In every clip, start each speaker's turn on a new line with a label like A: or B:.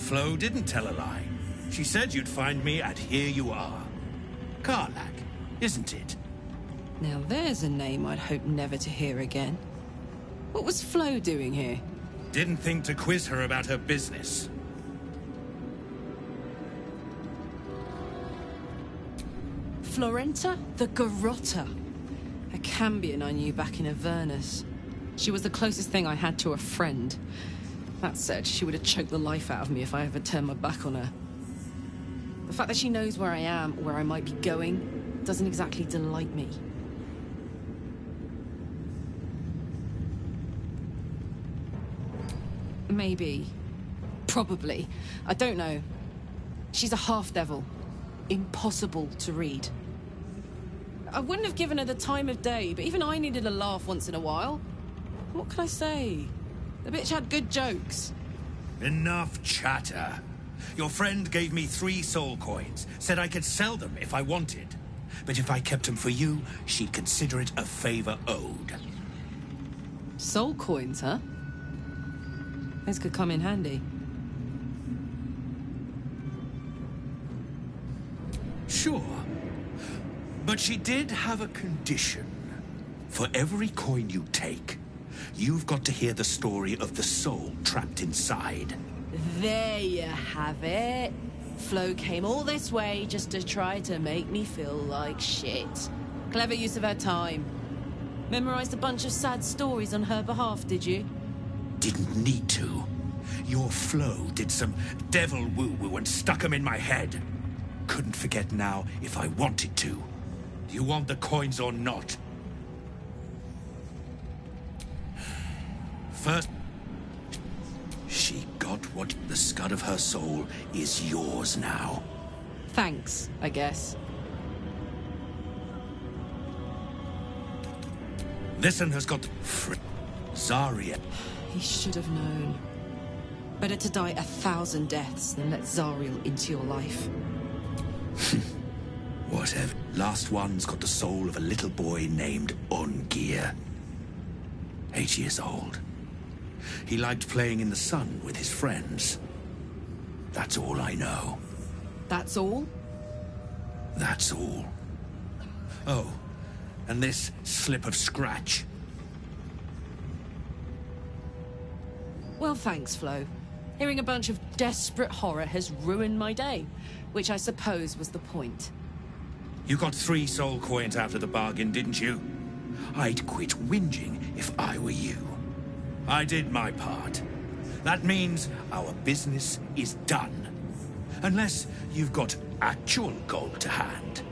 A: Flo didn't tell a lie. She said you'd find me, and here you are. Karlak, isn't it?
B: Now there's a name I'd hope never to hear again. What was Flo doing here?
A: Didn't think to quiz her about her business.
B: Florenta the Garotta. A Cambion I knew back in Avernus. She was the closest thing I had to a friend. That said, she would have choked the life out of me if I ever turned my back on her. The fact that she knows where I am, or where I might be going, doesn't exactly delight me. Maybe. Probably. I don't know. She's a half-devil. Impossible to read. I wouldn't have given her the time of day, but even I needed a laugh once in a while. What can I say? The bitch had good jokes.
A: Enough chatter. Your friend gave me 3 soul coins, said I could sell them if I wanted. But if I kept them for you, she'd consider it a favor owed.
B: Soul coins, huh? Those could come in handy.
A: Sure. But she did have a condition. For every coin you take, you've got to hear the story of the soul trapped inside.
B: There you have it. Flo came all this way just to try to make me feel like shit. Clever use of her time. Memorized a bunch of sad stories on her behalf, did you?
A: Didn't need to. Your Flo did some devil woo-woo and stuck 'em in my head. Couldn't forget now if I wanted to. Do you want the coins or not? First, she got what the scud of her soul is yours now.
B: Thanks, I guess.
A: Listen has got Zarya.
B: He should have known. Better to die 1,000 deaths than let Zariel into your life.
A: Whatever. Last one's got the soul of a little boy named Ungir. 8 years old. He liked playing in the sun with his friends. That's all I know.
B: That's all?
A: That's all. Oh, and this slip of scratch.
B: Well, thanks, Flo. Hearing a bunch of desperate horror has ruined my day, which I suppose was the point.
A: You got 3 soul coins after the bargain, didn't you? I'd quit whinging if I were you. I did my part. That means our business is done. Unless you've got actual gold to hand.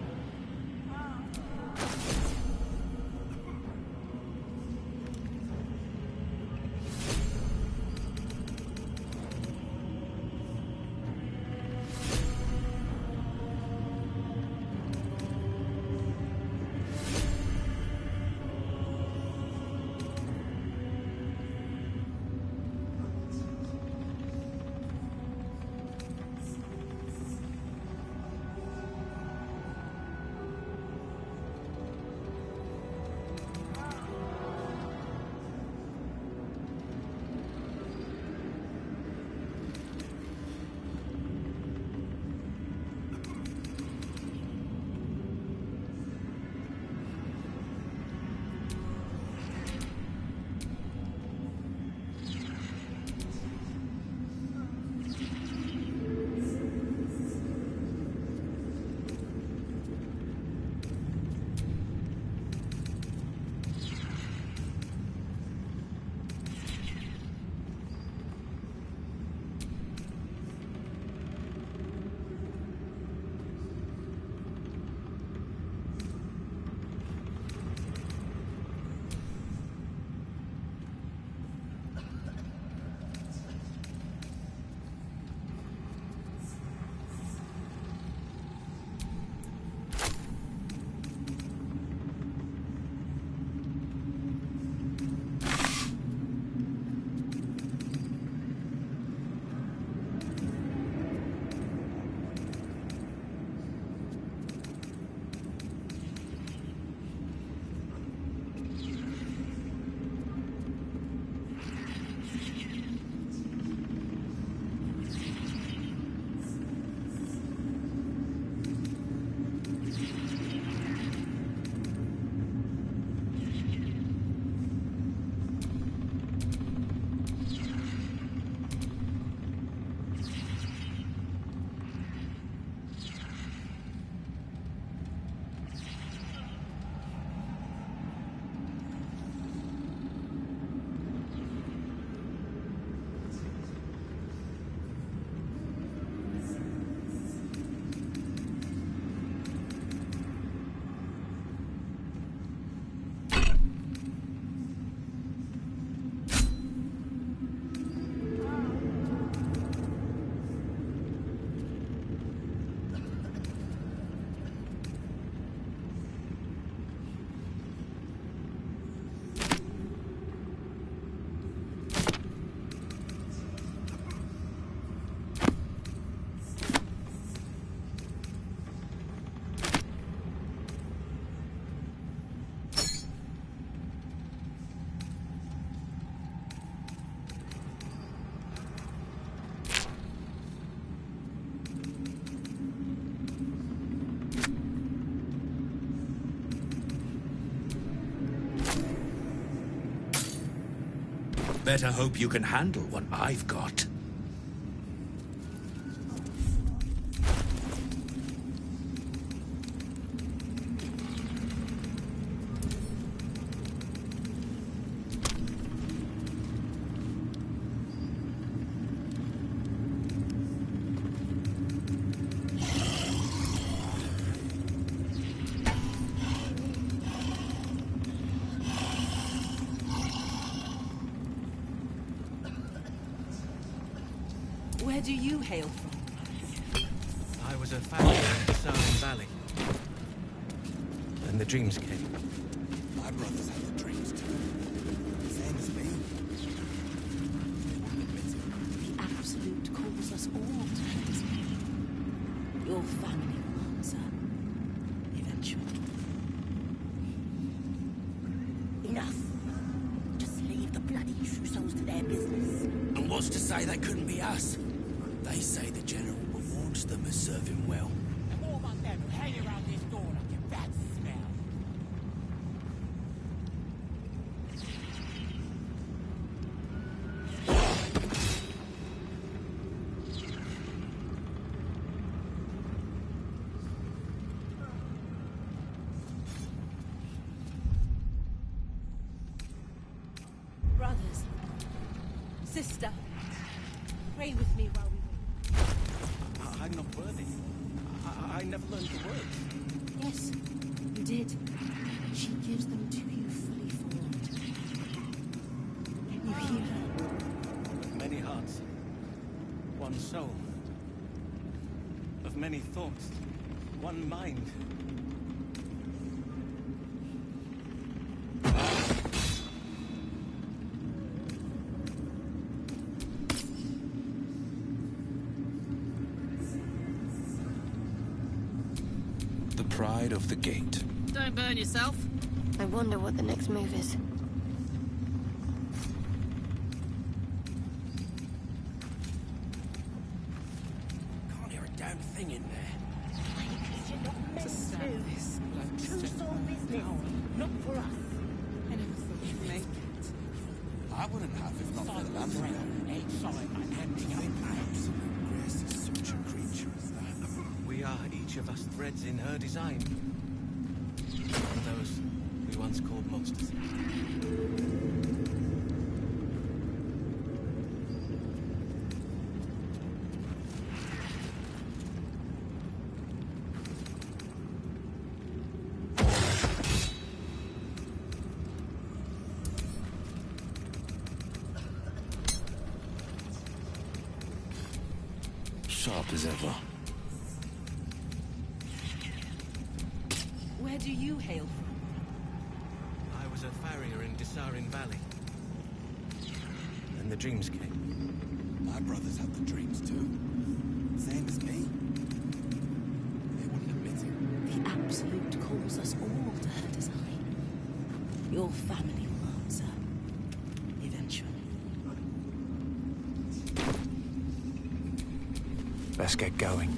A: Better hope you can handle what I've got.
B: Where do you hail from?
C: I was a farrier in the Southern Valley. And the dreams came.
D: My brothers had the dreams too. Same as me. They wouldn't admit it.
E: The Absolute calls us all to his. Your family will answer. Eventually. Enough. Just leave the bloody Trousseaus to their business.
D: And what's to say they couldn't be us? They say the General rewards them as serving well.
F: And more about them who hang around this door like a bad smell.
E: Brothers. Sister. Pray with me while we wait.
C: I'm not worthy. I never learned the words.
E: Yes, you did. She gives them to you fully formed. Can you hear her?
C: Of many hearts, one soul. Of many thoughts, one mind.
D: The pride of the gate.
B: Don't burn yourself.
G: I wonder what the next move is.
D: Can't hear a damn thing in there.
E: Because you're not meant to. Trousseau business, not for us.
B: I never thought you'd make it.
D: I wouldn't have if not for the lamb.
F: Outside my empty
D: Absolute grace is such a creature as that.
C: We are each of us threads in her design. And those we once called monsters.
D: Sharp as ever.
B: Where do you hail from?
C: I was a farrier in Dissarin Valley. And the dreams came.
D: My brothers had the dreams too. Same as me. They wouldn't admit it.
E: The Absolute calls us all to her design. Your family will answer. Eventually.
D: Let's get going.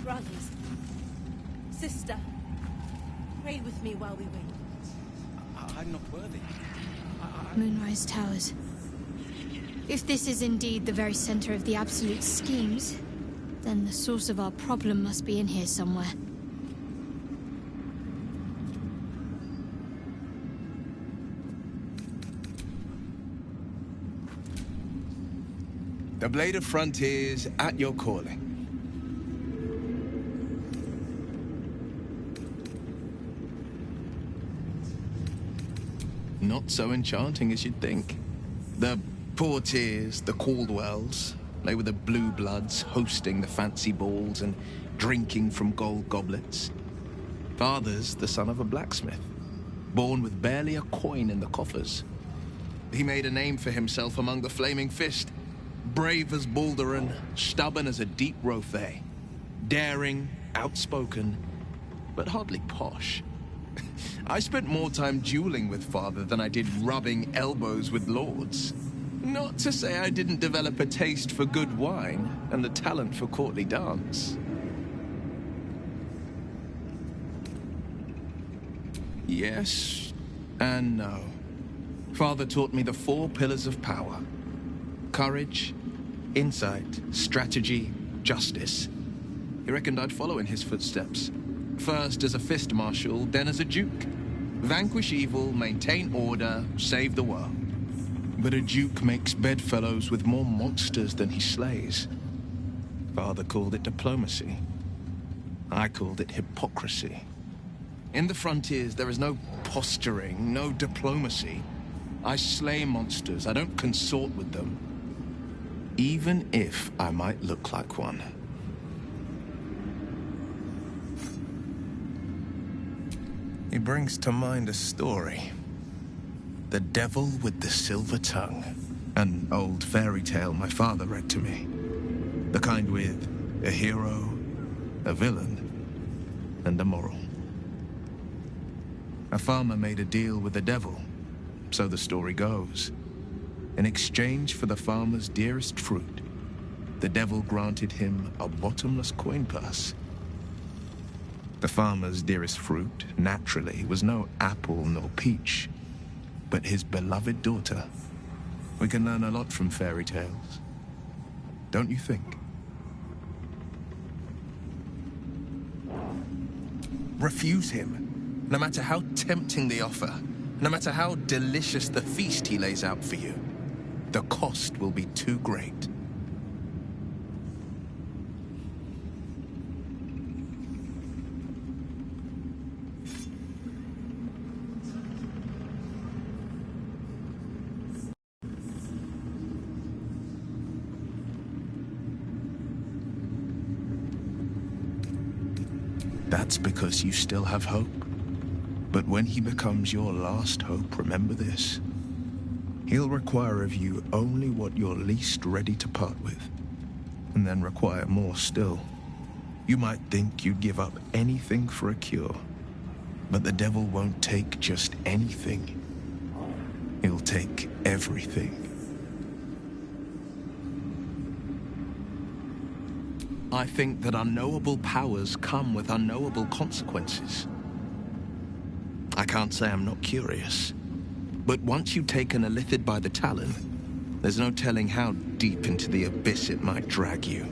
E: Brothers. Sister. Pray with me while we wait.
C: I'm not worthy.
G: Moonrise Towers. If this is indeed the very center of the Absolute schemes, then the source of our problem must be in here somewhere.
H: The Blade of Frontiers at your calling. Not so enchanting as you'd think. The Portiers, the Caldwells, they were the blue bloods hosting the fancy balls and drinking from gold goblets. Father's the son of a blacksmith, born with barely a coin in the coffers. He made a name for himself among the Flaming Fist, brave as Balduran, stubborn as a deep Rothay, daring, outspoken, but hardly posh. I spent more time dueling with Father than I did rubbing elbows with lords. Not to say I didn't develop a taste for good wine and the talent for courtly dance. Yes and no. Father taught me the 4 pillars of power: courage, insight, strategy, justice. He reckoned I'd follow in his footsteps. First as a fist marshal, then as a duke. Vanquish evil, maintain order, save the world. But a duke makes bedfellows with more monsters than he slays. Father called it diplomacy. I called it hypocrisy. In the frontiers, there is no posturing, no diplomacy. I slay monsters, I don't consort with them. Even if I might look like one. He brings to mind a story. The Devil with the Silver Tongue. An old fairy tale my father read to me. The kind with a hero, a villain, and a moral. A farmer made a deal with the devil, so the story goes. In exchange for the farmer's dearest fruit, the devil granted him a bottomless coin purse. The farmer's dearest fruit, naturally, was no apple nor peach, but his beloved daughter. We can learn a lot from fairy tales, don't you think? Refuse him. No matter how tempting the offer, no matter how delicious the feast he lays out for you, the cost will be too great. That's because you still have hope. But when he becomes your last hope, remember this. He'll require of you only what you're least ready to part with, and then require more still. You might think you'd give up anything for a cure, but the devil won't take just anything. He'll take everything. I think that unknowable powers come with unknowable consequences. I can't say I'm not curious, but once you've taken a lithid by the talon, there's no telling how deep into the abyss it might drag you.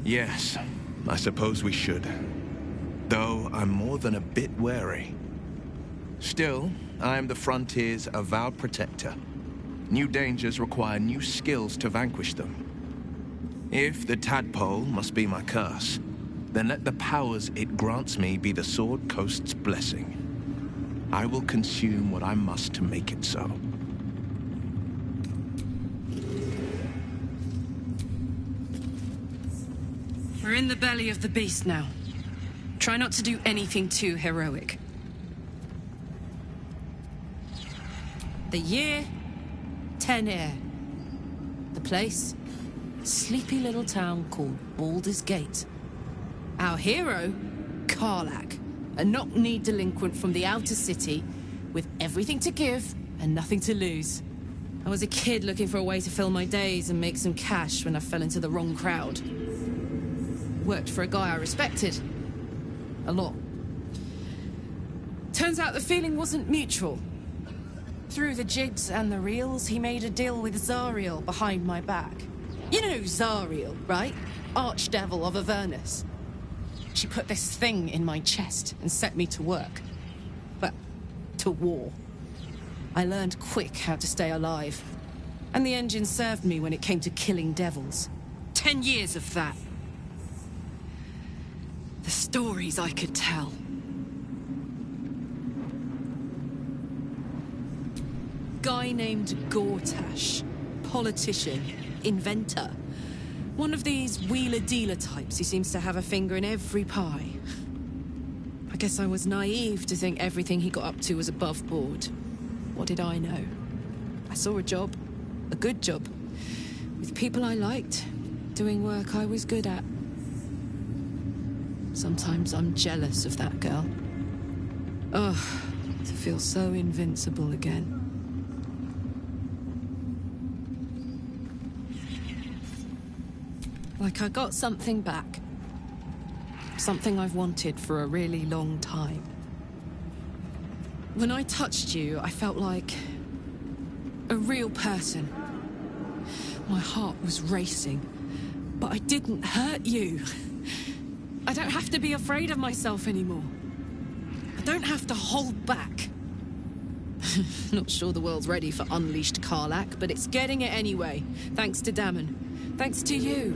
H: Yes, I suppose we should. Though I'm more than a bit wary. Still, I am the frontier's avowed protector. New dangers require new skills to vanquish them. If the tadpole must be my curse, then let the powers it grants me be the Sword Coast's blessing. I will consume what I must to make it so.
B: We're in the belly of the beast now. Try not to do anything too heroic. The year, 10 Air. The place, sleepy little town called Baldur's Gate. Our hero, Karlach, a knock-kneed delinquent from the outer city with everything to give and nothing to lose. I was a kid looking for a way to fill my days and make some cash when I fell into the wrong crowd. Worked for a guy I respected. A lot. Turns out the feeling wasn't mutual. Through the jigs and the reels, he made a deal with Zariel behind my back. You know Zariel, right? Archdevil of Avernus. She put this thing in my chest and set me to work. Well, to war. I learned quick how to stay alive. And the engine served me when it came to killing devils. 10 years of that. The stories I could tell. Guy named Gortash. Politician. Inventor. One of these wheeler-dealer types who seems to have a finger in every pie. I guess I was naive to think everything he got up to was above board. What did I know? I saw a job. A good job. With people I liked. Doing work I was good at. Sometimes I'm jealous of that girl. Ugh, to feel so invincible again. Like I got something back. Something I've wanted for a really long time. When I touched you, I felt like a real person. My heart was racing, but I didn't hurt you. I don't have to be afraid of myself anymore. I don't have to hold back. Not sure the world's ready for unleashed Karlach, but it's getting it anyway. Thanks to Damon. Thanks to you.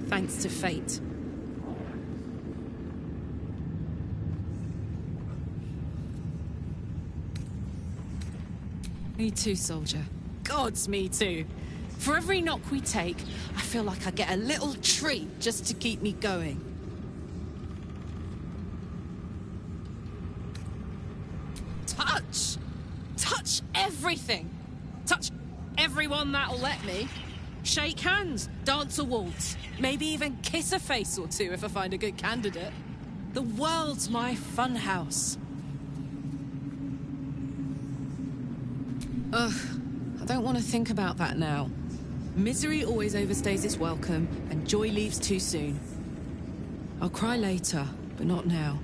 B: Thanks to fate. Me too, soldier. Gods, me too. For every knock we take, I feel like I get a little treat just to keep me going. Touch! Touch everything! Touch everyone that'll let me. Shake hands, dance a waltz, maybe even kiss a face or two if I find a good candidate. The world's my funhouse. Ugh, I don't want to think about that now. Misery always overstays its welcome, and joy leaves too soon. I'll cry later, but not now.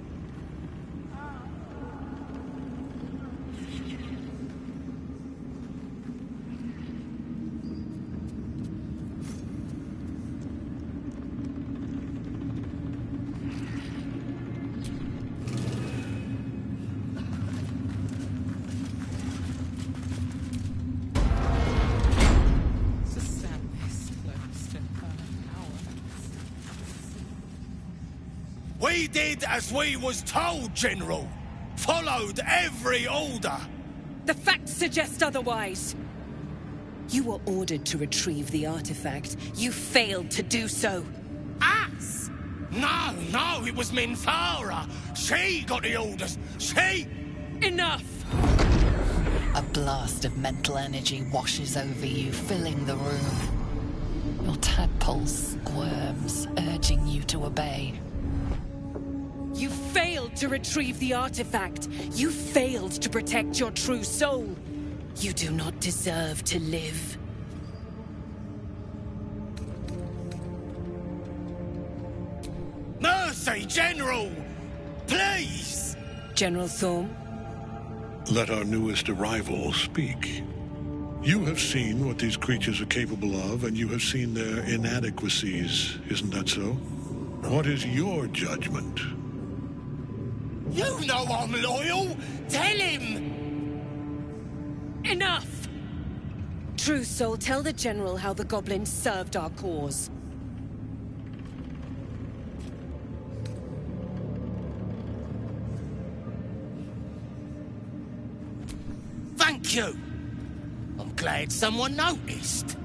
F: We did as we was told, General. Followed every order.
E: The facts suggest otherwise. You were ordered to retrieve the artifact. You failed to do so.
F: Us? No, it was Minthara. She got the orders. She...
E: Enough!
I: A blast of mental energy washes over you, filling the room. Your tadpole squirms, urging you to obey.
E: You failed to retrieve the artifact. You failed to protect your true soul. You do not deserve to live.
F: Mercy, General! Please!
E: General Thorm?
J: Let our newest arrival speak. You have seen what these creatures are capable of, and you have seen their inadequacies, isn't that so? What is your judgment?
F: You know I'm loyal! Tell him!
E: Enough! True Soul, tell the General how the Goblins served our cause.
F: Thank you! I'm glad someone noticed.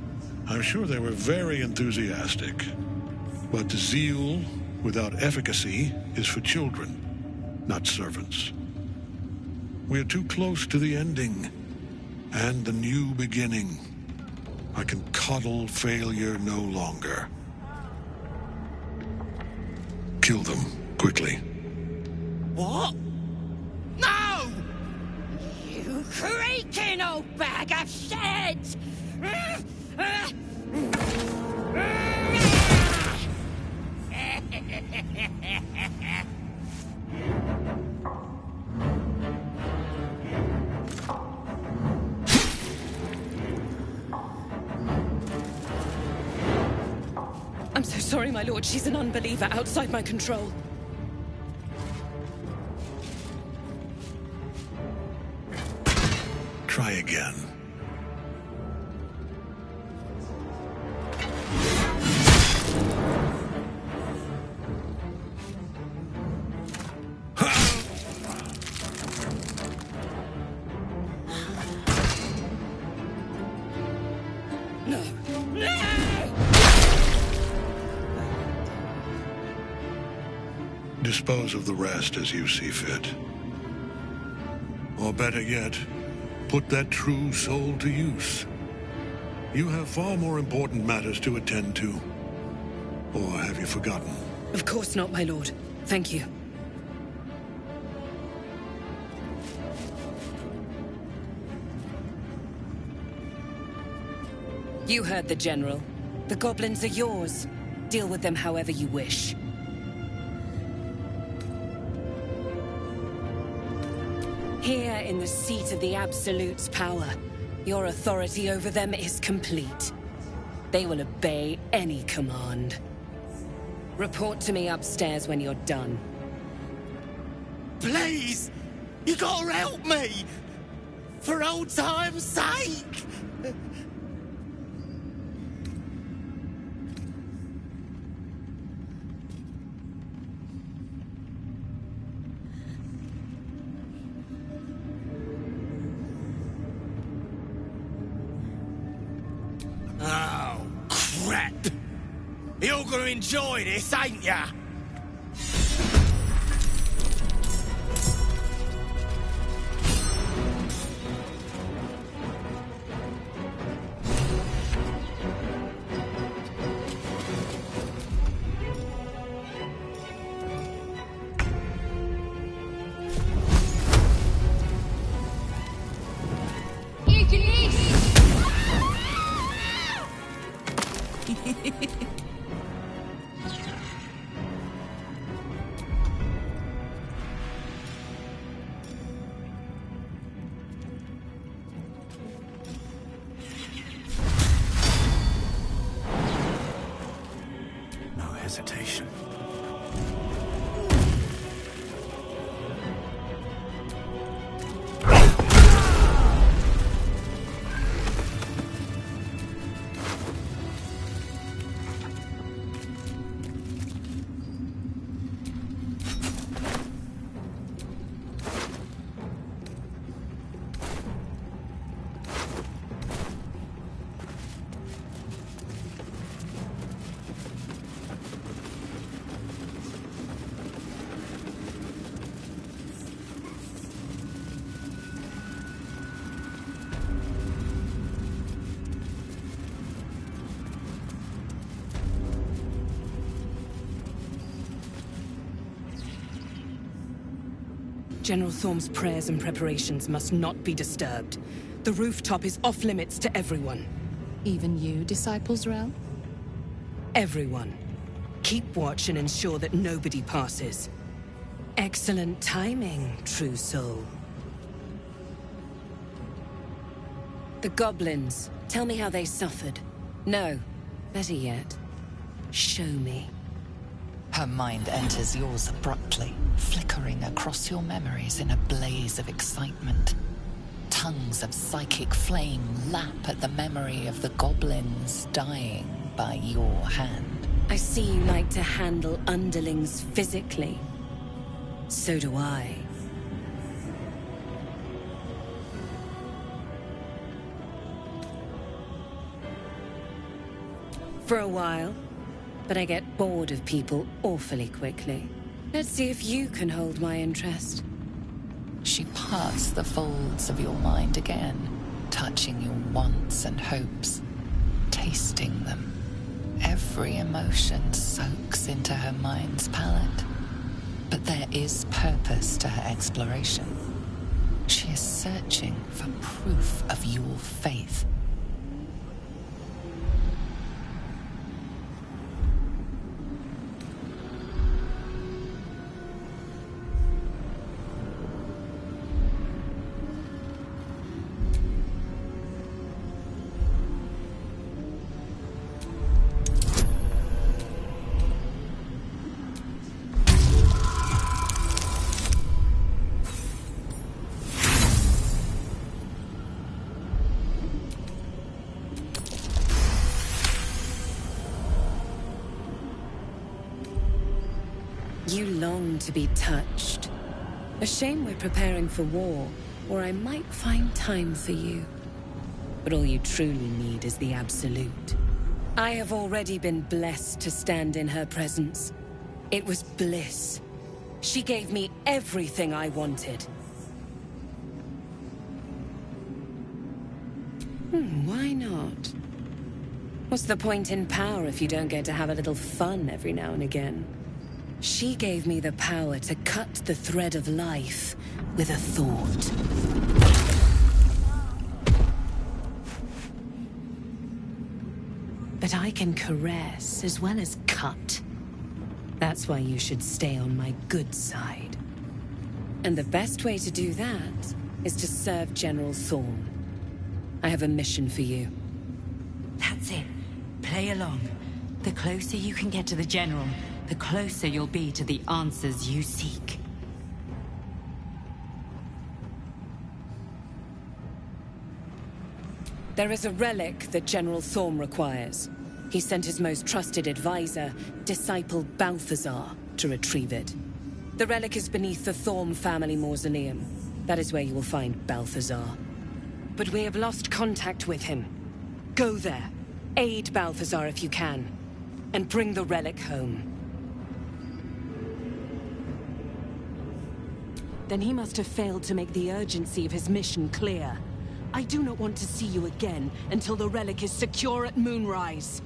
J: I'm sure they were very enthusiastic. But zeal without efficacy is for children, not servants. We are too close to the ending and the new beginning. I can coddle failure no longer. Kill them quickly.
F: What? No!
E: You creaking old bag of shit! I'm so sorry, my lord. She's an unbeliever outside my control.
J: Try again. Dispose of the rest as you see fit. Or better yet, put that true soul to use. You have far more important matters to attend to. Or have you forgotten?
E: Of course not, my lord. Thank you. You heard the General. The goblins are yours. Deal with them however you wish. Here in the seat of the Absolute's power, your authority over them is complete. They will obey any command. Report to me upstairs when you're done.
F: Please! You gotta help me! For old time's sake! Oh, crap! You're gonna enjoy this, ain't ya?
D: No hesitation.
E: General Thorm's prayers and preparations must not be disturbed. The rooftop is off limits to everyone.
B: Even you, Disciples Realm?
E: Everyone. Keep watch and ensure that nobody passes. Excellent timing, true soul. The goblins. Tell me how they suffered. No. Better yet, show me.
I: Her mind enters yours abruptly, flickering across your memories in a blaze of excitement. Tongues of psychic flame lap at the memory of the goblins dying by your hand.
E: I see you like to handle underlings physically. So do I. For a while, but I get bored of people awfully quickly. Let's see if you can hold my interest.
I: She parts the folds of your mind again, touching your wants and hopes, tasting them. Every emotion soaks into her mind's palate. But there is purpose to her exploration. She is searching for proof of your faith.
E: You long to be touched. A shame we're preparing for war, or I might find time for you. But all you truly need is the Absolute. I have already been blessed to stand in her presence. It was bliss. She gave me everything I wanted. Why not? What's the point in power if you don't get to have a little fun every now and again? She gave me the power to cut the thread of life with a thought. But I can caress as well as cut. That's why you should stay on my good side. And the best way to do that is to serve General Thorne. I have a mission for you.
K: That's it. Play along. The closer you can get to the General, the closer you'll be to the answers you seek.
E: There is a relic that General Thorne requires. He sent his most trusted advisor, Disciple Balthazar, to retrieve it. The relic is beneath the Thorne family mausoleum. That is where you will find Balthazar. But we have lost contact with him. Go there, aid Balthazar if you can, and bring the relic home. Then he must have failed to make the urgency of his mission clear. I do not want to see you again until the relic is secure at moonrise.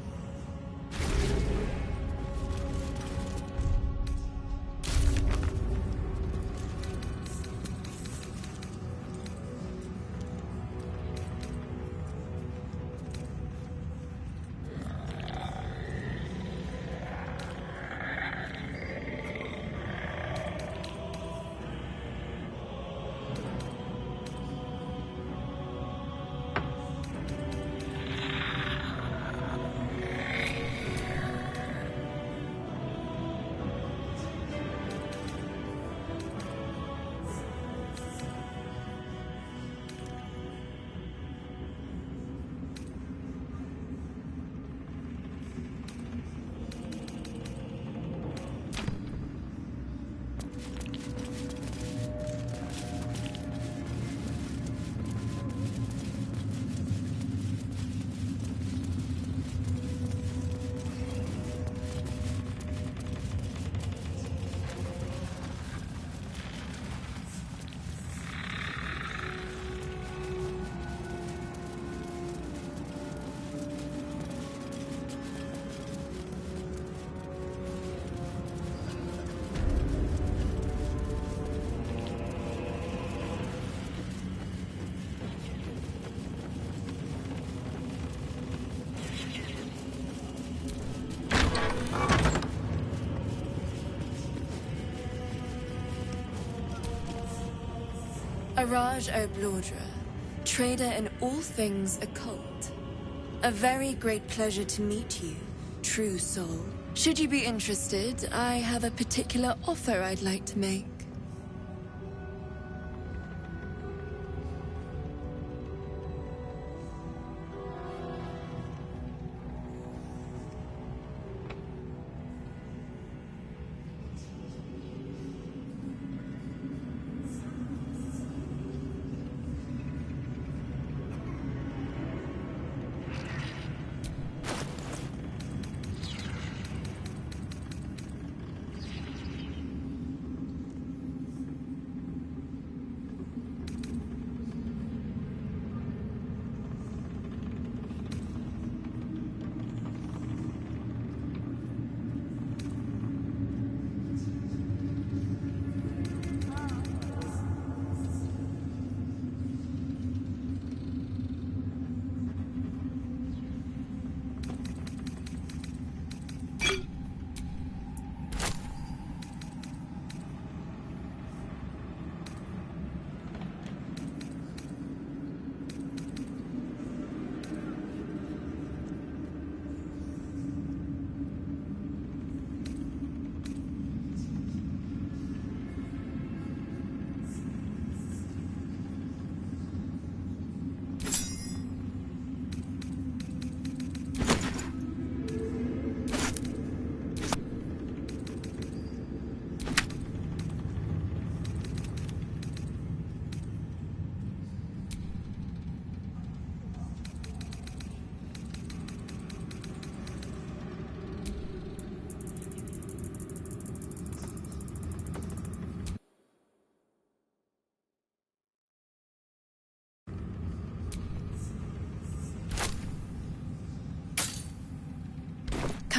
L: Araj O'Blodra, trader in all things occult. A very great pleasure to meet you, true soul. Should you be interested, I have a particular offer I'd like to make.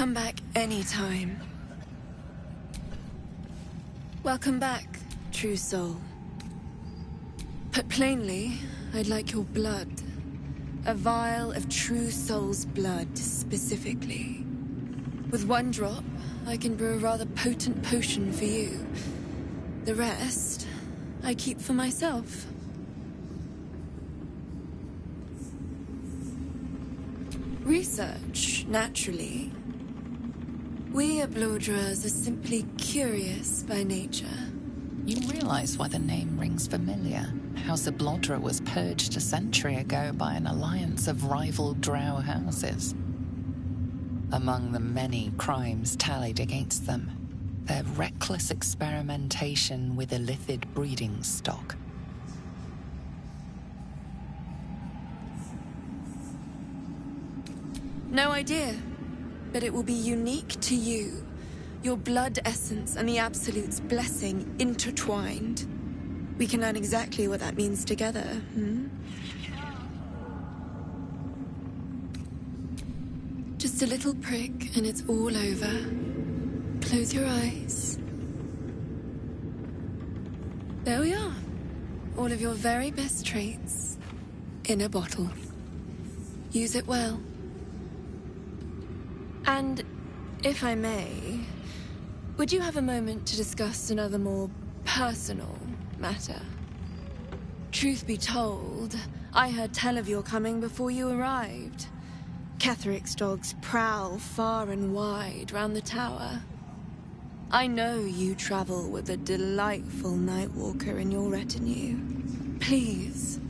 L: come back anytime. Welcome back, true soul. Put plainly, I'd like your blood. A vial of true soul's blood, specifically. With one drop, I can brew a rather potent potion for you. The rest, I keep for myself. Research, naturally. We Ablodras are simply curious by nature.
I: You realize why the name rings familiar? House Ablodra was purged a century ago by an alliance of rival drow houses. Among the many crimes tallied against them, their reckless experimentation with illithid breeding stock.
L: No idea, but it will be unique to you. Your blood essence and the Absolute's blessing intertwined. We can learn exactly what that means together, Just a little prick and it's all over. Close your eyes. There we are. All of your very best traits in a bottle. Use it well. And, if I may, would you have a moment to discuss another more personal matter? Truth be told, I heard tell of your coming before you arrived. Ketheric's dogs prowl far and wide round the tower. I know you travel with a delightful Nightwalker in your retinue. Please,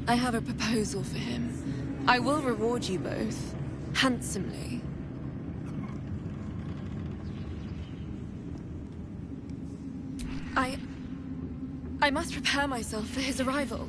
L: I have a proposal for him. I will reward you both, handsomely. I must prepare myself for his arrival.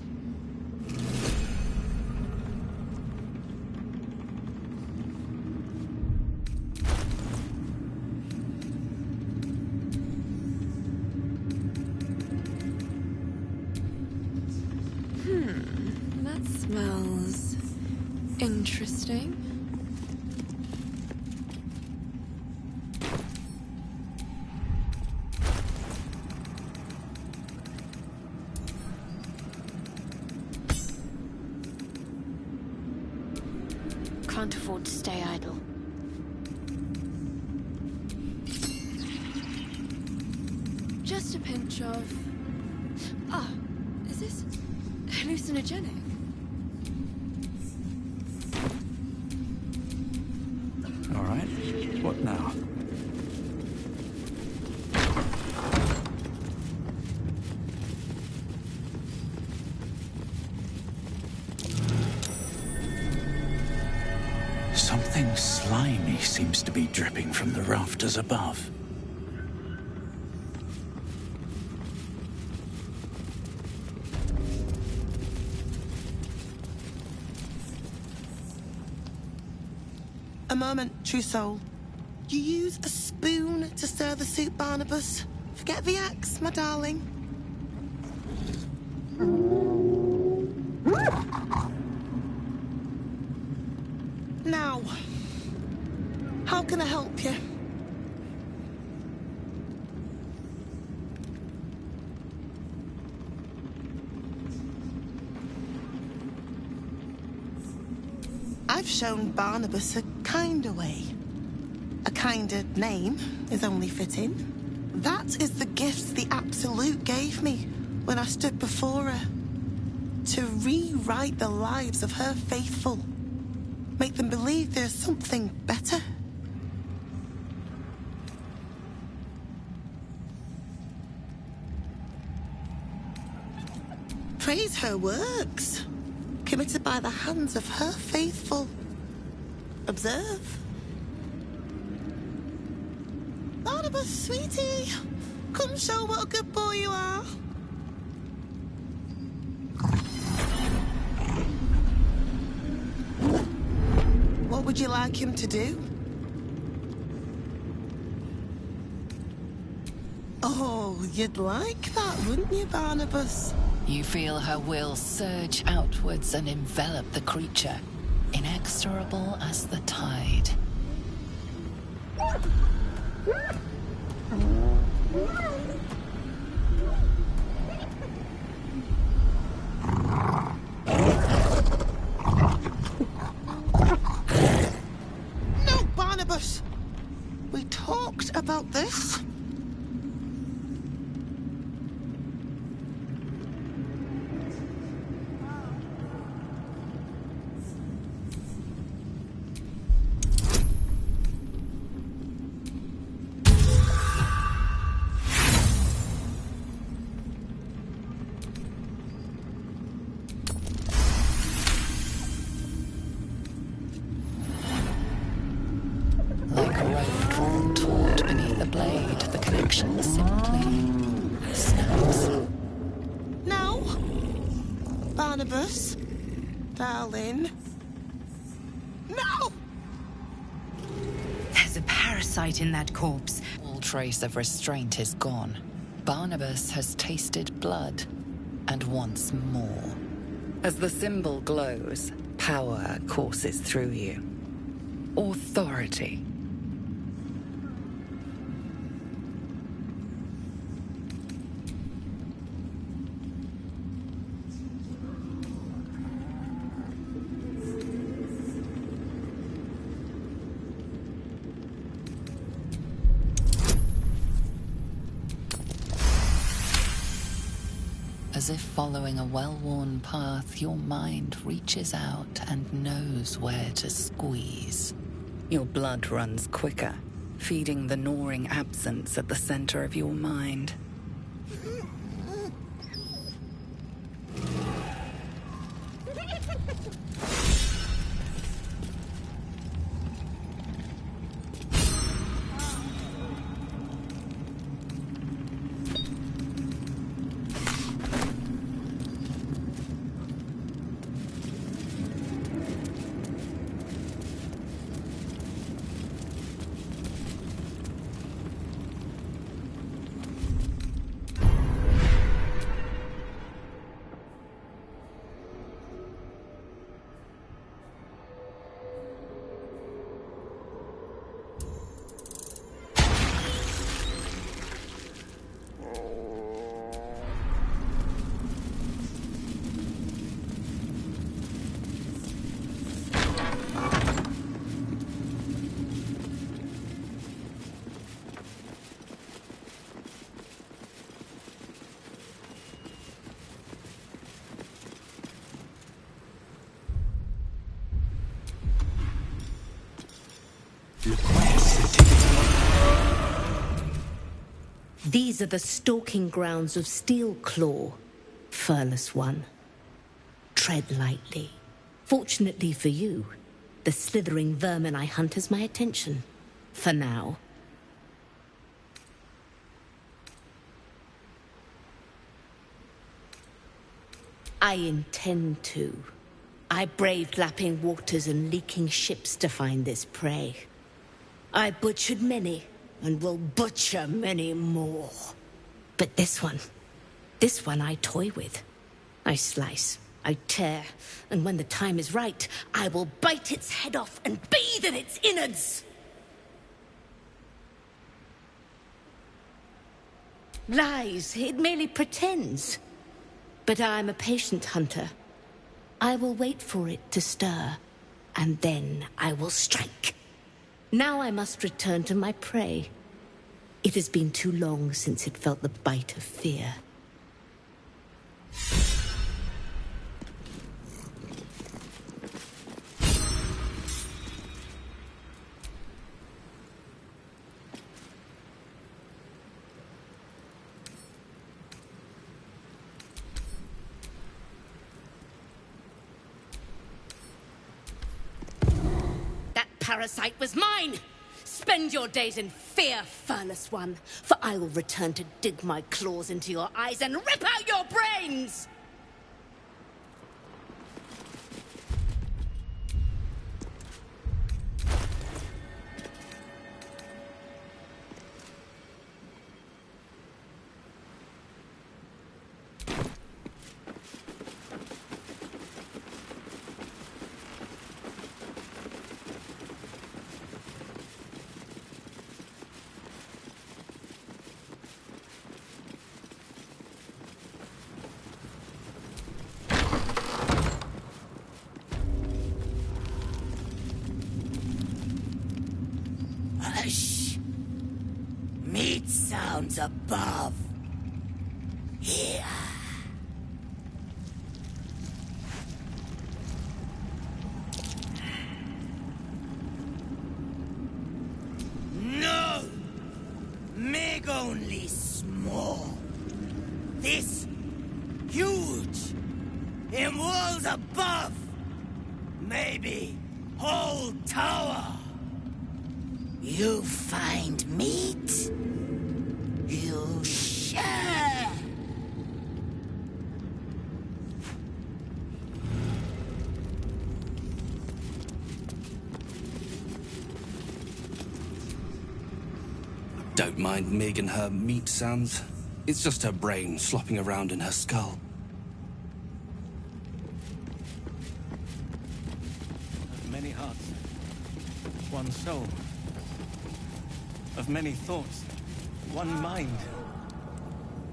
L: That smells interesting.
G: Can't afford to stay idle.
L: Just a pinch of... is this hallucinogenic?
A: All right, what now? Something slimy seems to be dripping from the rafters above.
M: A moment, true soul. You use a spoon to stir the soup, Barnabas. Forget the axe, my darling. Now, how can I help you? I've shown Barnabas a kinder way. A kinder name is only fitting. That is the gift the Absolute gave me when I stood before her. To rewrite the lives of her faithful. Make them believe there's something better. Praise her works, committed by the hands of her faithful. Observe. Barnabas, sweetie, come show what a good boy you are. What would you like him to do? Oh, you'd like that, wouldn't you, Barnabas?
I: You feel her will surge outwards and envelop the creature, inexorable as the tide.
M: No, Barnabas! We talked about this.
I: Like a rope drawn taut beneath the blade, the connection simply snaps.
M: No? Barnabas? Darling? No!
K: There's a parasite in that corpse.
I: All trace of restraint is gone. Barnabas has tasted blood, and wants more. As the symbol glows, power courses through you. Authority. As if following a well-worn path, your mind reaches out and knows where to squeeze. Your blood runs quicker, feeding the gnawing absence at the center of your mind.
E: These are the stalking grounds of Steelclaw, Furless One. Tread lightly. Fortunately for you, the slithering vermin I hunt has my attention. For now. I intend to. I braved lapping waters and leaking ships to find this prey. I butchered many, and will butcher many more. But this one I toy with. I slice, I tear, and when the time is right, I will bite its head off and bathe in its innards! Lies, it merely pretends. But I'm a patient hunter. I will wait for it to stir, and then I will strike. Now I must return to my prey. It has been too long since it felt the bite of fear. That parasite was mine! Spend your days in fear, Furless One, for I will return to dig my claws into your eyes and rip out your brains!
F: Hush! Meat sounds above. Here. No! Make only small. This huge. In walls above. Maybe whole tower. You find meat. You share.
C: Don't mind Mig and her meat sounds. It's just her brain slopping around in her skull. Of many hearts, one soul. Of many thoughts, one mind.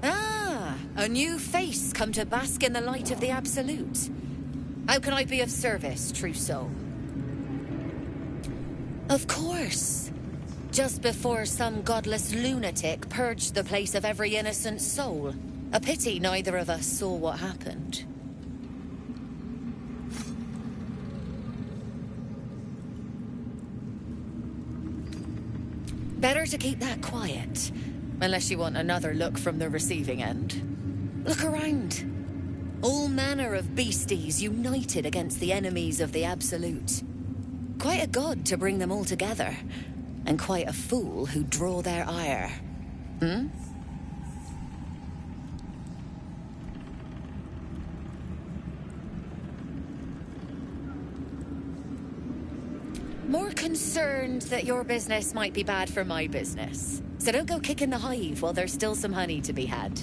E: Ah, a new face come to bask in the light of the Absolute. How can I be of service, true soul? Of course. Just before some godless lunatic purged the place of every innocent soul. A pity neither of us saw what happened. Better to keep that quiet, unless you want another look from the receiving end. Look around. All manner of beasties united against the enemies of the Absolute. Quite a god to bring them all together. And quite a fool who draw their ire. Hmm? More concerned that your business might be bad for my business. So don't go kicking the hive while there's still some honey to be had.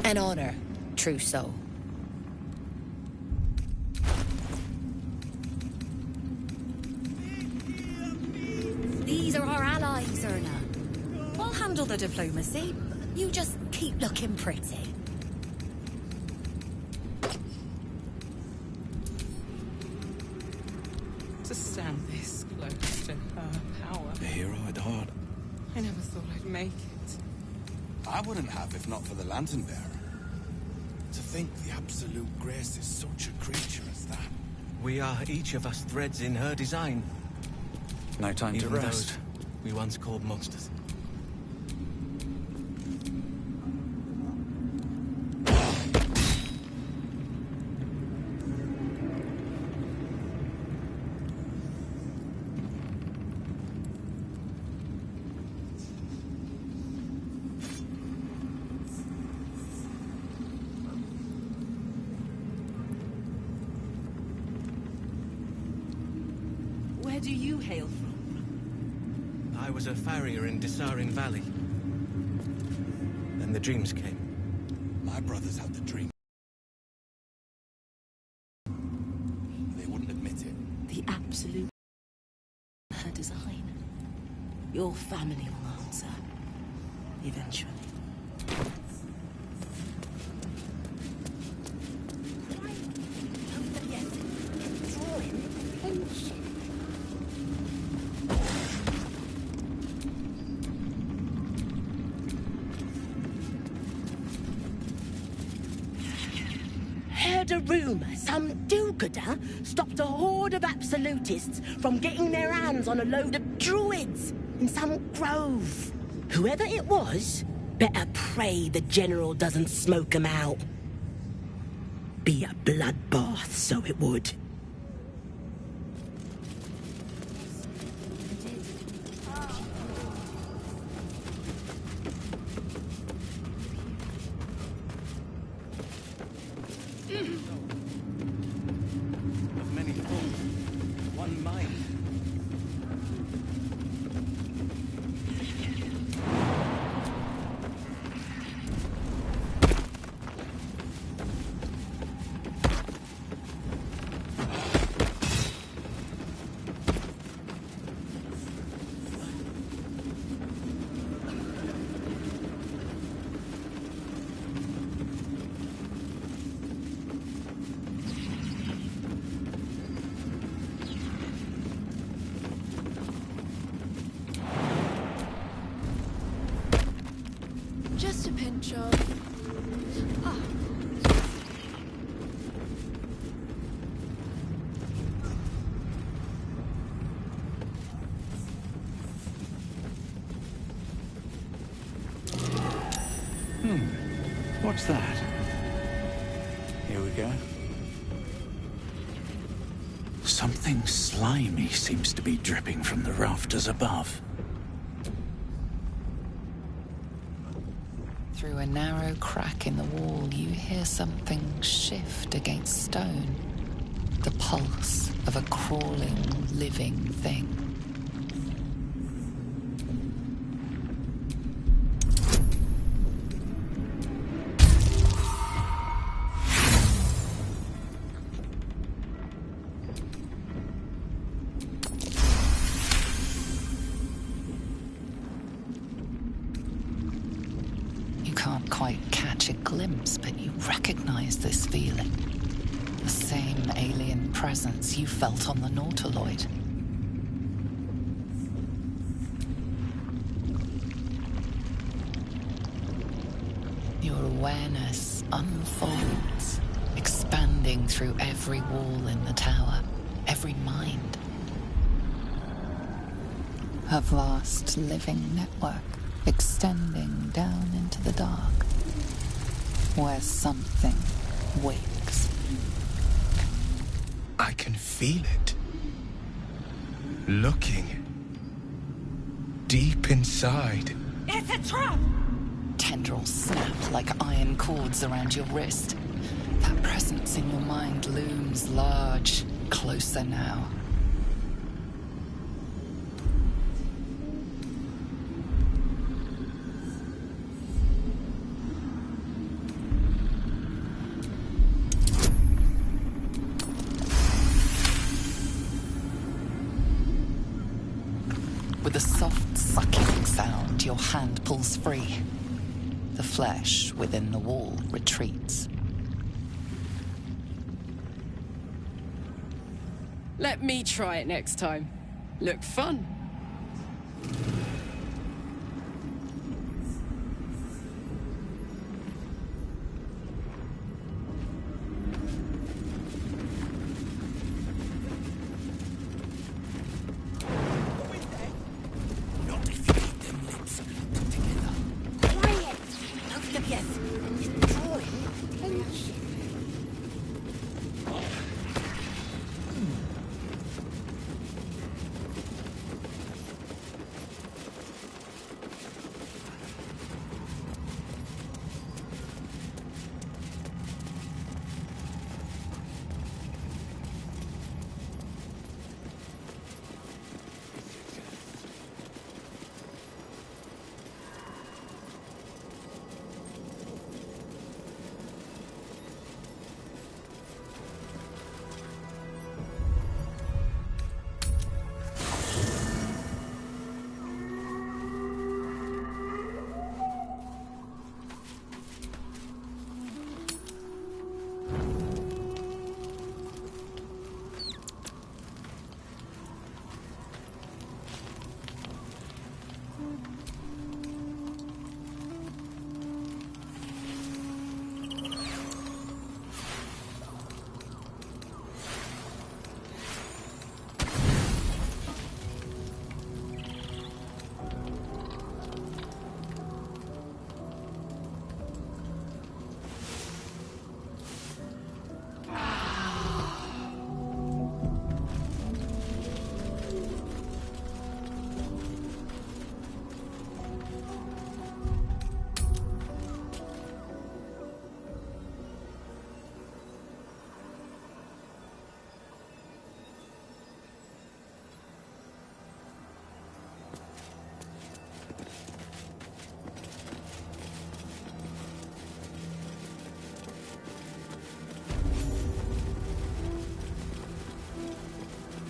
E: An honor, true soul.
K: These are our allies, Erna. I'll handle the diplomacy. You just keep looking pretty.
B: To stand this close to her power.
C: A hero at heart.
B: I never thought I'd make it.
D: I wouldn't have if not for the Lantern Bearer. To think the Absolute graces such a creature as that.
C: We are each of us threads in her design.
N: No time
C: Even
N: to rest.
C: those we once called monsters.
K: Where do you hail from?
C: I was a farrier in Desarin Valley. Then the dreams came.
D: My brothers had the dream. They wouldn't admit it.
M: The absolute... her design. Your family will answer. Eventually.
O: Heard a rumour some do-gooder stopped a horde of absolutists from getting their hands on a load of druids in some grove. Whoever it was, better pray the general doesn't smoke 'em out. Be a bloodbath, so it would.
C: Of many thoughts, one mind.
L: Just a pinch of... Ah.
N: What's that? Here we go.
P: Something slimy seems to be dripping from the rafters above.
I: Through a narrow crack in the wall, you hear something shift against stone. The pulse of a crawling, living thing. You can't quite catch a glimpse, but you recognize this feeling. The same alien presence you felt on the Nautiloid. Your awareness unfolds, expanding through every wall in the tower, every mind. A vast living network extending down into the dark, where something wakes.
H: I can feel it. Looking. Deep inside.
O: It's a trap!
I: Tendrils snap like iron cords around your wrist. That presence in your mind looms large, closer now. With a soft sucking sound, your hand pulls free. The flesh within the wall retreats.
B: Let me try it next time. Look fun.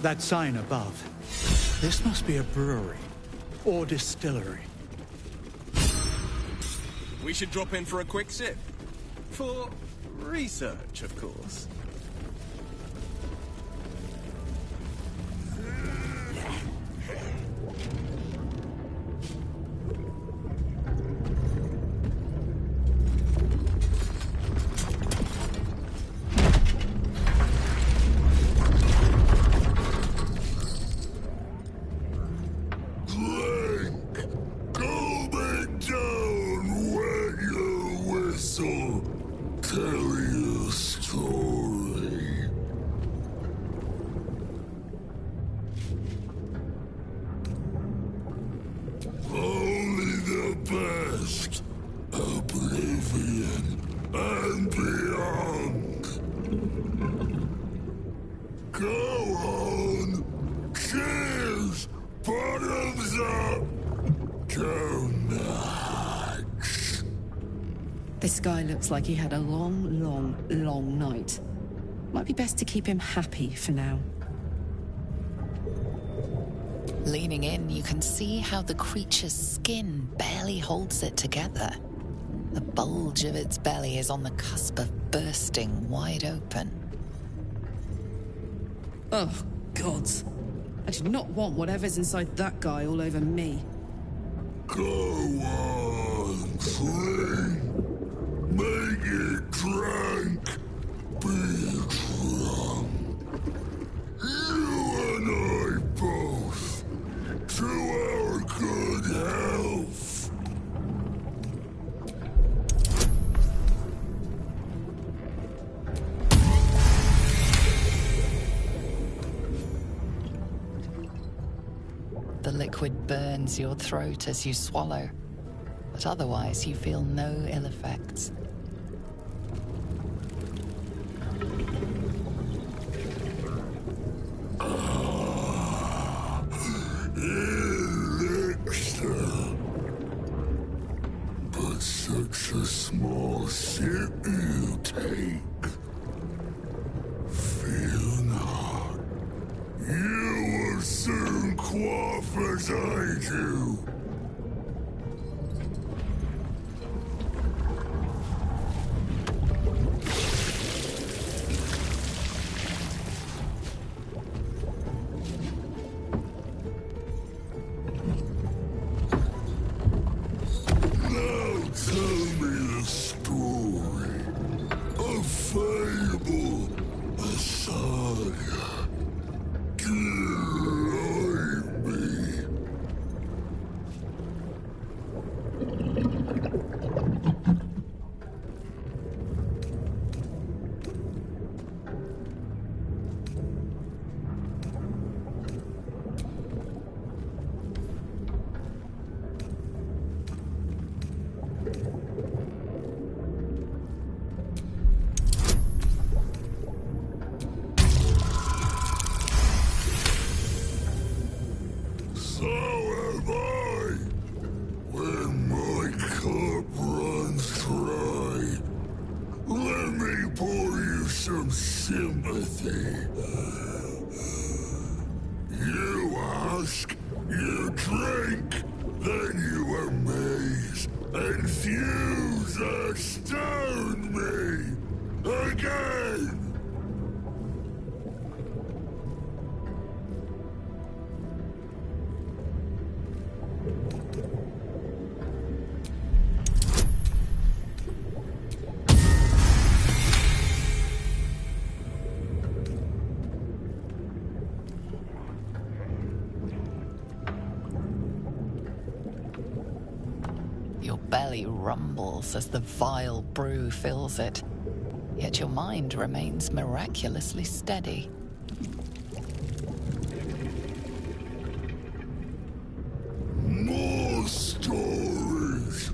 N: That sign above. This must be a brewery. Or distillery.
Q: We should drop in for a quick sip. For research, of course.
B: This guy looks like he had a long night. Might be best to keep him happy for now.
I: Leaning in, you can see how the creature's skin barely holds it together. The bulge of its belly is on the cusp of bursting wide open.
B: Oh, gods. I do not want whatever's inside that guy all over me.
R: Go on, drink. Make it drink. Be drunk. You and I both. To our good health.
I: The liquid burns your throat as you swallow, but otherwise you feel no ill effects.
R: Elixir. But such a small sip you take. Fear not. You will soon quaff as I do. Sympathy. You ask, you drink, then you amaze, infuse, astound me again.
I: Belly rumbles as the vile brew fills it, yet your mind remains miraculously steady.
R: More stories.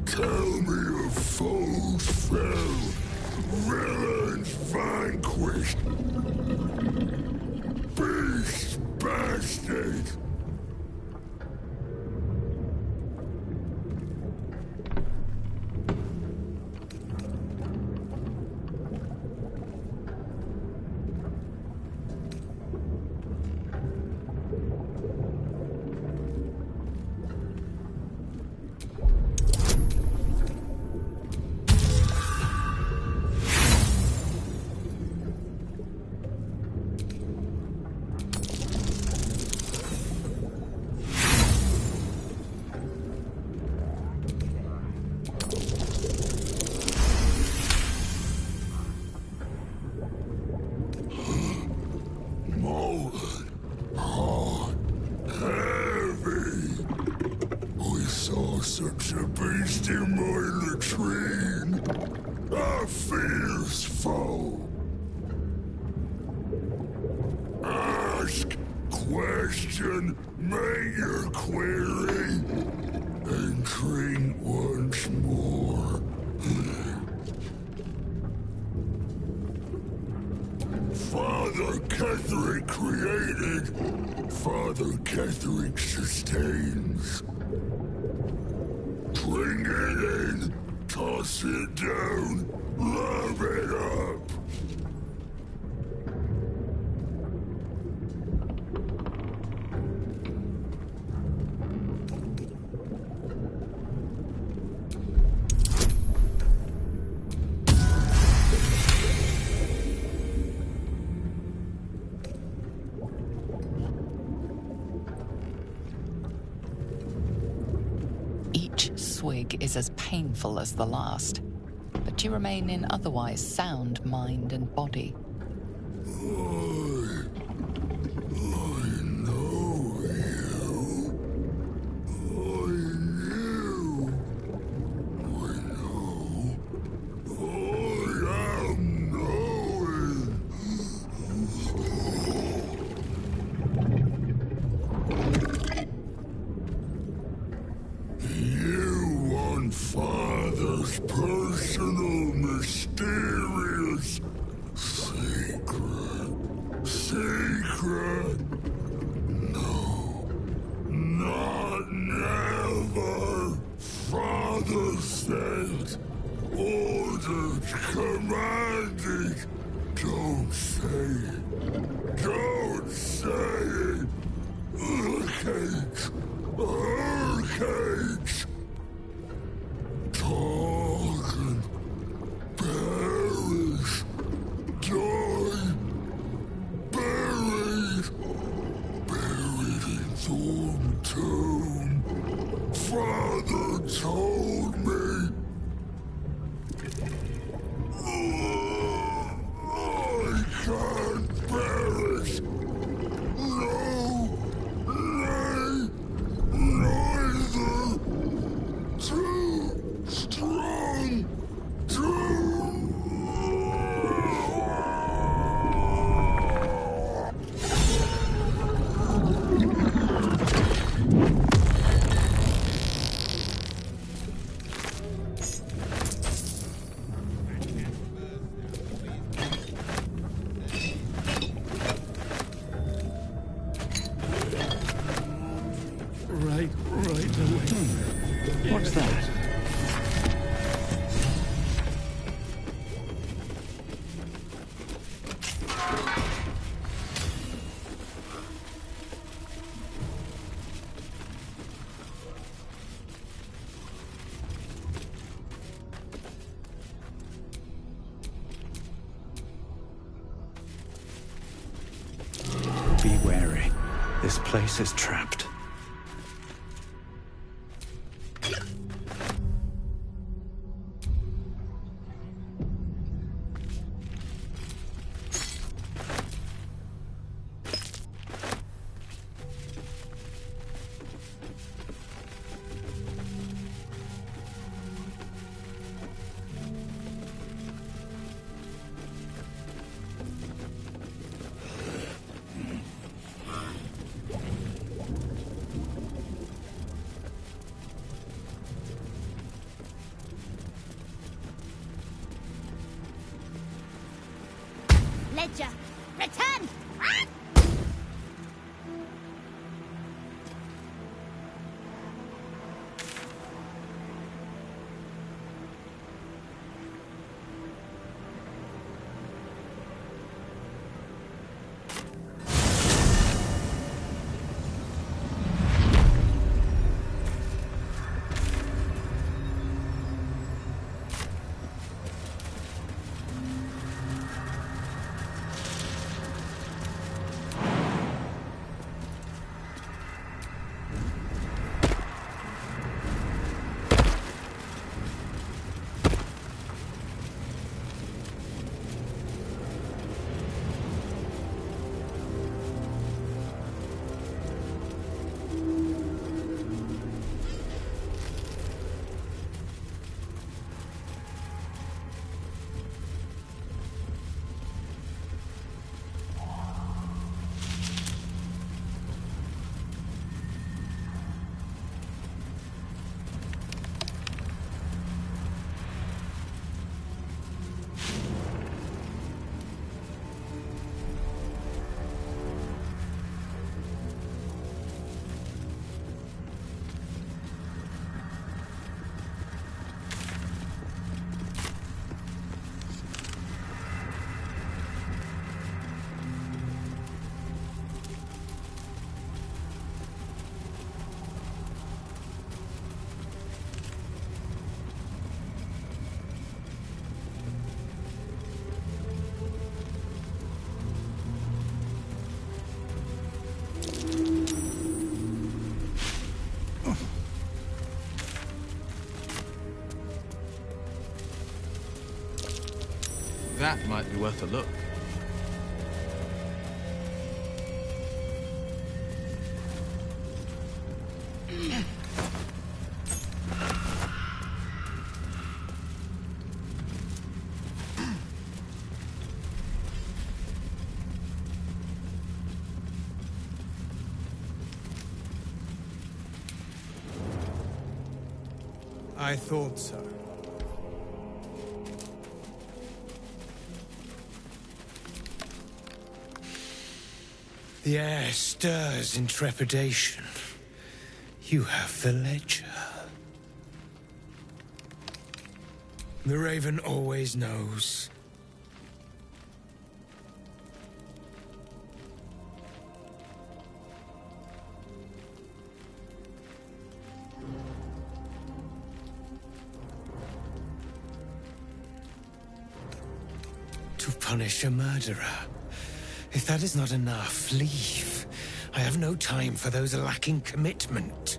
R: Tell me of foes fell, villains vanquished. Beast bastard! such a beast in my latrine. A fierce foe. Ask, question, make your query, and drink once more. Father Ketherick created, Father Ketherick sustains. Bring it in, toss it down, love it up.
I: Swig is as painful as the last, but you remain in otherwise sound mind and body.
R: Father's personal, mysterious, secret. No, not never. Father said, ordered, commanded. Don't say it. Don't say it. Hurricanes. Hurricanes. Talk and perish, die, buried in Thorn Tomb. Father told me. I can't perish. No, nay, neither. Too strong.
N: Right away. What's that?
P: Be wary. This place is trapped.
H: That might be worth a look.
S: I thought so. The air stirs in trepidation. You have the ledger. The Raven always knows. To punish a murderer. If that is not enough, leave. I have no time for those lacking commitment.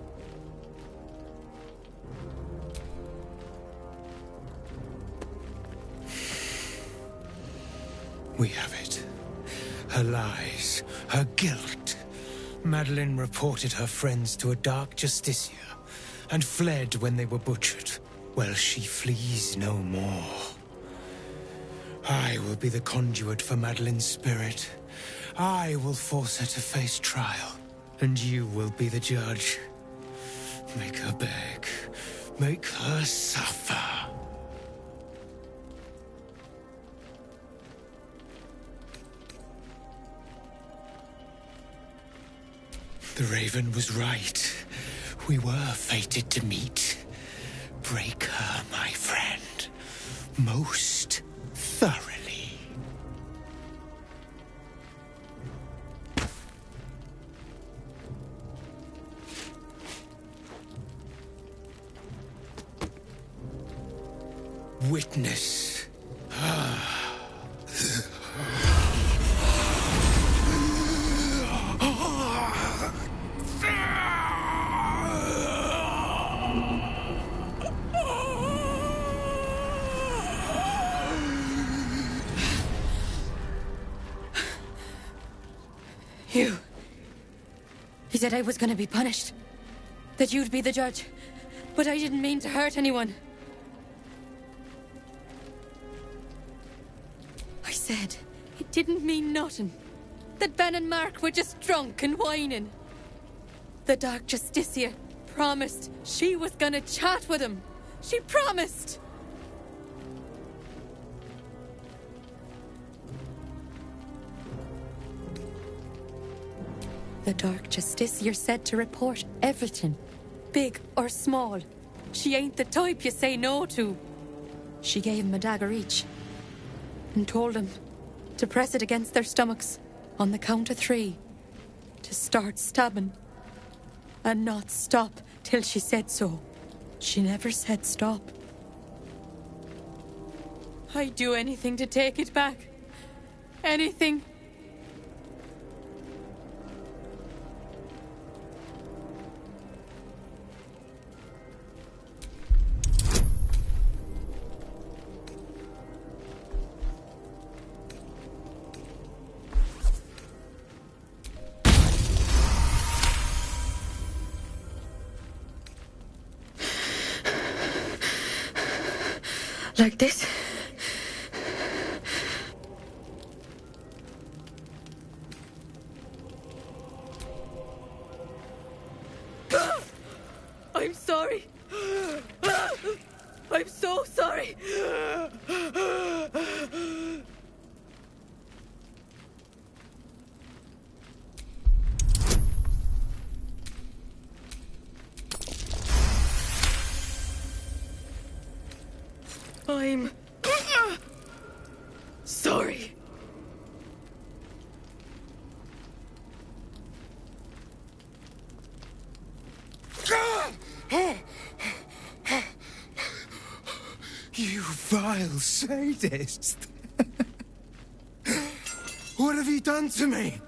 S: We have it. Her lies, her guilt. Madeline reported her friends to a dark justiciar and fled when they were butchered. Well, she flees no more. I will be the conduit for Madeline's spirit. I will force her to face trial, and you will be the judge. Make her beg. Make her suffer. The Raven was right. We were fated to meet. Break her, my friend. Most thoroughly. Witness.
T: You said I was gonna be punished. That you'd be the judge. But I didn't mean to hurt anyone. I said it didn't mean nothing. That Ben and Mark were just drunk and whining. The Dark Justiciar promised she was gonna chat with him. She promised! The Dark Justiciar said to report everything, big or small. She ain't the type you say no to. She gave him a dagger each and told them to press it against their stomachs on the count of 3, to start stabbing and not stop till she said so. She never said stop. I'd do anything to take it back. Anything. Like this? I'm sorry. I'm so sorry. I'm sorry.
S: You vile sadist. What have you done to me?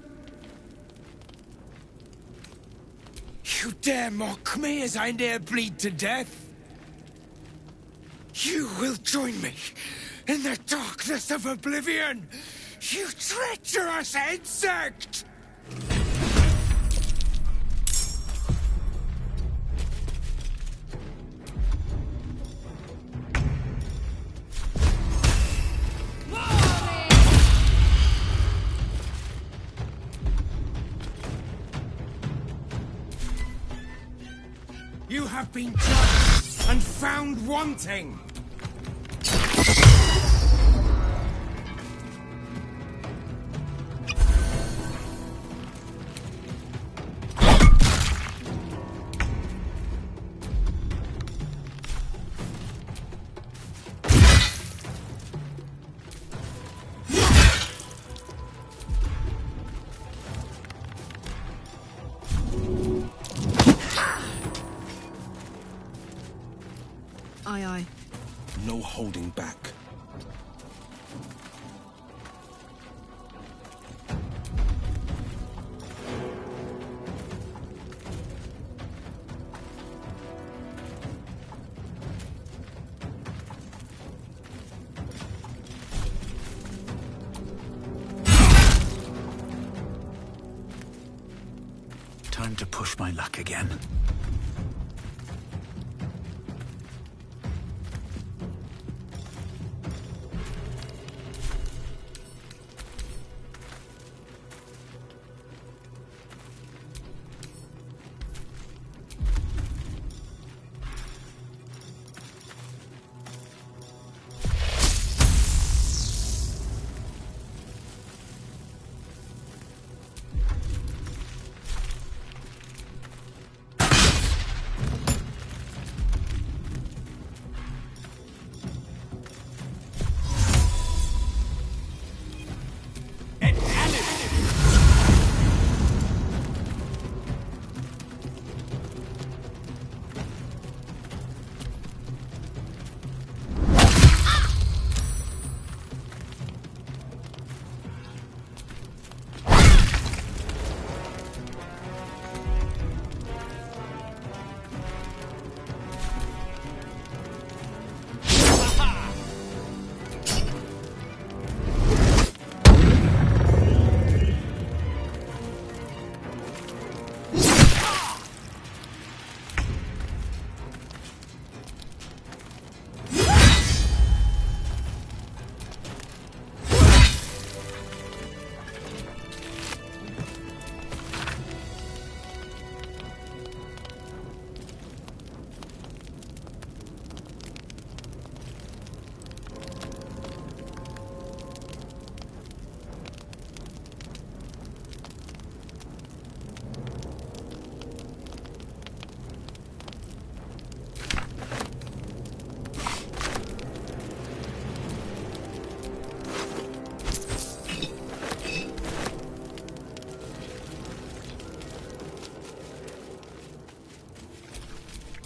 S: You dare mock me as I near bleed to death? You will join me in the darkness of oblivion! You treacherous insect! You have been judged and found wanting!
B: Aye, aye.
D: No holding back.
P: Time to push my luck again.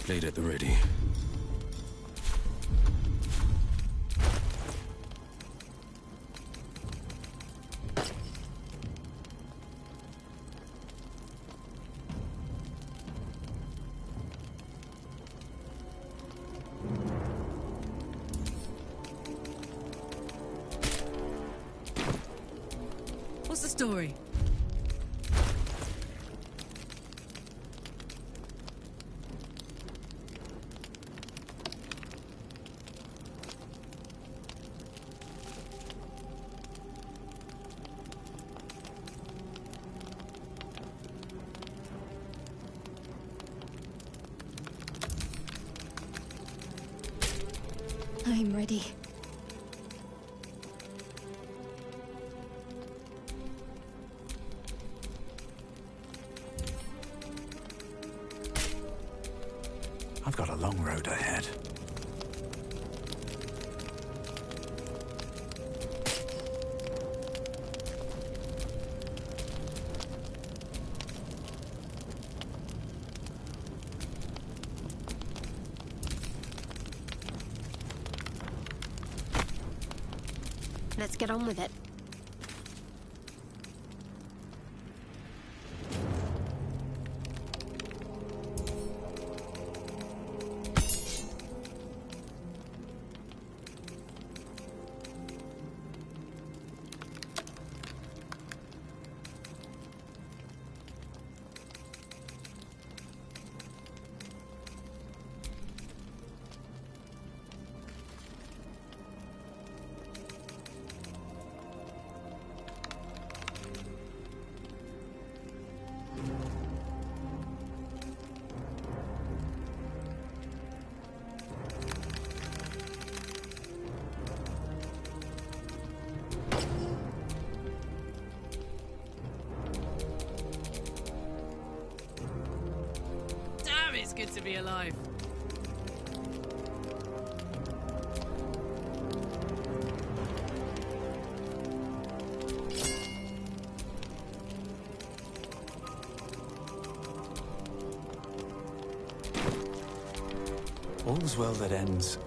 D: Blade at the ready.
B: What's the story?
G: I'm ready.
P: I've got a long road ahead.
G: Let's get on with it.
B: it's good to be alive.
P: All's well that ends.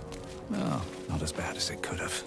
P: Well, not as bad as it could have.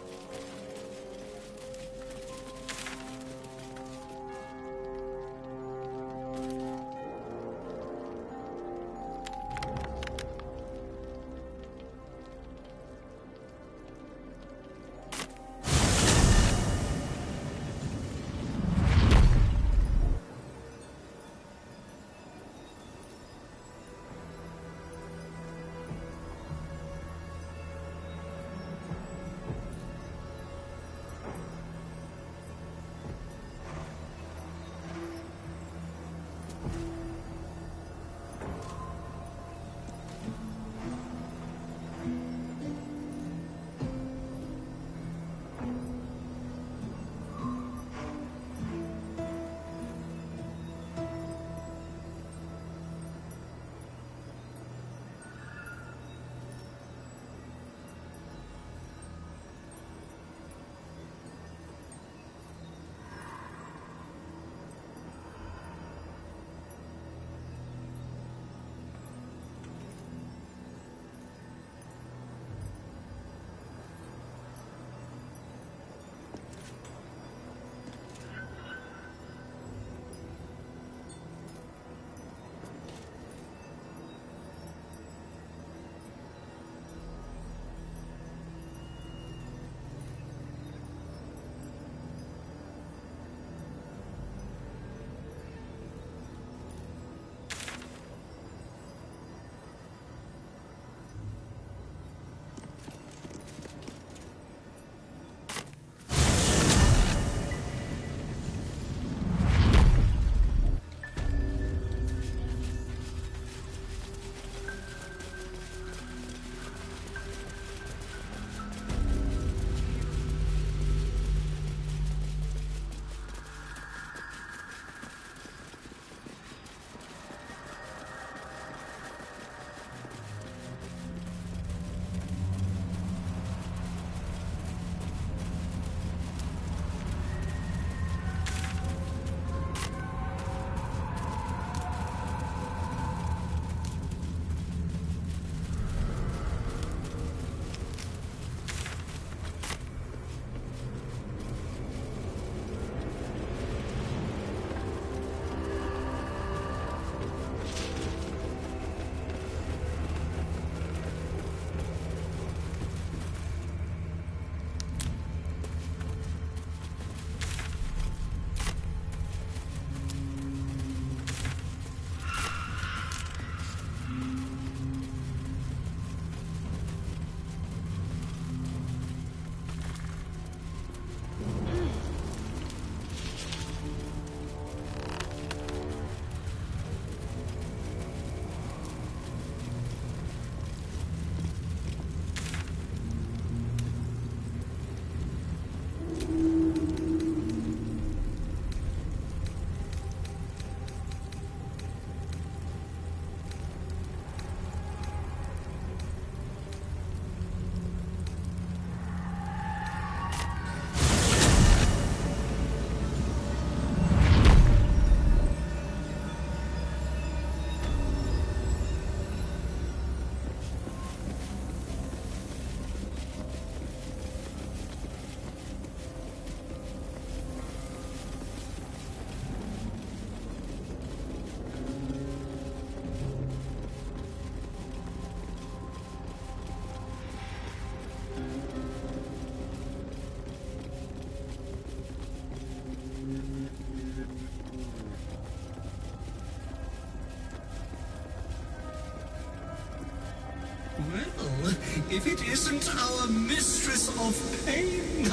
U: Well, if it isn't our mistress of pain.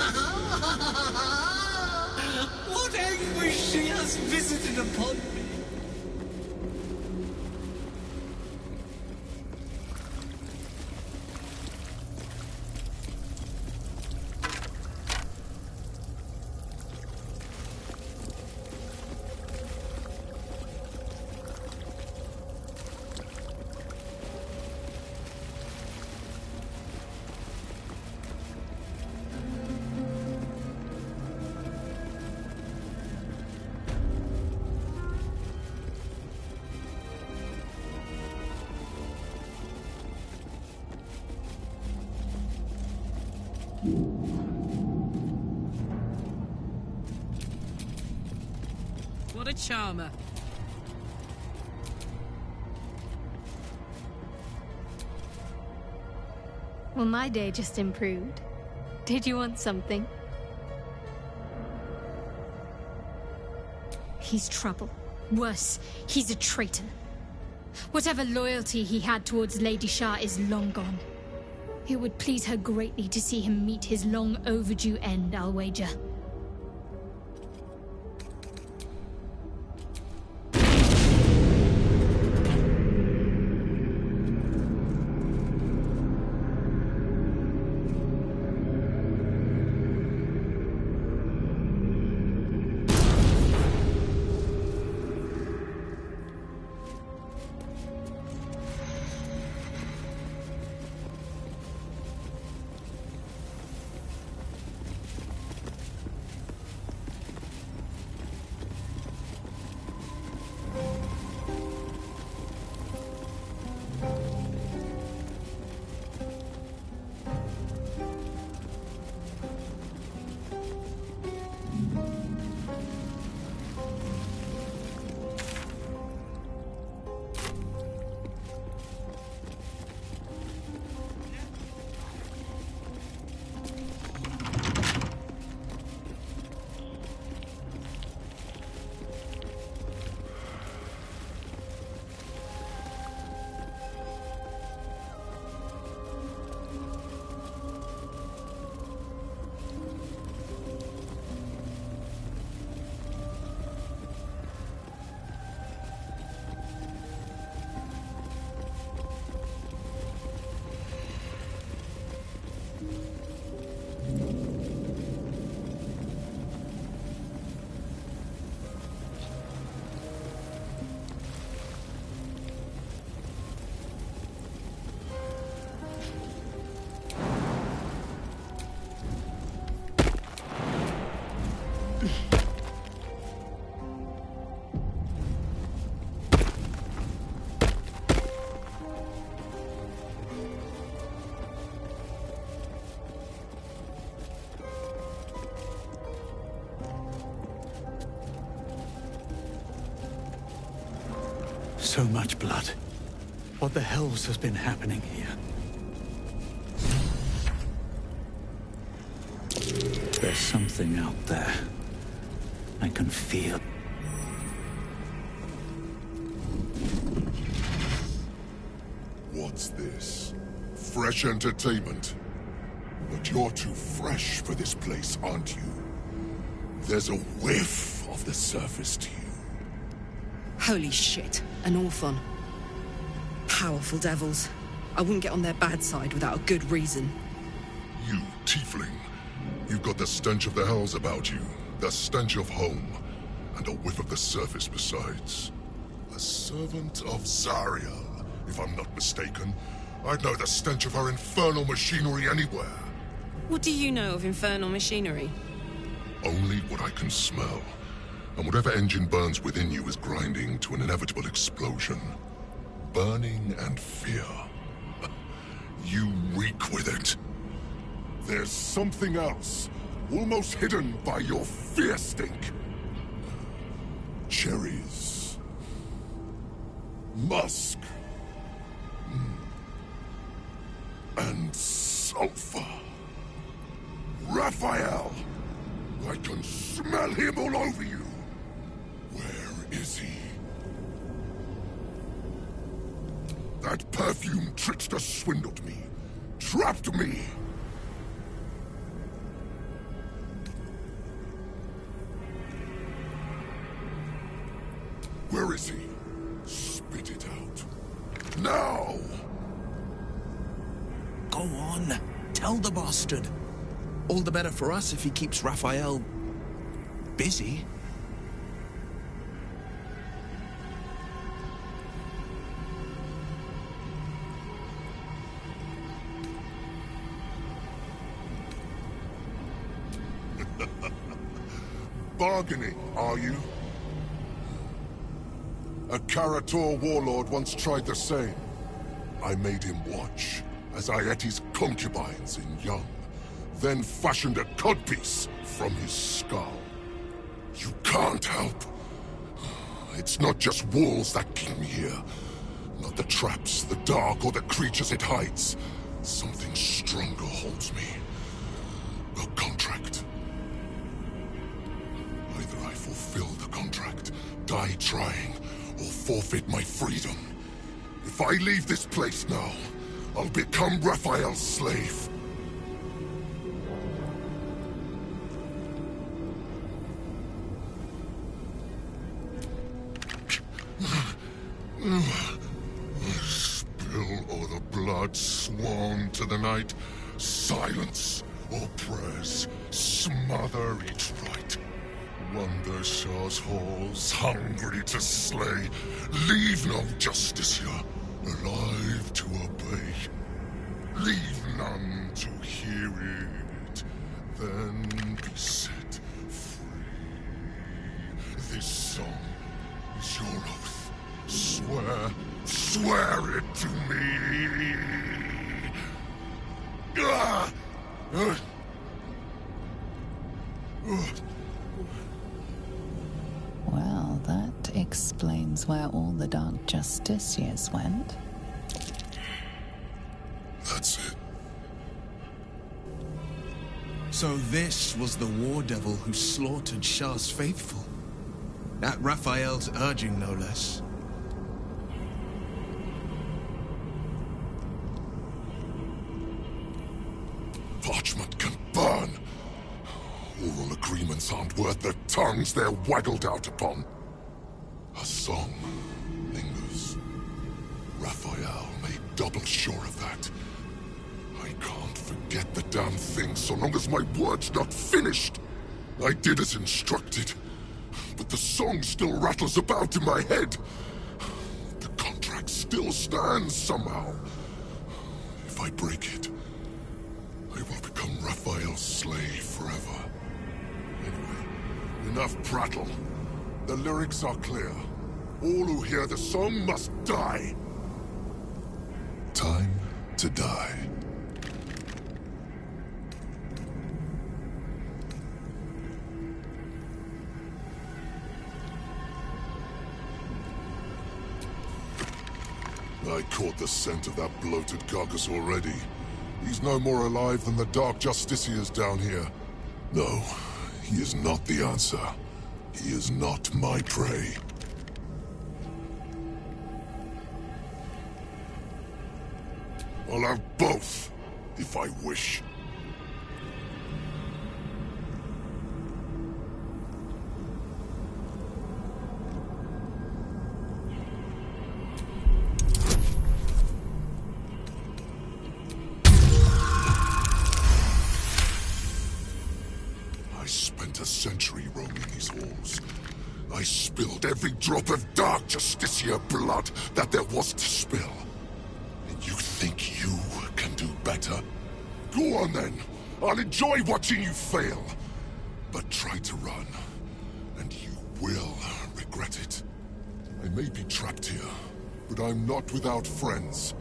U: What anguish she has visited upon me.
B: What a charmer.
G: Well, my day just improved. Did you want something? He's trouble. Worse, he's a traitor. Whatever loyalty he had towards Lady Shah is long gone. It would please her greatly to see him meet his long overdue end, I'll wager.
N: So much blood. What the hells has been happening here? There's something out there. I can feel.
R: What's this? Fresh entertainment? But you're too fresh for this place, aren't you? There's a whiff of the surface to you.
B: Holy shit, an Orphon. Powerful devils. I wouldn't get on their bad side without a good reason.
R: You, tiefling. You've got the stench of the hells about you, the stench of home, and a whiff of the surface besides. A servant of Zariel, if I'm not mistaken. I'd know the stench of her infernal machinery anywhere.
B: What do you know of infernal machinery?
R: Only what I can smell. And whatever engine burns within you is grinding to an inevitable explosion. Burning and fear. You reek with it. There's something else, almost hidden by your fear stink. Cherries. Musk. And sulfur. Raphael! I can smell him all over you. Where is he? That perfume trickster swindled me. Trapped me. Where is he? Spit it out. Now!
H: Go on. Tell the bastard. All the better for us if he keeps Raphael busy.
R: Bargaining, are you? A Karator warlord once tried the same. I made him watch as I ate his concubines in young, then fashioned a codpiece from his skull. You can't help. It's not just walls that keep me here. Not the traps, the dark, or the creatures it hides. Something stronger holds me. A contract. Either I fulfill the contract, die trying, or forfeit my freedom. If I leave this place now, I'll become Raphael's slave. Spill o'er the blood sworn to the night. Silence or prayers smother each right. Wander Shah's halls, hungry to slay. Leave no justice here, alive to obey. Leave none to hear it, then be set free. This song is your oath. Swear it to me.
I: Well, that explains where all the Dark Justiciars went.
R: That's it.
H: So this was the war devil who slaughtered Shah's faithful. At Raphael's urging, no less.
R: Parchment can burn. Oral agreements aren't worth the tongues they're waggled out upon. A song lingers. Raphael made double sure of that. I can't forget the damn thing so long as my word's not finished. I did as instructed, but the song still rattles about in my head. The contract still stands somehow. If I break it, I will become Raphael's slave forever. Anyway, enough prattle. The lyrics are clear. All who hear the song must die. Time to die. I caught the scent of that bloated carcass already. He's no more alive than the Dark Justiciars down here. No, he is not the answer. He is not my prey. I'll have both, if I wish. A century roaming these halls. I spilled every drop of Dark Justiciar blood that there was to spill. And you think you can do better? Go on then. I'll enjoy watching you fail. But try to run, and you will regret it. I may be trapped here, but I'm not without friends.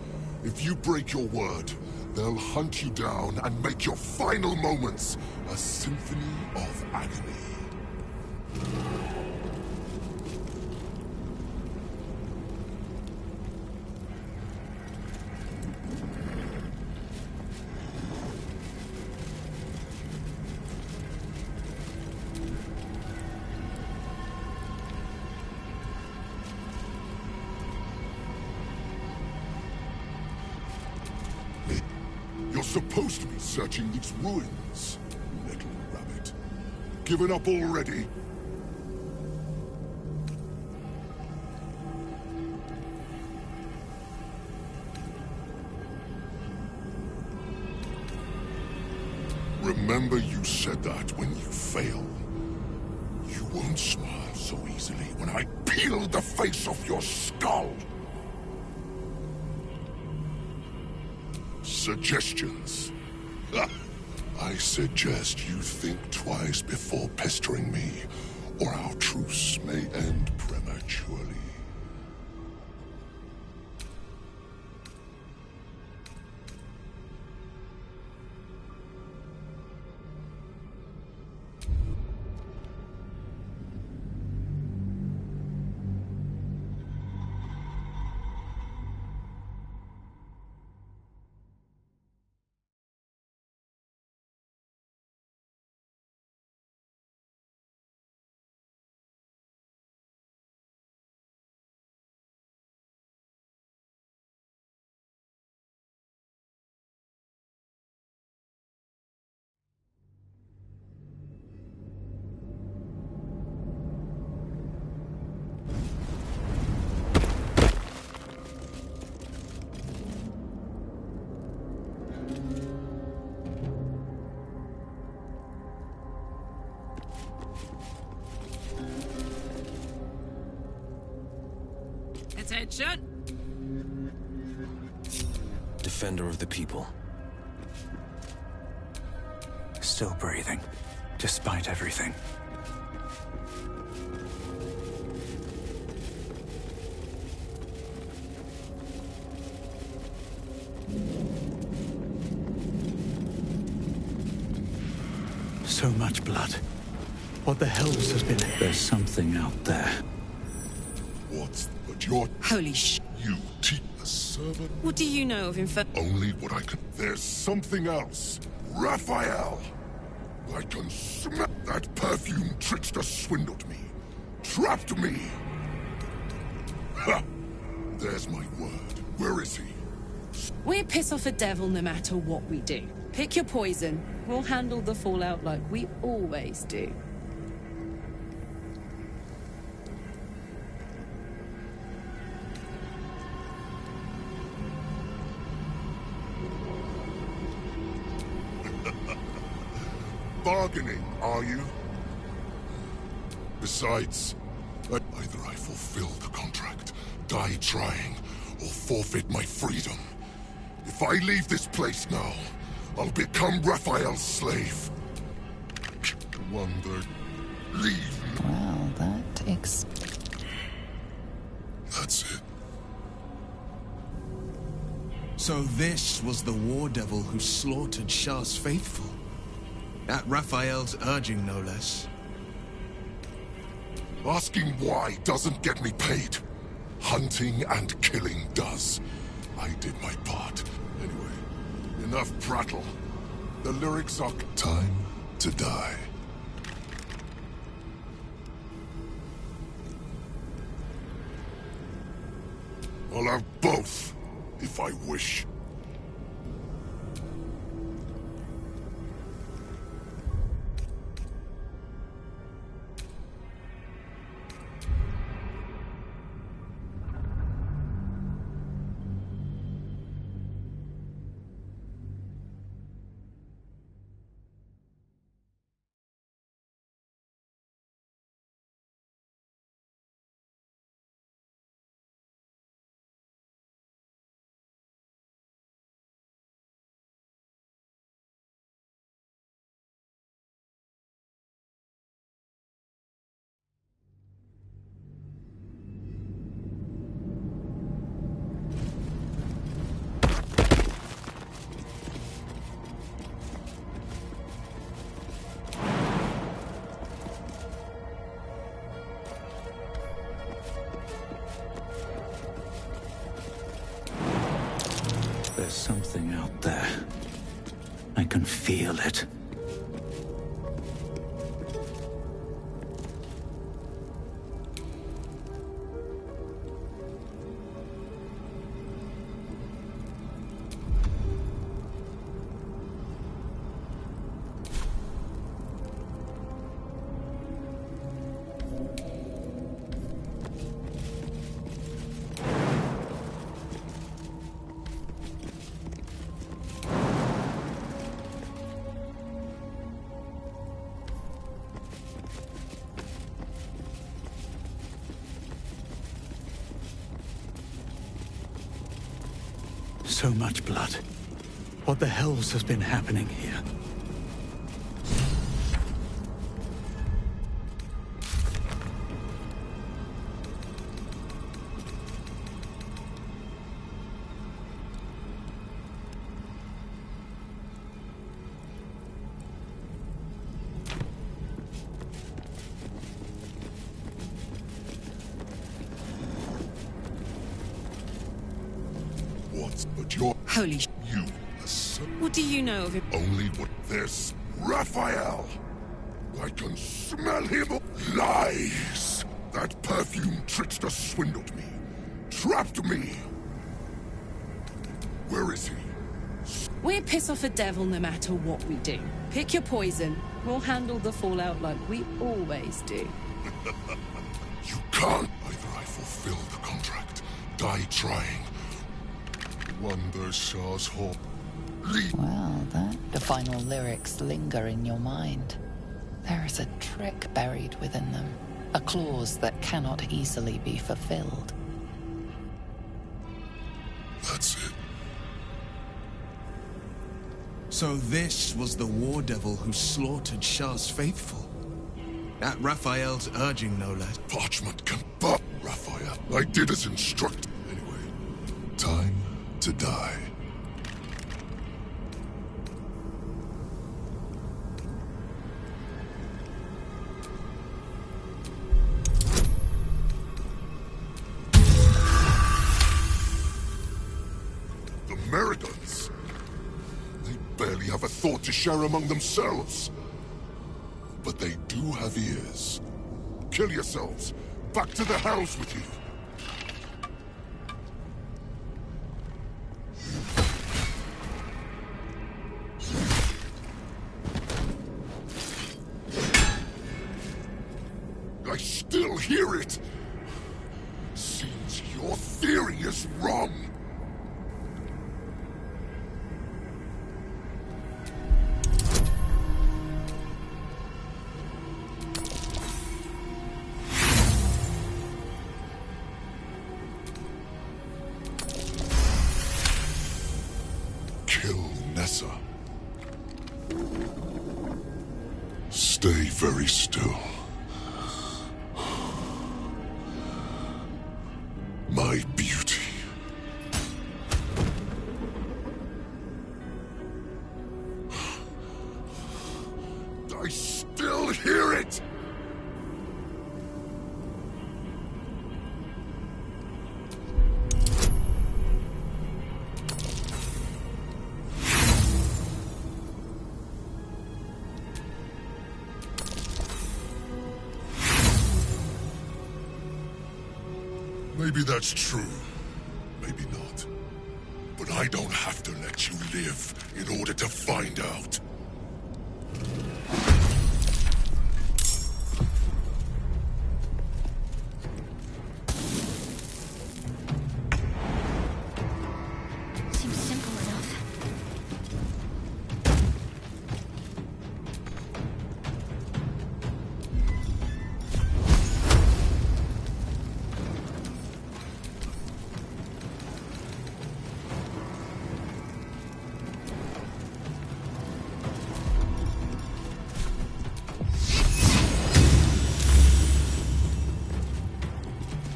R: If you break your word, they'll hunt you down and make your final moments a symphony of agony. You're supposed to be searching these ruins, little rabbit. Given up already? Remember you said that when you fail. You won't smile so easily when I peel the face off your skull. Suggestions. I suggest you think twice before pestering me, or our truce may end prematurely.
B: Attention!
C: Defender of the people.
P: Still breathing, despite everything. So much blood.
N: What the hells has been...
P: There's something out there.
R: What's but your...
B: Holy sh...
R: You teach a servant?
B: What do you know of
R: Only what I can... There's something else. Raphael! I can smell... That perfume trickster swindled me. Trapped me! Ha! There's my word. Where is he?
B: We piss off a devil no matter what we do. Pick your poison. We'll handle the fallout like we always do.
R: Bargaining, are you? Besides, either I fulfill the contract, die trying, or forfeit my freedom. If I leave this place now, I'll become Raphael's slave. Wonder... Leave.
I: Well,
R: That's it.
H: So this was the war devil who slaughtered Shah's faithful. At Raphael's urging, no less.
R: Asking why doesn't get me paid. Hunting and killing does. I did my part. Anyway, enough prattle. The lyrics are... Time to die. I'll have both, if I wish.
P: There's something out there. I can feel it.
N: So much blood. What the hells has been happening here?
R: But you're...
B: Holy sh...
R: You...
B: What do you know of him?
R: Only what... There's... Raphael! I can smell him... Lies! That perfume trickster swindled me. Trapped me! Where is he?
B: We piss off a devil no matter what we do. Pick your poison. We'll handle the fallout like we always do.
R: You can't! Either I fulfill the contract, die trying. Wonder Shah's hall.
I: Well, the final lyrics linger in your mind. There is a trick buried within them, a clause that cannot easily be fulfilled.
R: That's it.
H: So this was the war devil who slaughtered Shah's faithful. At Raphael's urging, no less.
R: Parchment can but Raphael. I did as instructed. Anyway, time to die. The Meridons. They barely have a thought to share among themselves. But they do have ears. Kill yourselves. Back to the hells with you. I still hear it. Seems your theory is wrong. Kill Nessa. Stay very still. My beauty. I still hear it! Maybe that's true. Maybe not. But I don't have to let you live in order to find out.
G: Seems simple enough.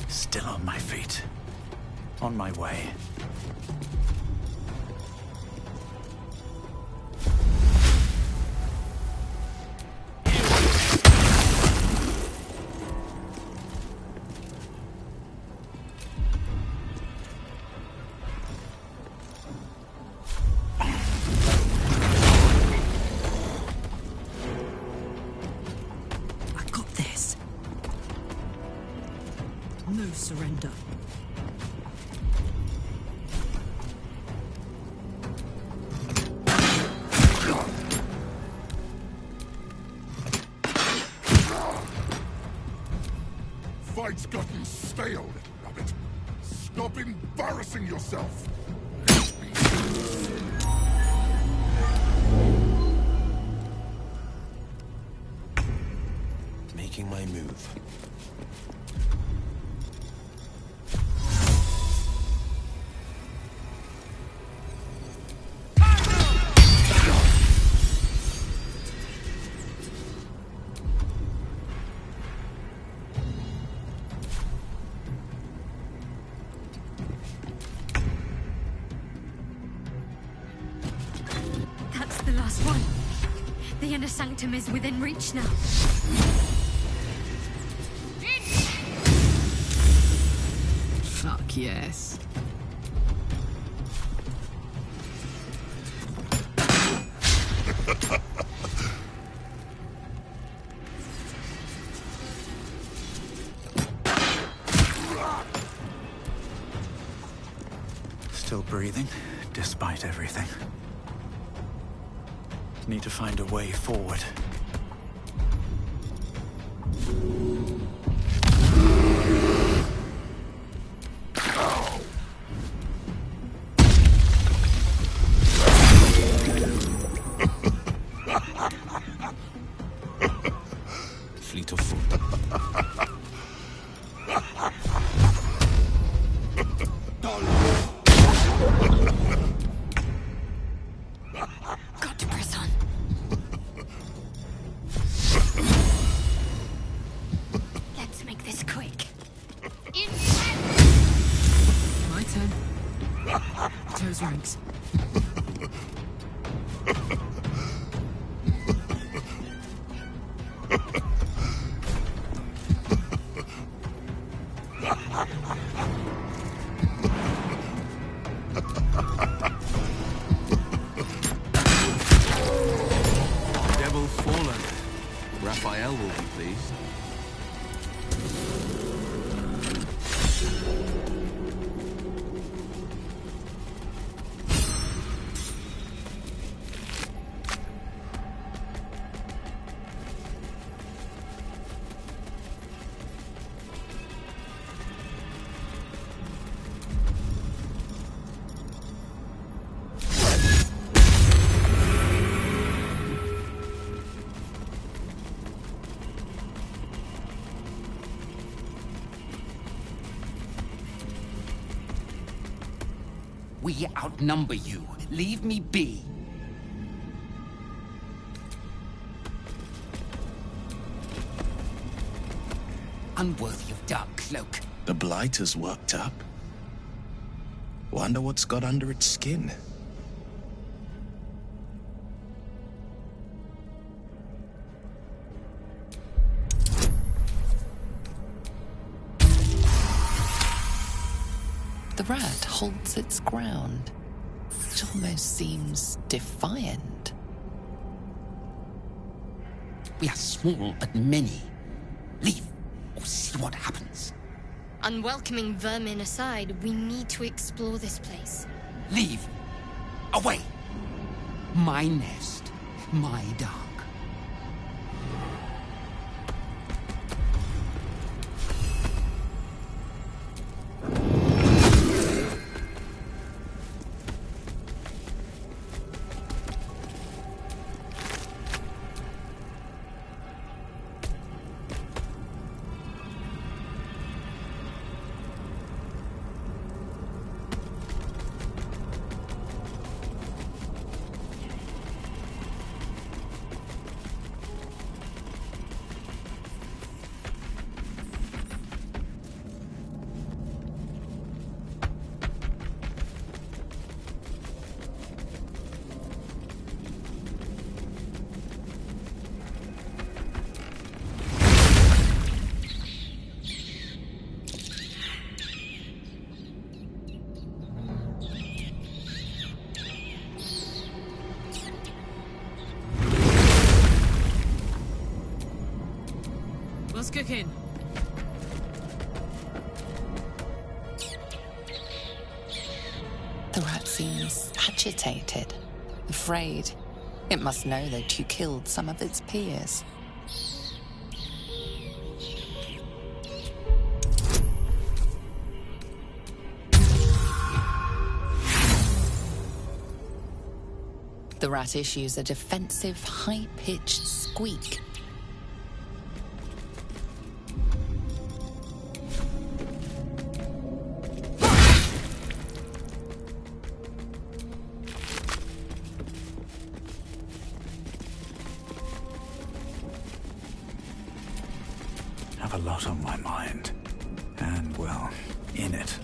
P: Still on my feet. On my way.
B: I got this. No surrender.
R: Fight's gotten stale, little rabbit. Stop embarrassing yourself.
C: Making my move.
G: That's the last one. The inner sanctum is within reach now.
B: Fuck yes.
P: Still breathing, despite everything. Need to find a way forward.
C: Fleet of foot.
B: those ranks.
C: Devil fallen. Raphael will be pleased.
J: We outnumber you. Leave me be. Unworthy of Dark Cloak.
H: The Blighter's worked up. Wonder what's got under its skin.
I: The rat holds its ground. It almost seems defiant.
J: We are small but many. Leave, or see what happens.
G: Unwelcoming vermin aside, we need to explore this place.
J: Leave. Away. My nest. My dark.
B: What's cooking?
I: The rat seems agitated, afraid. It must know that you killed some of its peers. The rat issues a defensive, high-pitched squeak.
P: Have a lot on my mind. And, well, in it.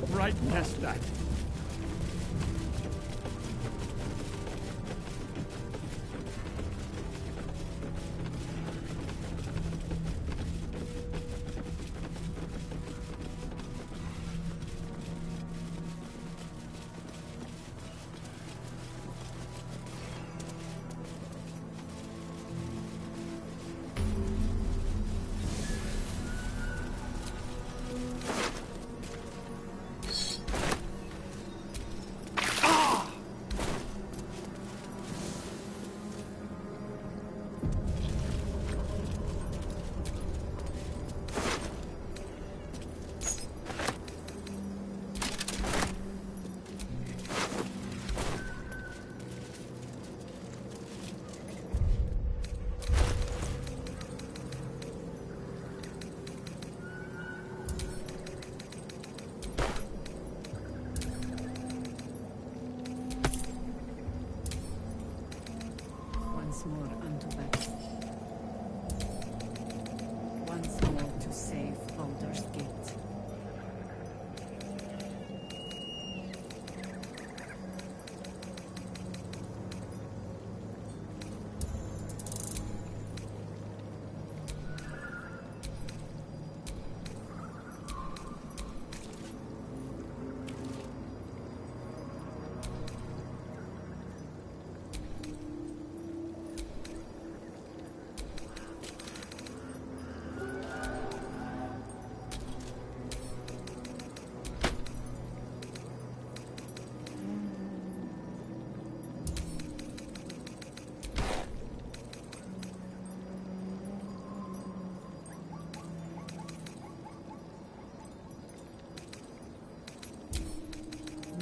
N: uprightness, lad.
K: Once more unto battle. Once more to save Baldur's Gate.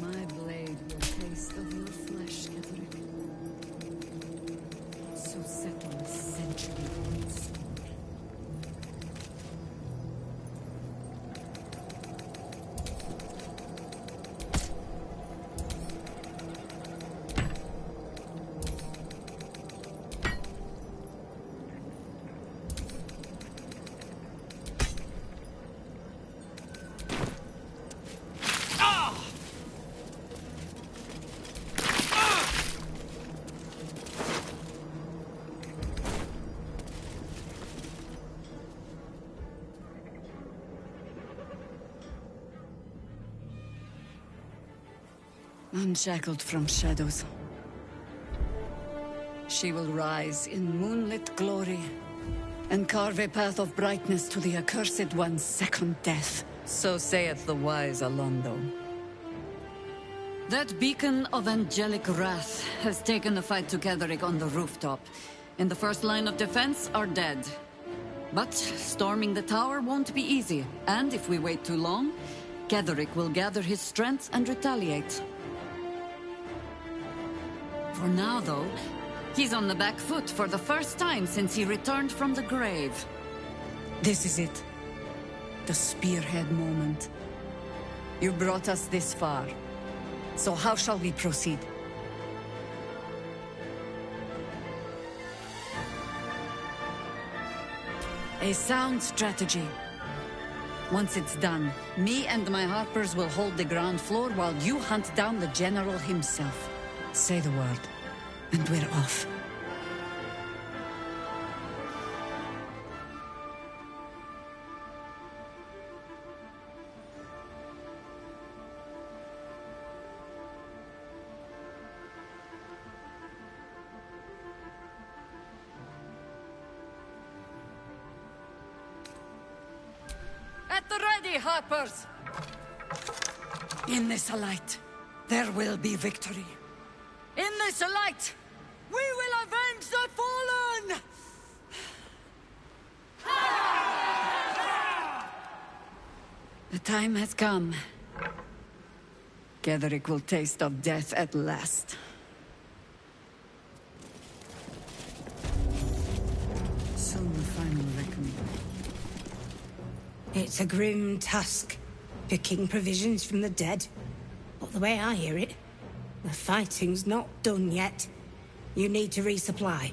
K: My blade will taste of your flesh, Ketherick. So set on a century-old story. Unshackled from shadows, she will rise in moonlit glory and carve a path of brightness to the accursed one's second death. So saith the wise Alondo. That beacon of angelic wrath has taken the fight to Ketherick on the rooftop. In the first line of defense are dead. But storming the tower won't be easy, and if we wait too long, Ketherick will gather his strength and retaliate. For now, though, he's on the back foot for the first time since he returned from the grave. This is it. The spearhead moment. You brought us this far. So how shall we proceed? A sound strategy. Once it's done, me and my harpers will hold the ground floor while you hunt down the general himself. Say the word, and we're off. At the ready, harpers! In this light, there will be victory. In this light, we will avenge the fallen! The time has come. Ketherick will taste of death at last. Soon the final reckoning.
O: It's a grim task, picking provisions from the dead. But the way I hear it, the fighting's not done yet. You need to resupply.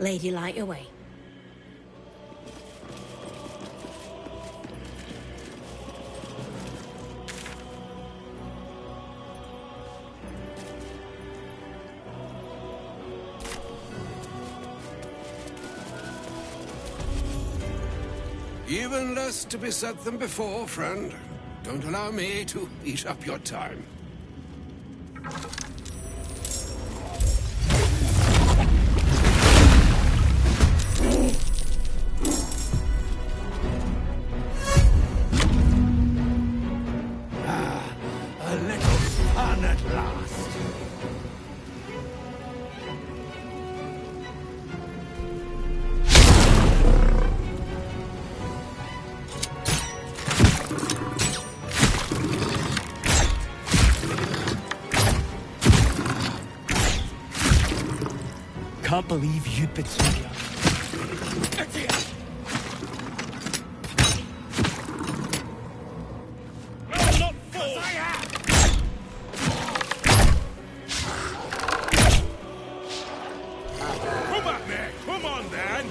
O: Lady, light your way.
A: Even less to beset than before, friend. Don't allow me to eat up your time.
F: A little fun at last.
S: Can't believe you'd betray us.
F: Come on, man. Come on, then.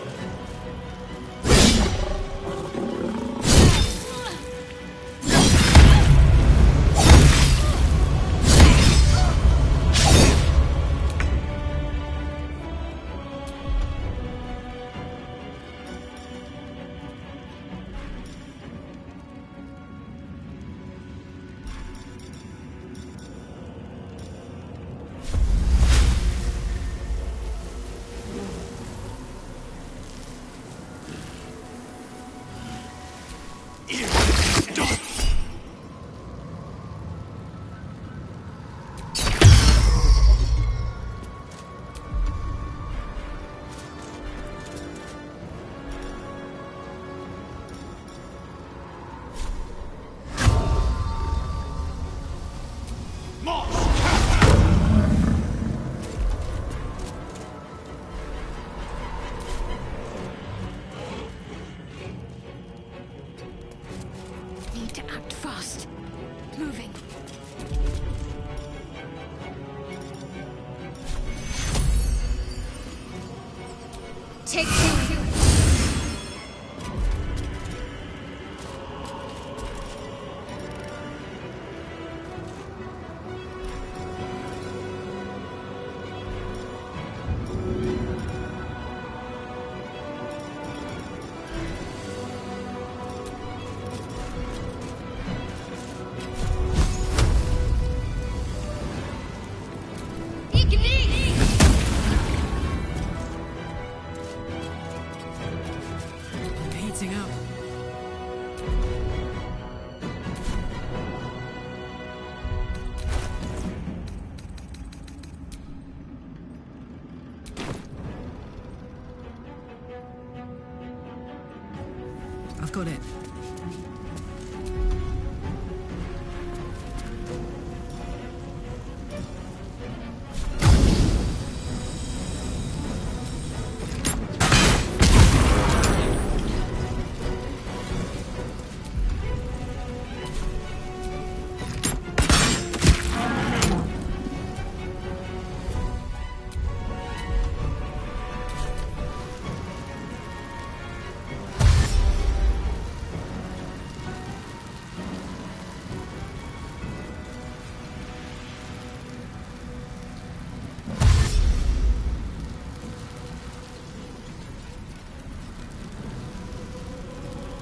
G: Need to act fast. Moving. Take two.
B: Heating up. I've got it.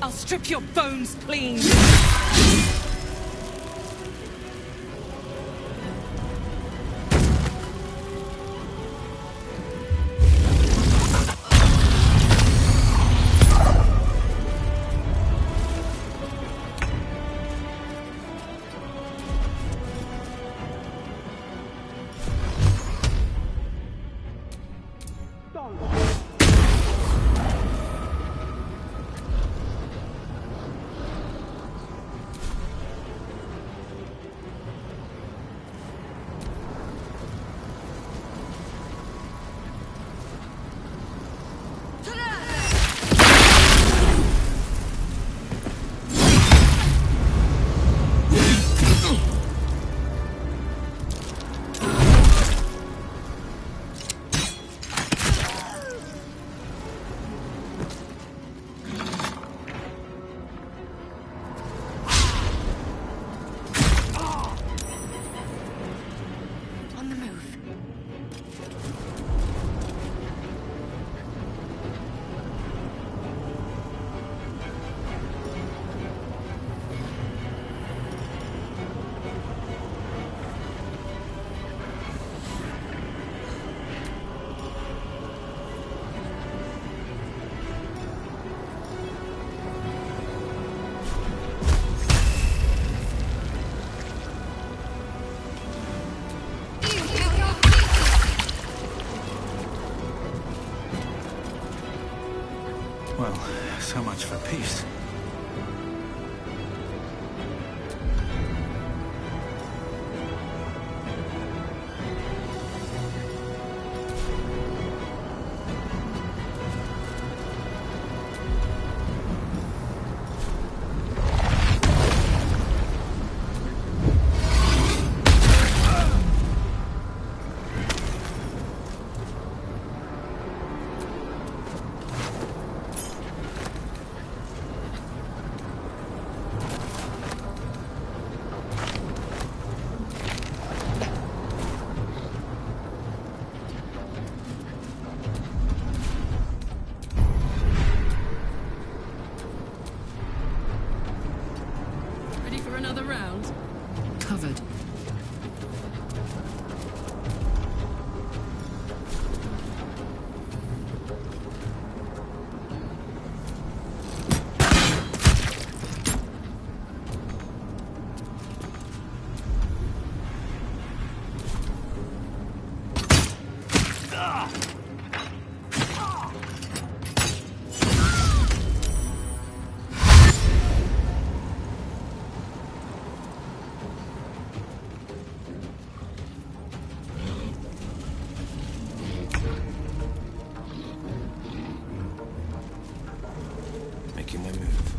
B: I'll strip your bones clean.
P: So much for peace.
B: Ready for another round? Covered.
C: Making my move.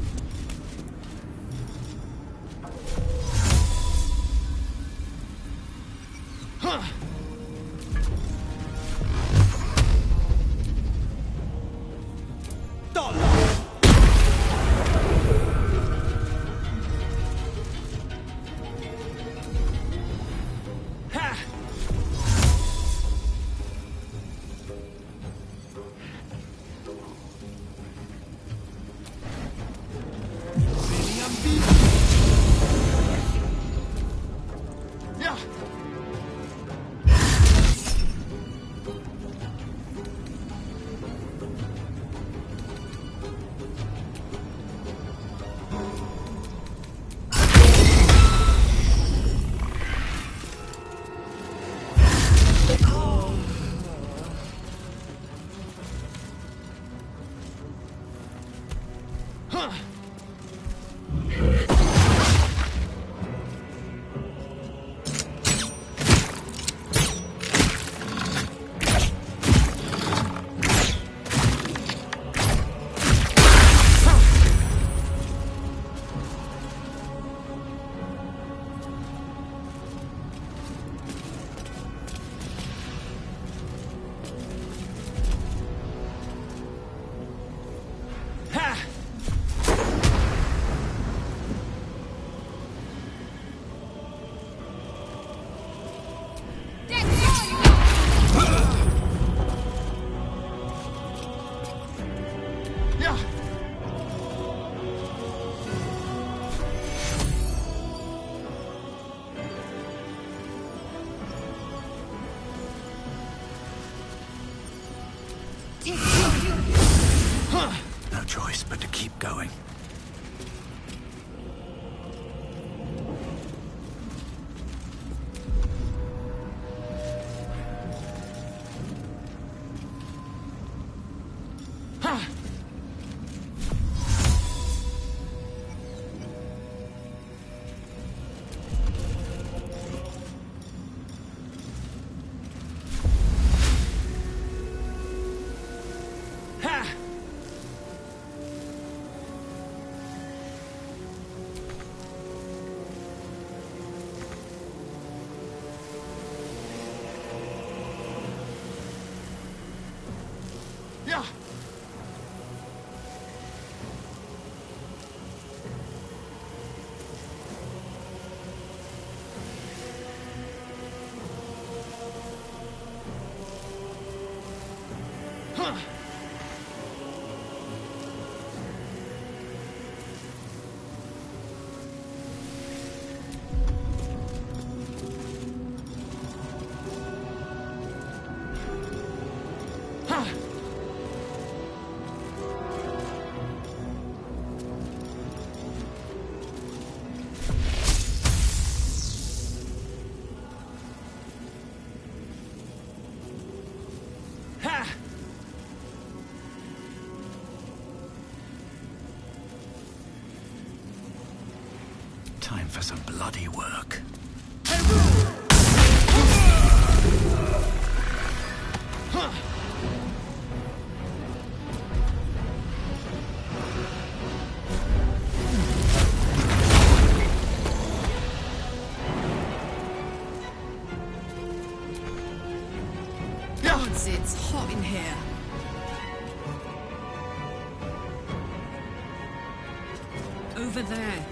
P: Time for some bloody work.
B: Gods, it's hot in here. Over there.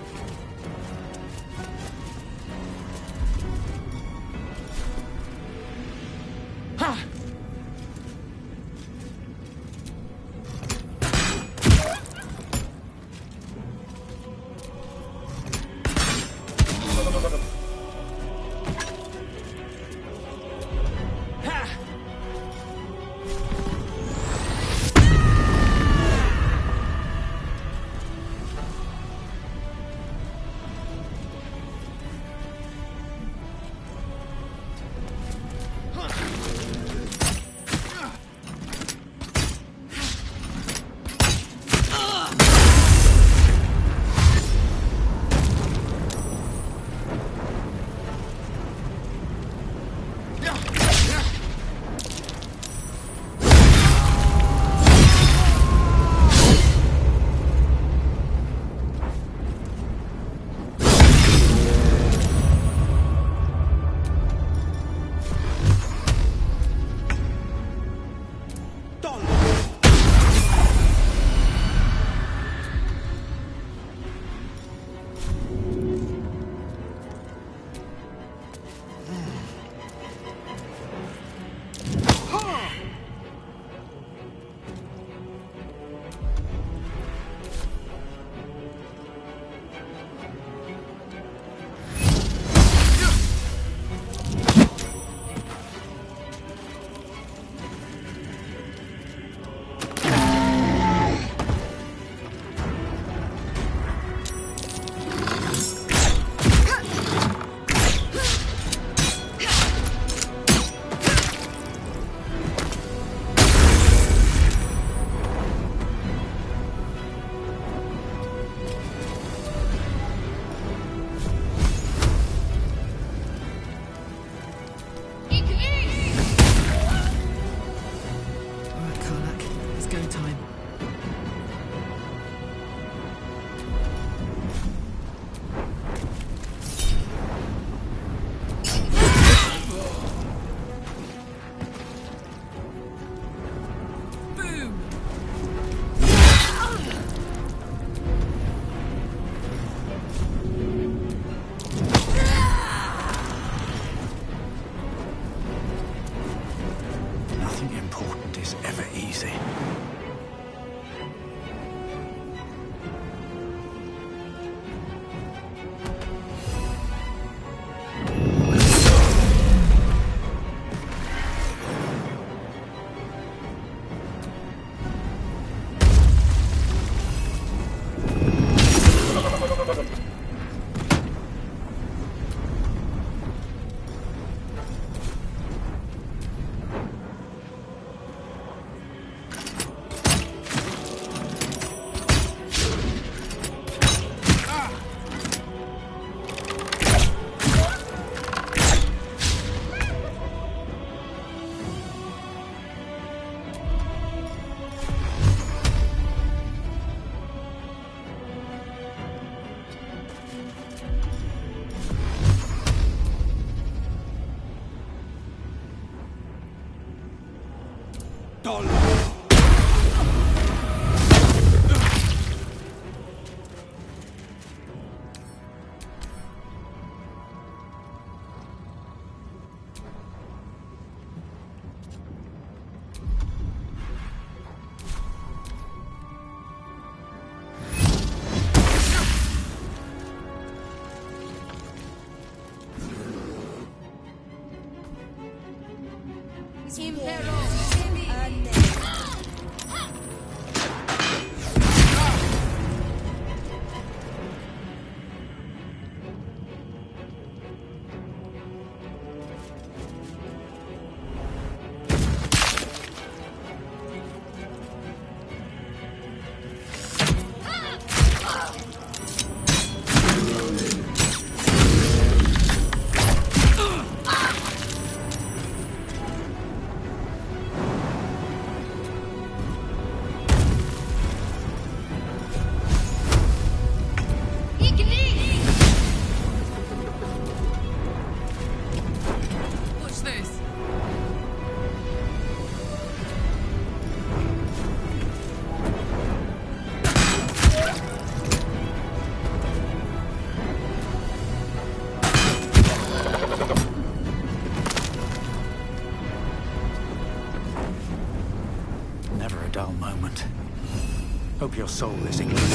P: hope your soul is included.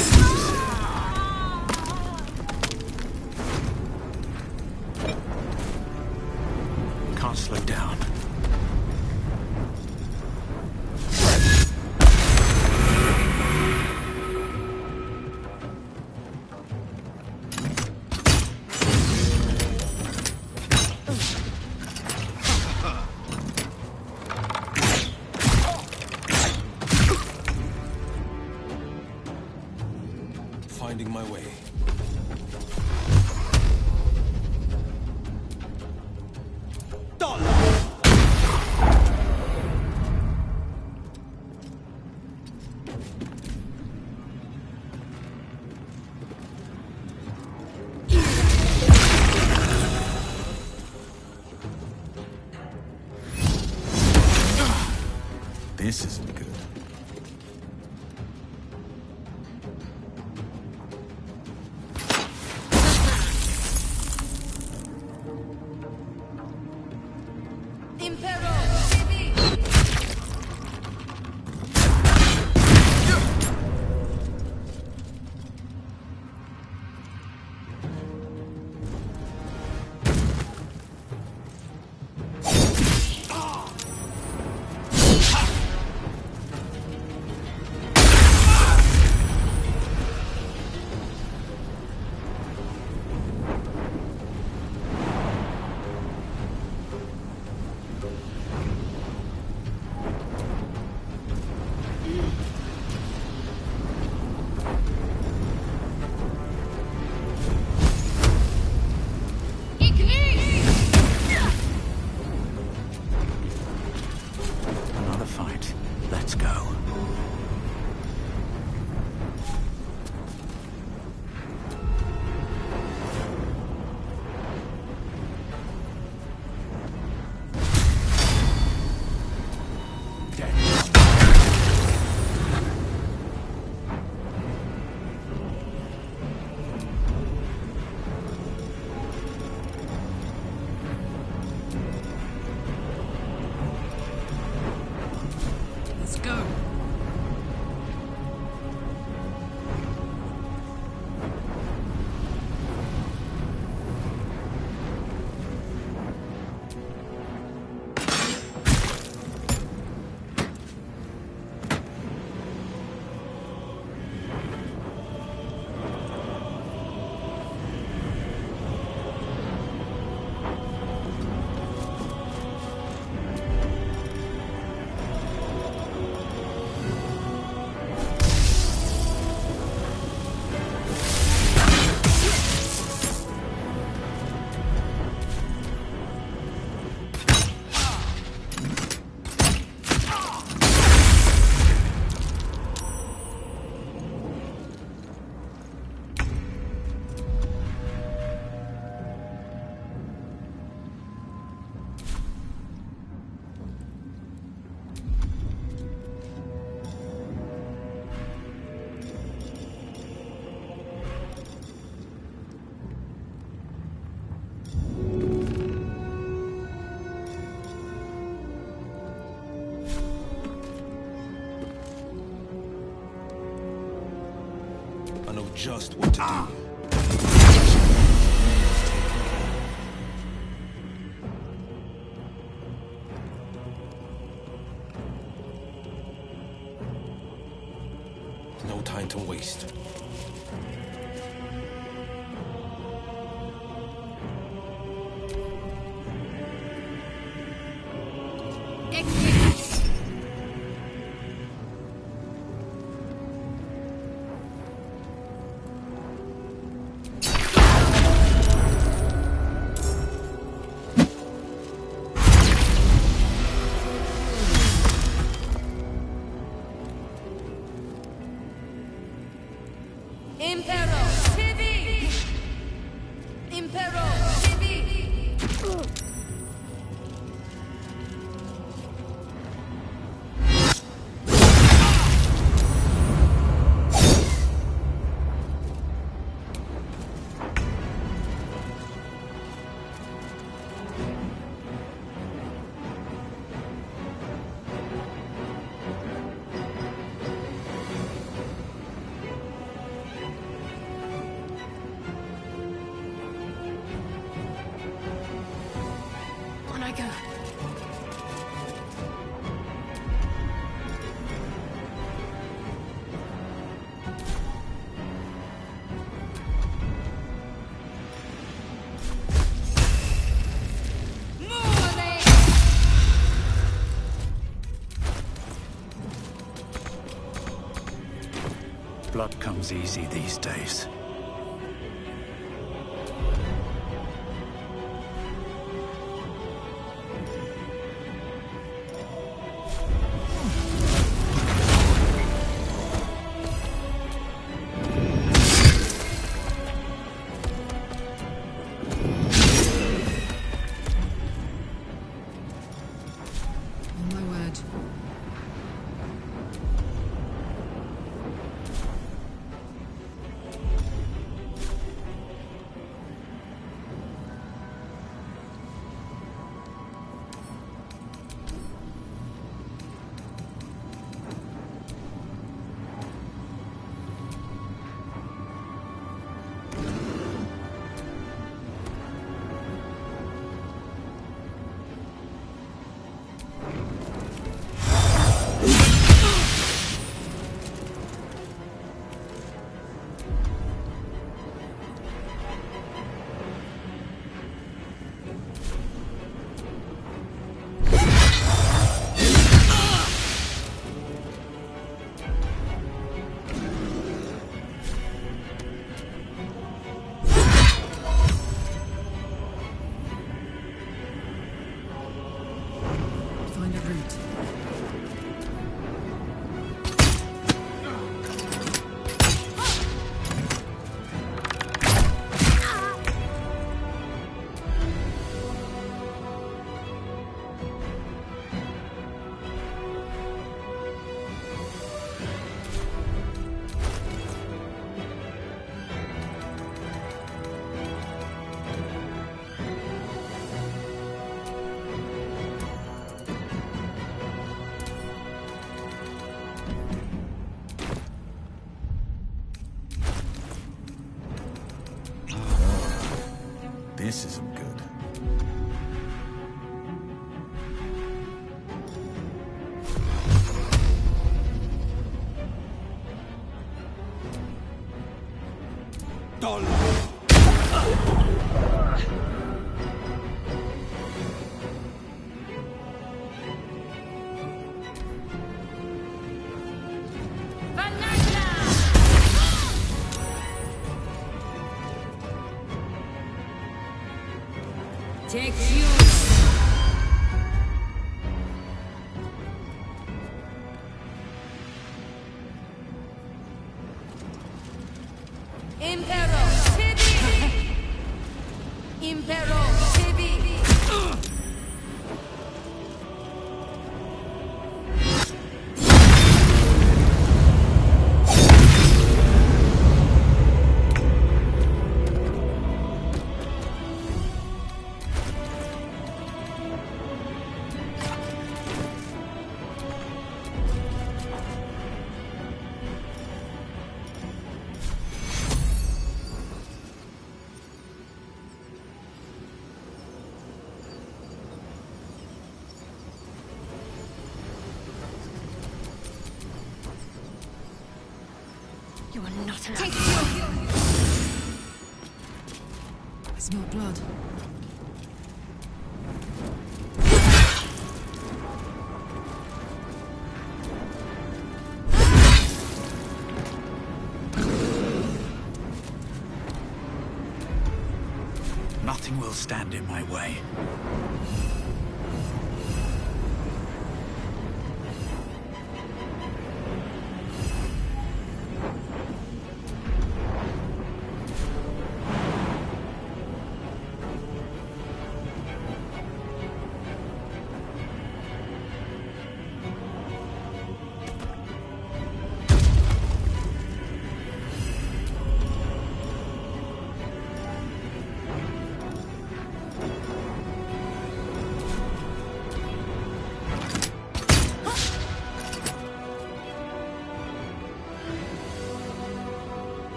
P: Can't slow down.
C: Finding my way.
P: This isn't good. Another fight. Let's go.
B: Let's go.
C: I know just what to do. No time to waste.
L: Impero TV! Impero TV!
P: as easy these days. This isn't good.
K: Take you.
L: Impero Tibi! Impero Tibi!
G: You are not allowed.
L: Take you!
B: I smell blood.
P: Nothing will stand in my way.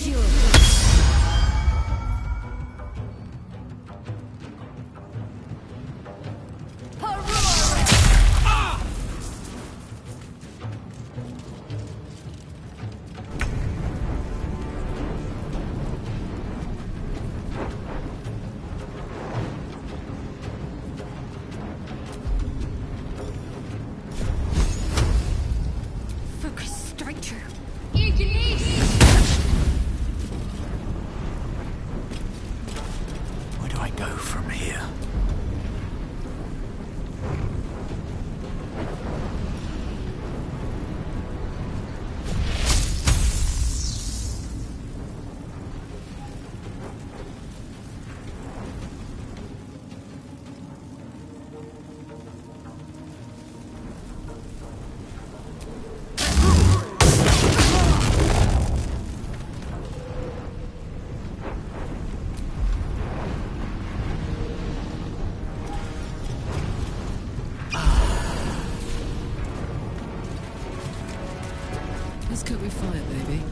K: you!
G: Focus, Striker.
P: Where do I go from here?
B: Let's cook with fire, baby.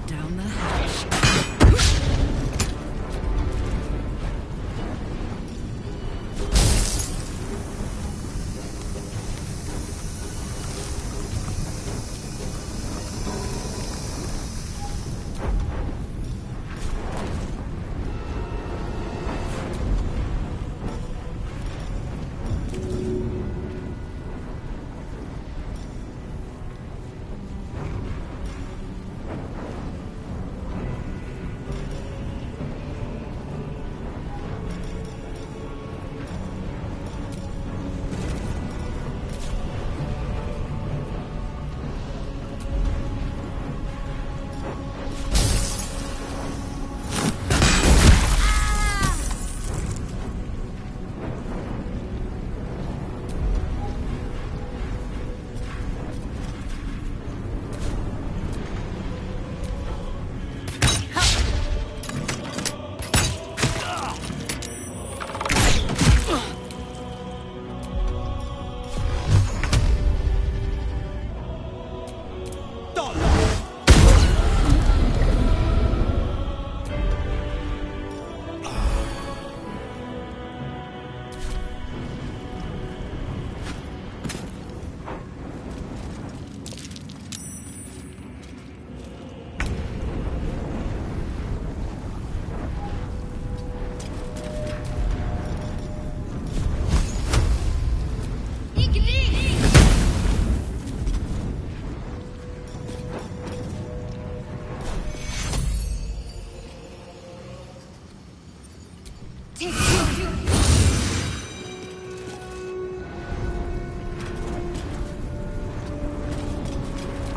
B: Down the hatch.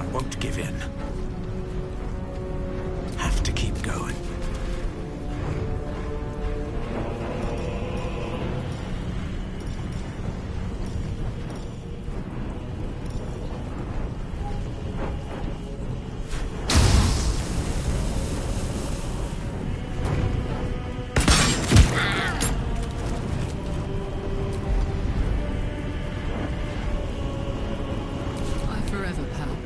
P: I won't give in. Have to keep going.
B: Bye forever, pal.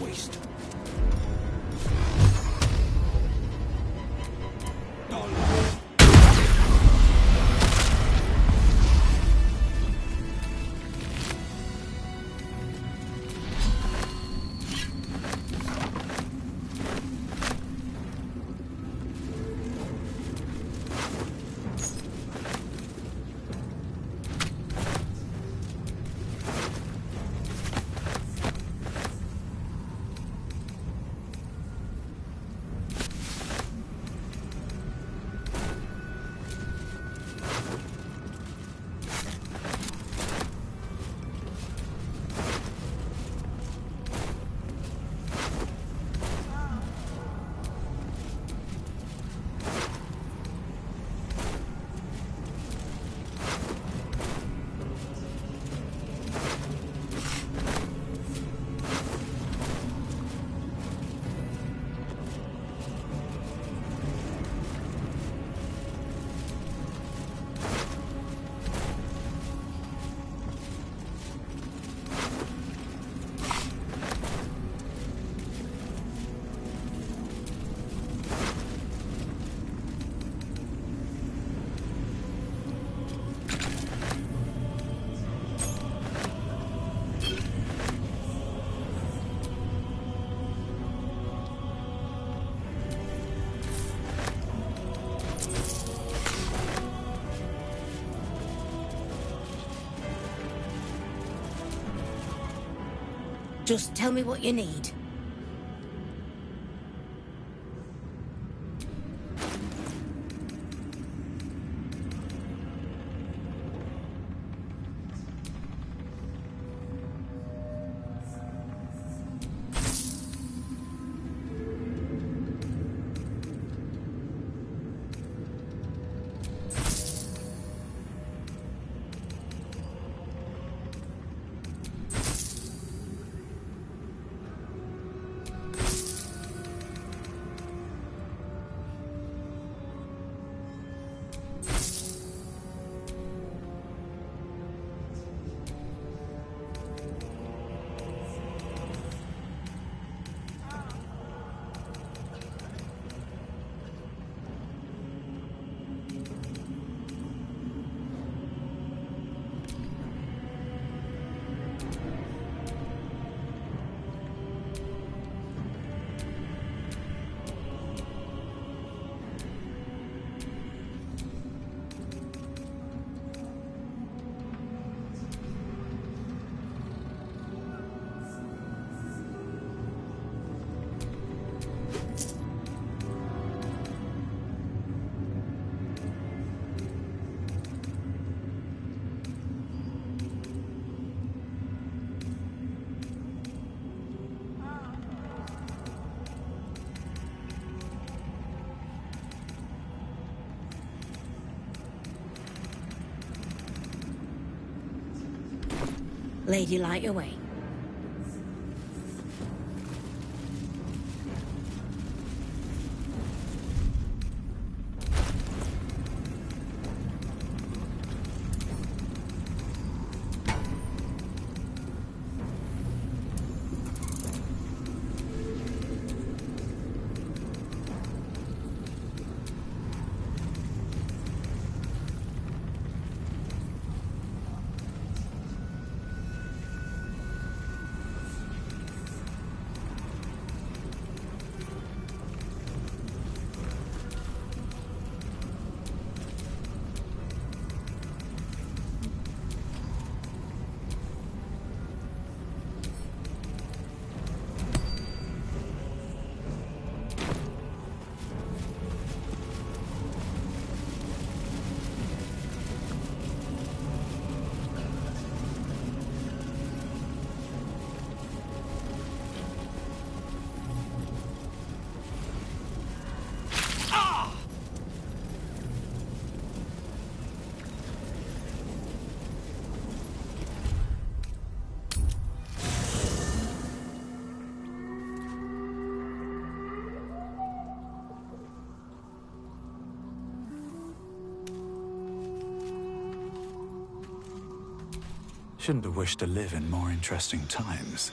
N: waste.
O: Just tell me what you need. Lady, light your way.
P: Shouldn't have wished to live in more interesting times.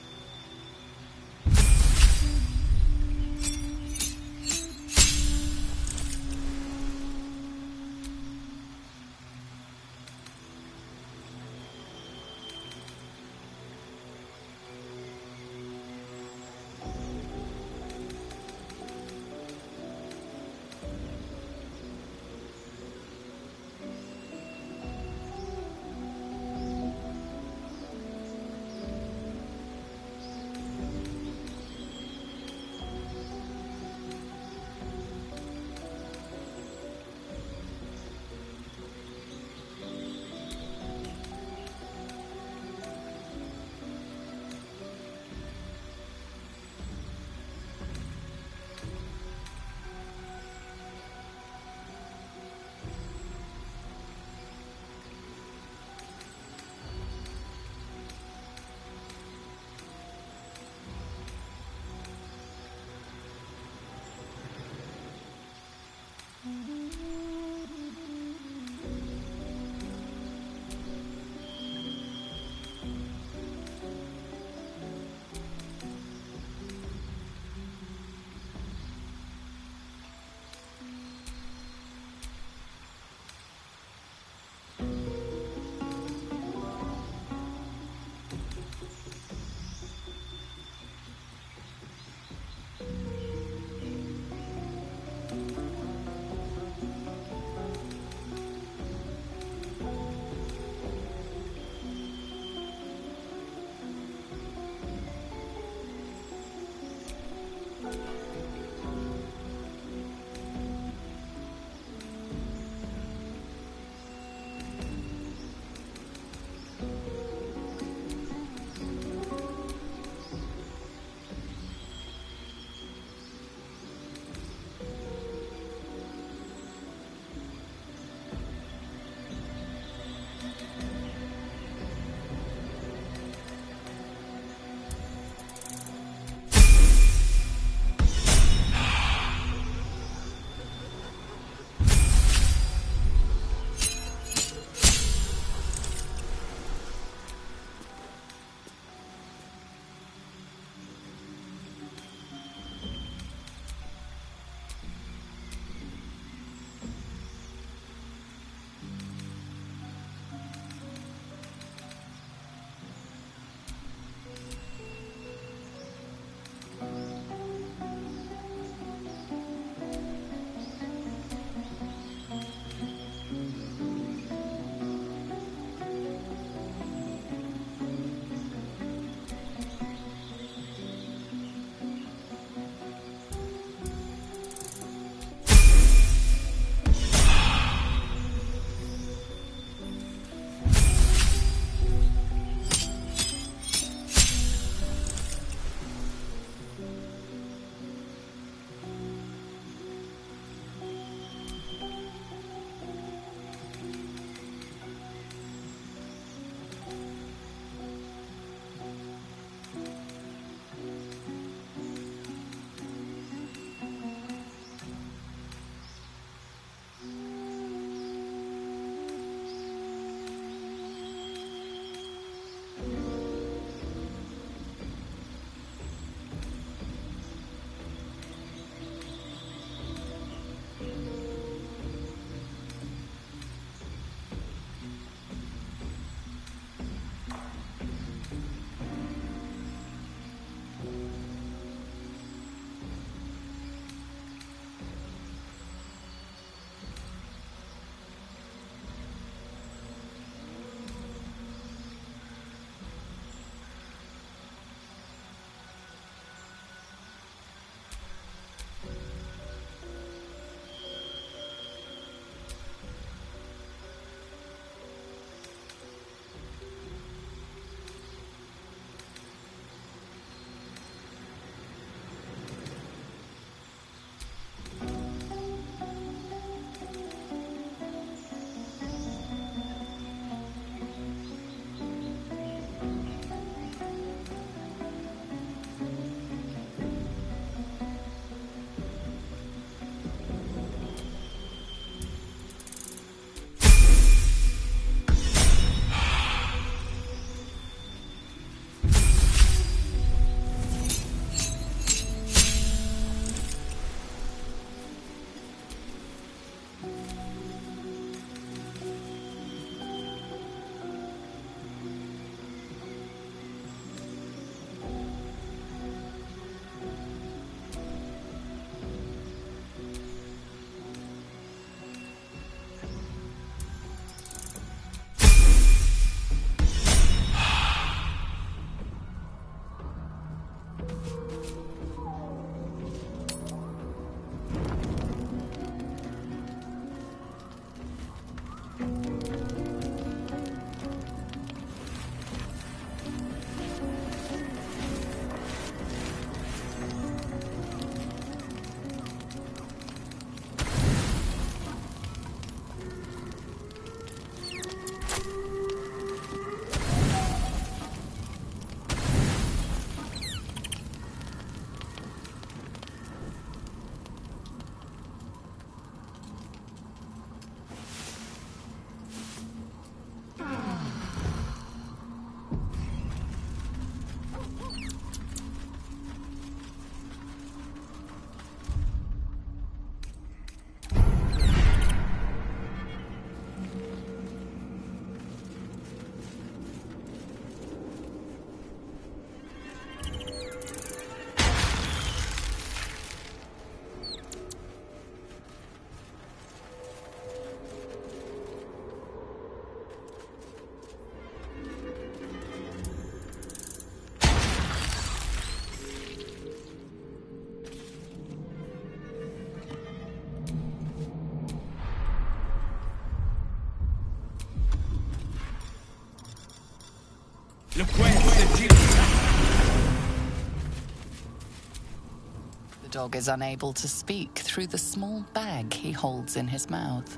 I: The dog is unable to speak through the small bag he holds in his mouth.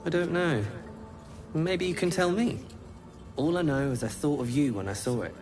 C: I don't know. Maybe you can tell me. All I know is I thought of you when I saw it.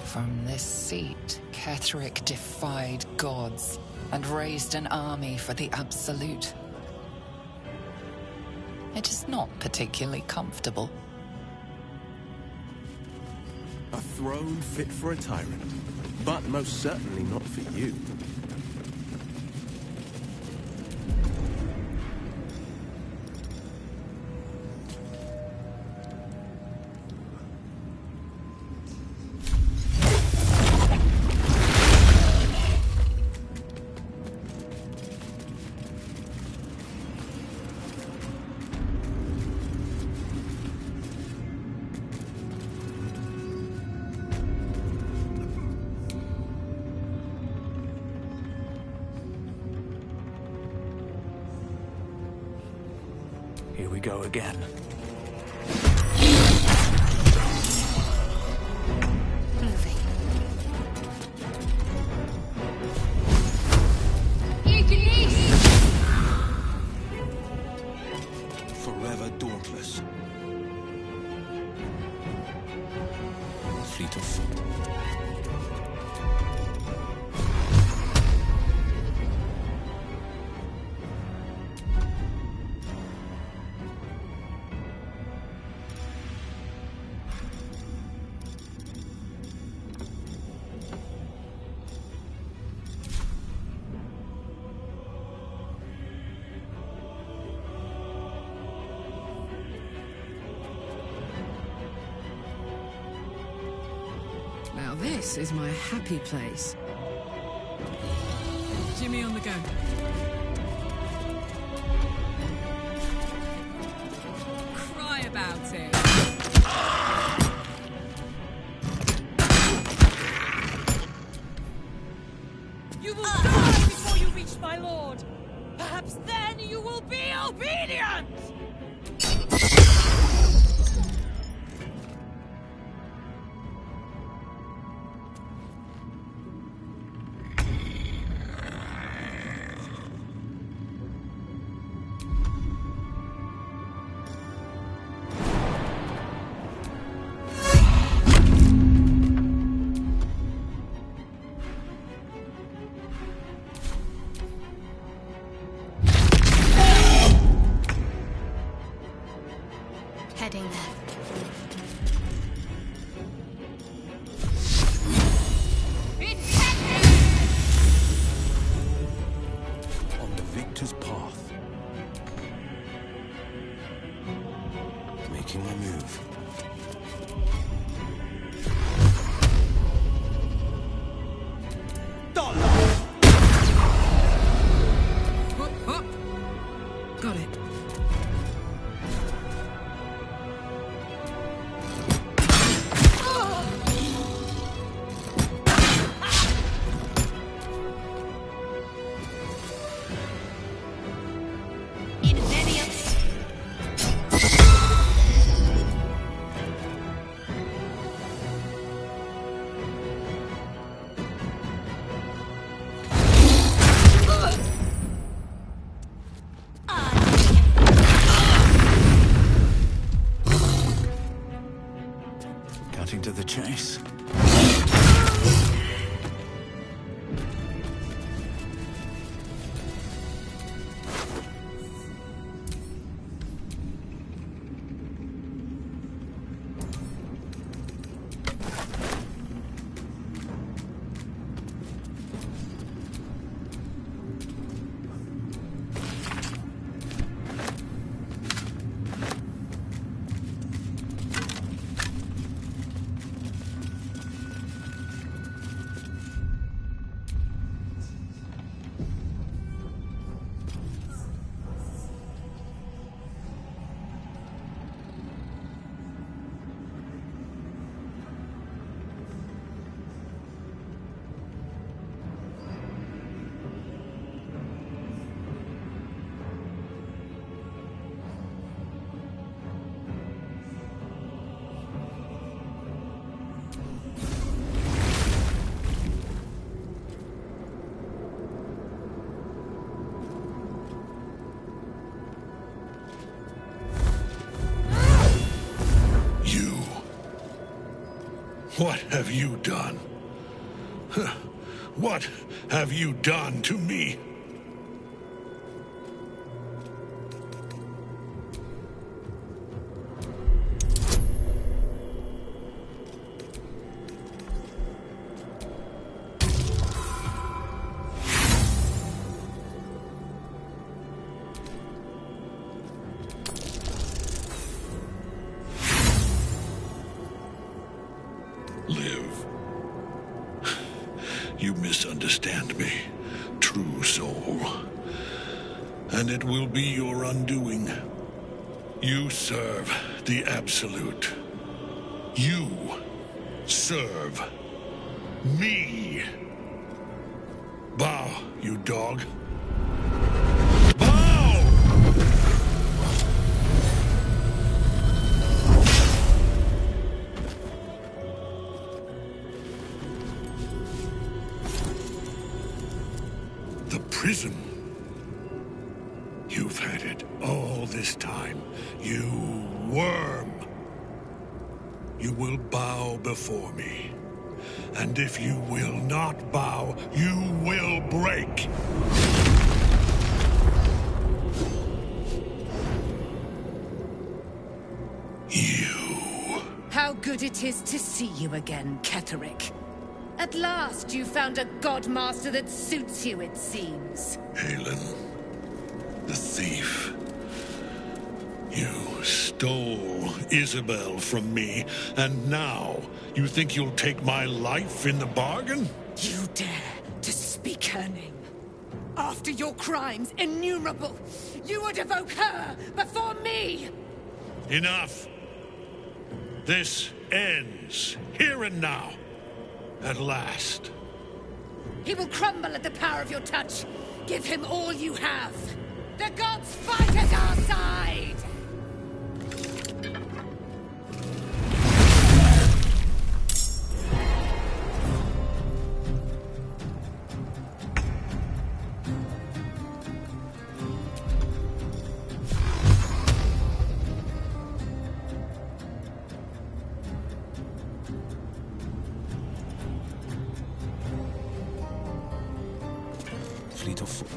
I: From this seat, Ketherick defied gods and raised an army for the Absolute. It is not particularly comfortable.
Q: A throne fit for a tyrant, but most certainly not for you.
P: Here we go again.
D: Forever dauntless. Fleet of foot.
B: Now this is my happy place. Jimmy on the go. Cry about it.
E: You will die before you reach my lord. Perhaps then you will be obedient.
D: making my move.
B: Got it.
P: Cutting to the chase.
M: What have you done? What have you done to me? Live. You misunderstand me, true soul. And it will be your undoing. You serve the Absolute. You serve me. Bow, you dog. The prison. You've had it all this time, you worm. You will bow before me. And if you will not bow, you will break.
E: How good it is to see you again, Ketherick. At last you found a godmaster that suits you, it seems.
M: Halen, the thief. You stole Isabel from me, and now you think you'll take my life in the bargain?
E: You dare to speak her name. After your crimes innumerable, you would evoke her before me!
M: Enough! This ends here and now. At last.
E: He will crumble at the power of your touch. Give him all you have. The gods fight at our side!
D: Fleet of foot.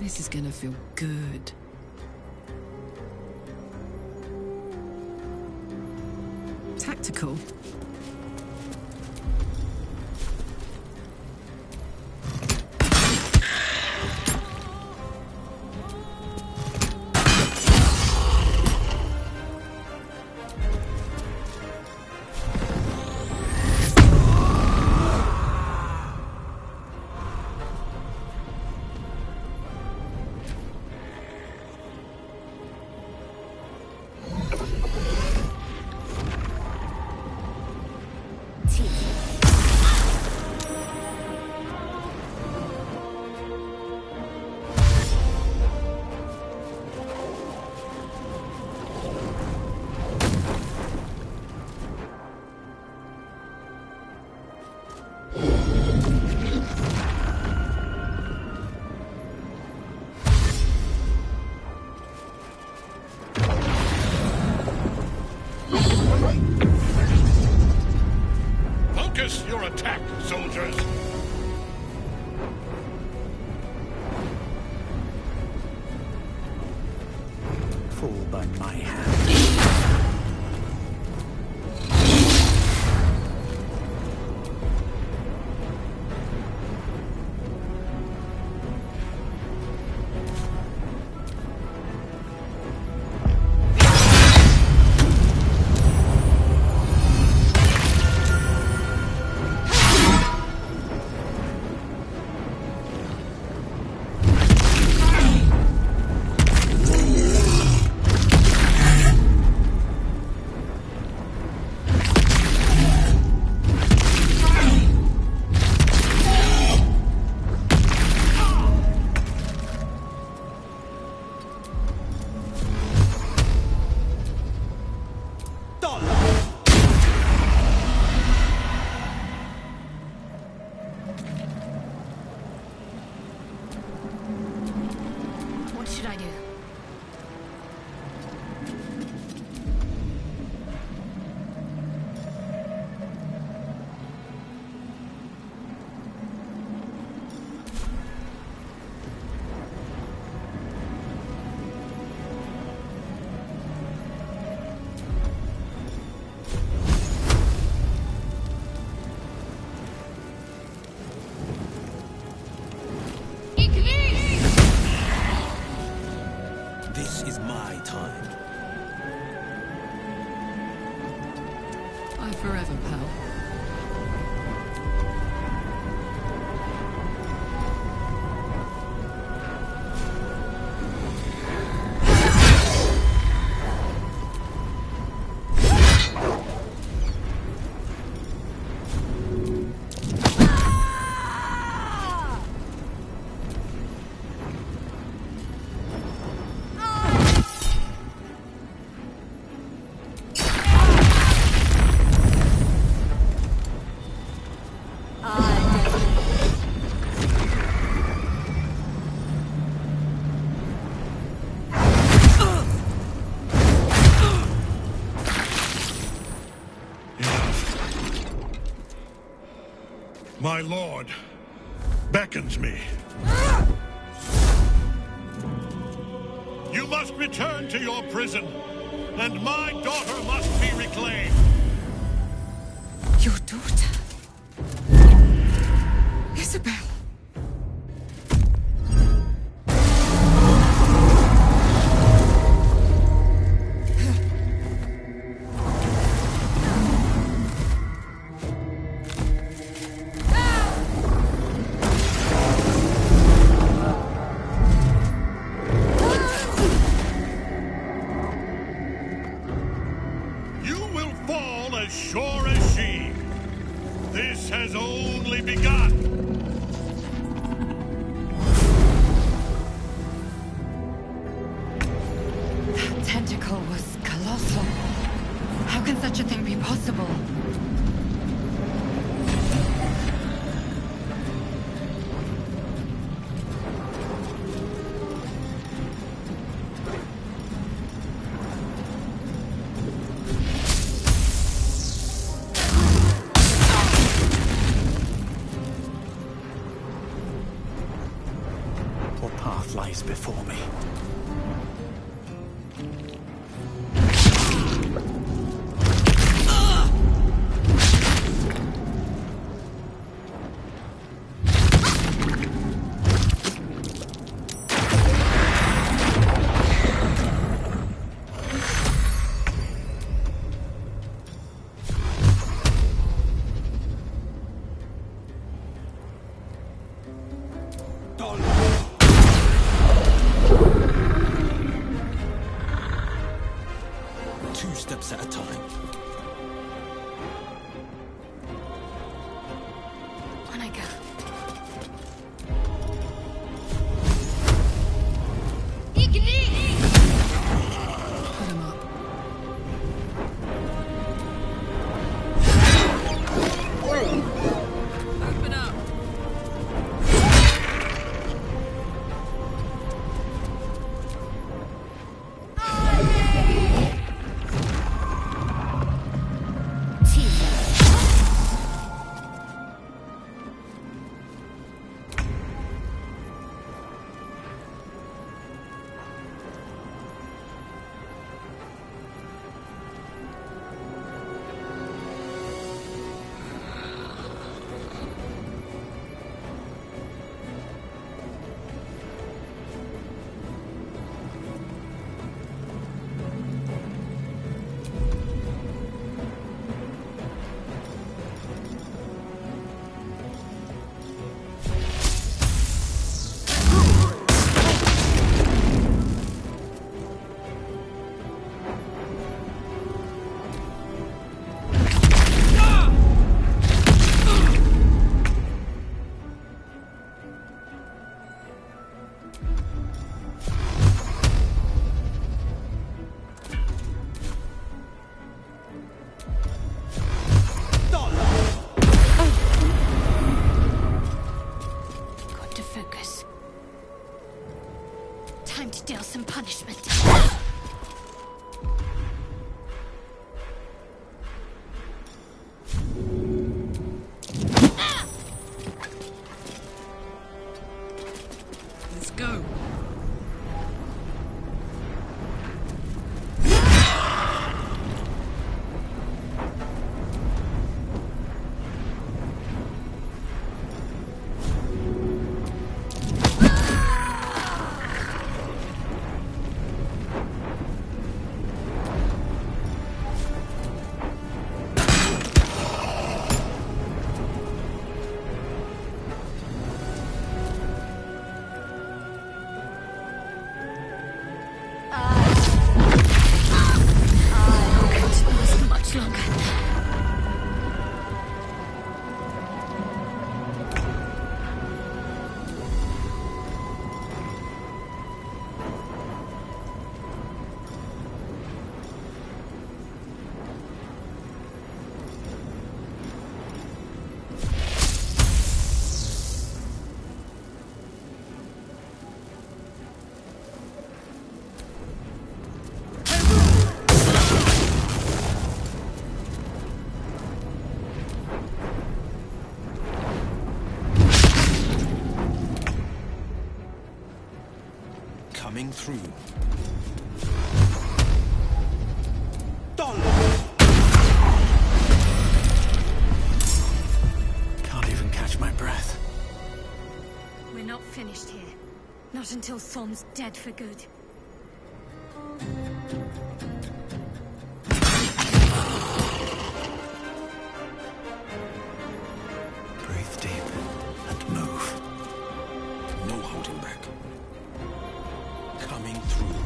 B: This is gonna feel good. Tactical.
M: Focus your attack, soldiers!
P: Fall by my hand.
G: What should I do?
J: This is my time.
B: Bye forever, pal.
M: My lord beckons me. You must return to your prison, and my daughter must be reclaimed.
E: Your daughter? Isabel.
M: You will fall as sure as she. This has only begun.
K: That tentacle was colossal. How can such a thing be possible?
P: Or part. path lies before me.
Q: Two steps at a time.
G: On I go.
B: Put him up. Open up.
G: Got to focus. Time to deal some punishment.
B: Let's go.
G: Much longer.
Q: Coming through.
P: Can't even catch my breath.
G: We're not finished here. Not until Thom's dead for good.
P: Breathe deep and move.
Q: No holding back. Coming through.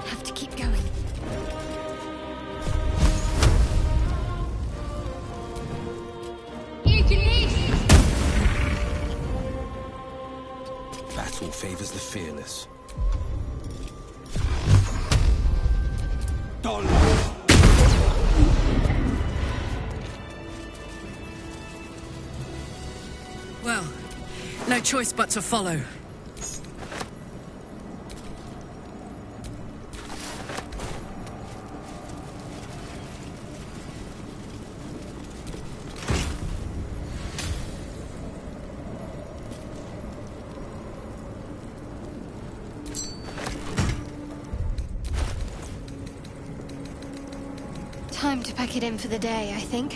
G: Have to keep going.
Q: Battle favors the fearless.
B: Well, no choice but to follow.
G: Time to pack it in for the day, I think.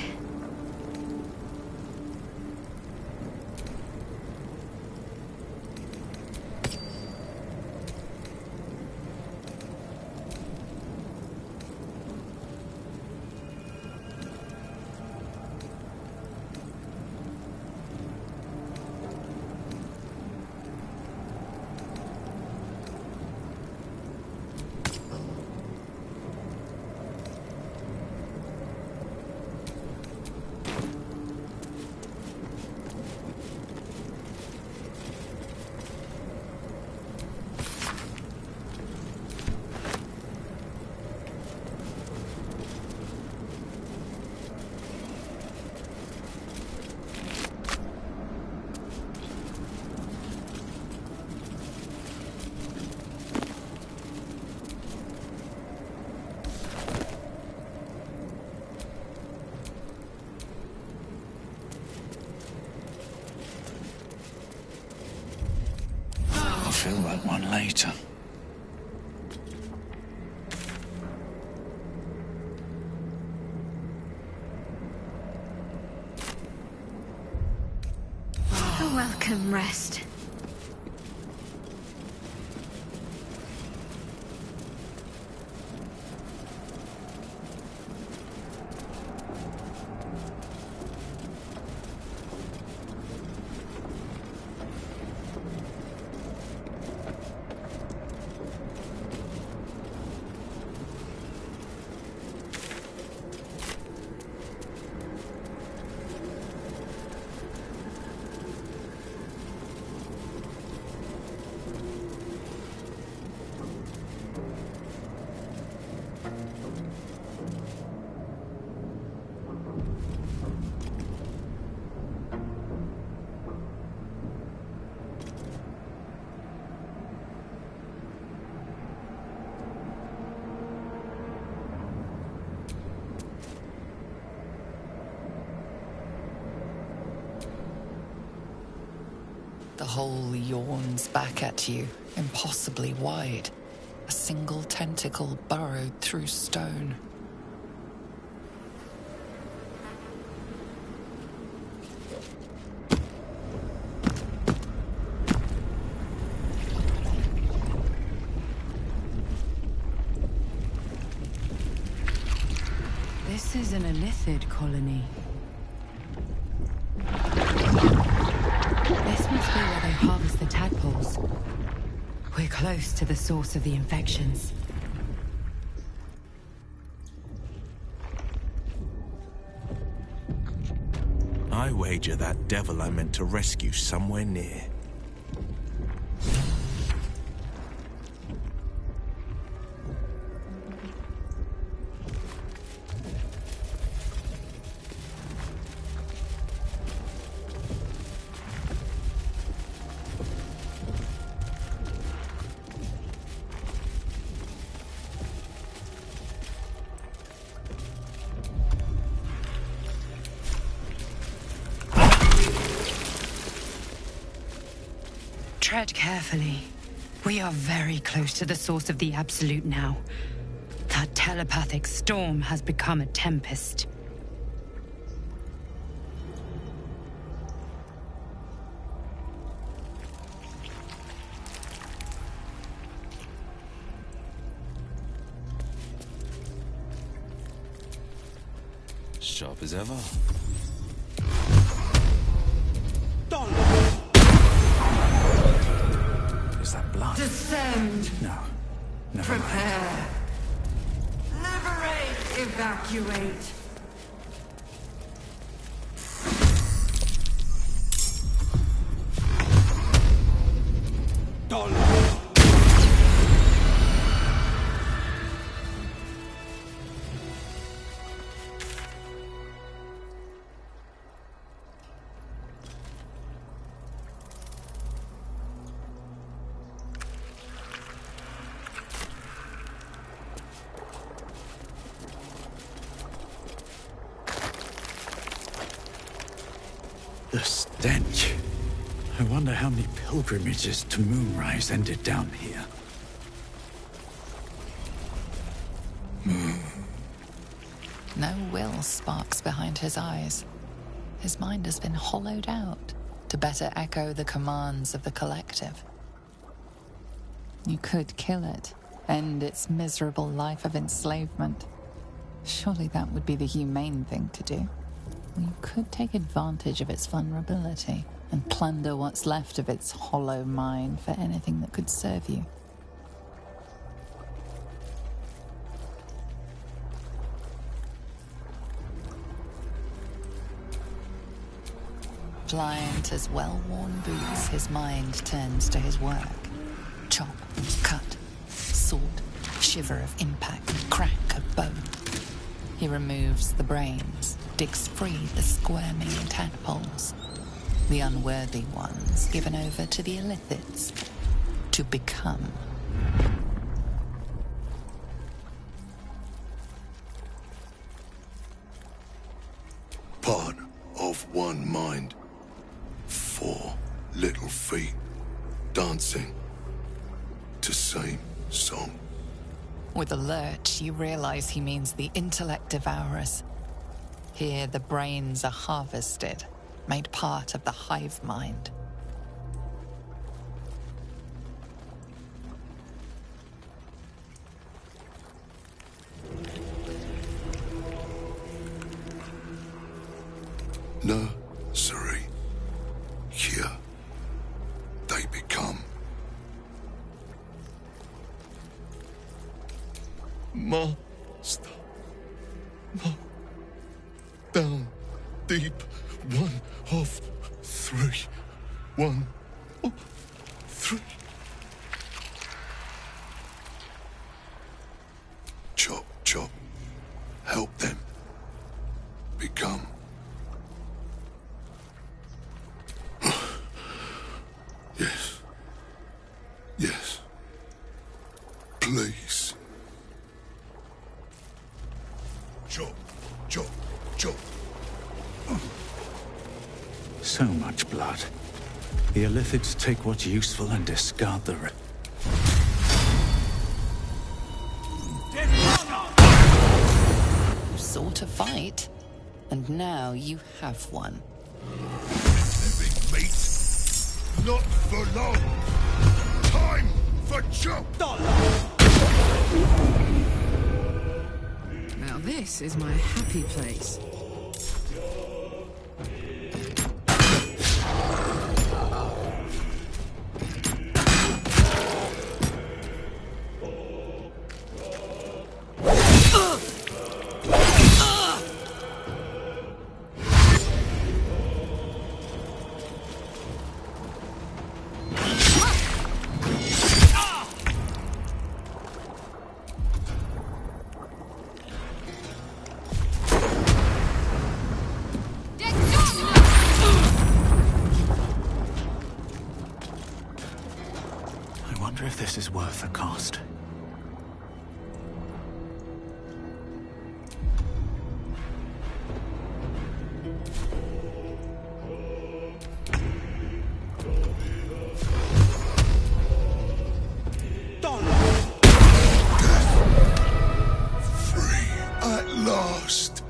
P: I'll feel that one later.
G: A welcome rest.
I: The hole yawns back at you, impossibly wide. A single tentacle burrowed through stone.
B: This is an Elithid colony. This must be where they harvest the tadpoles. We're close to the source of the infections.
H: I wager that devil I meant to rescue somewhere near.
B: Tread carefully. We are very close to the source of the Absolute now. That telepathic storm has become a tempest.
D: Sharp as ever.
P: Is that blood?
E: Descend!
P: No. Never mind.
E: Prepare! Liberate! Evacuate!
P: The stench. I wonder how many pilgrimages to Moonrise ended down here.
I: No will sparks behind his eyes. His mind has been hollowed out to better echo the commands of the collective. You could kill it, end its miserable life of enslavement. Surely that would be the humane thing to do. Or you could take advantage of its vulnerability and plunder what's left of its hollow mind for anything that could serve you. Pliant as well-worn boots, his mind turns to his work. Chop, cut, sword, shiver of impact, crack of bone. He removes the brains, digs free the squirming tadpoles, the unworthy ones given over to the illithids to become.
R: Part of one mind. 4 little feet dancing to same song.
I: With a lurch, you realize he means the intellect devourers. Here, the brains are harvested, made part of the hive mind.
R: Nursery. Here they become. Master. Down deep. 1 of 3. 1 of 3. Chop, chop. Help them become. Yes. Yes. Please. Chop, chop, chop.
P: So much blood. The illithids take what's useful and discard the rest.
I: You sought a fight, and now you have one.
R: Living meat. Not for long. Time for chop.
B: Now this is my happy place.
P: I wonder if this is worth the cost.
R: Free at last.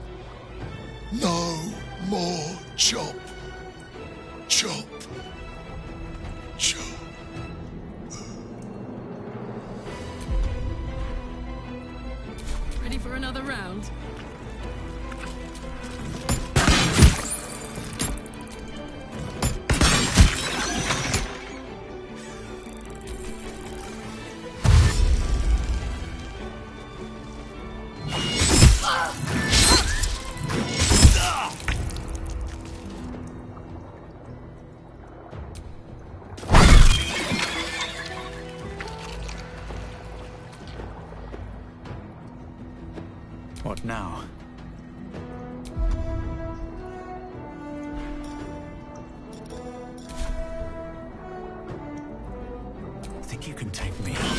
R: No more chop. Chop. Chop.
B: Ready for another round?
P: What now? Think you can take me on?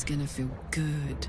B: is gonna feel good.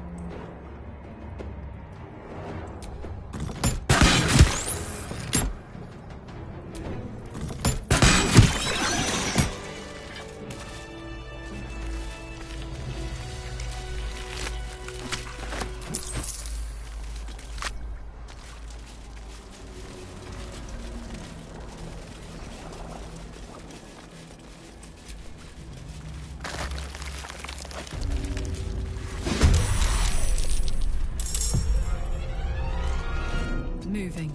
B: Moving.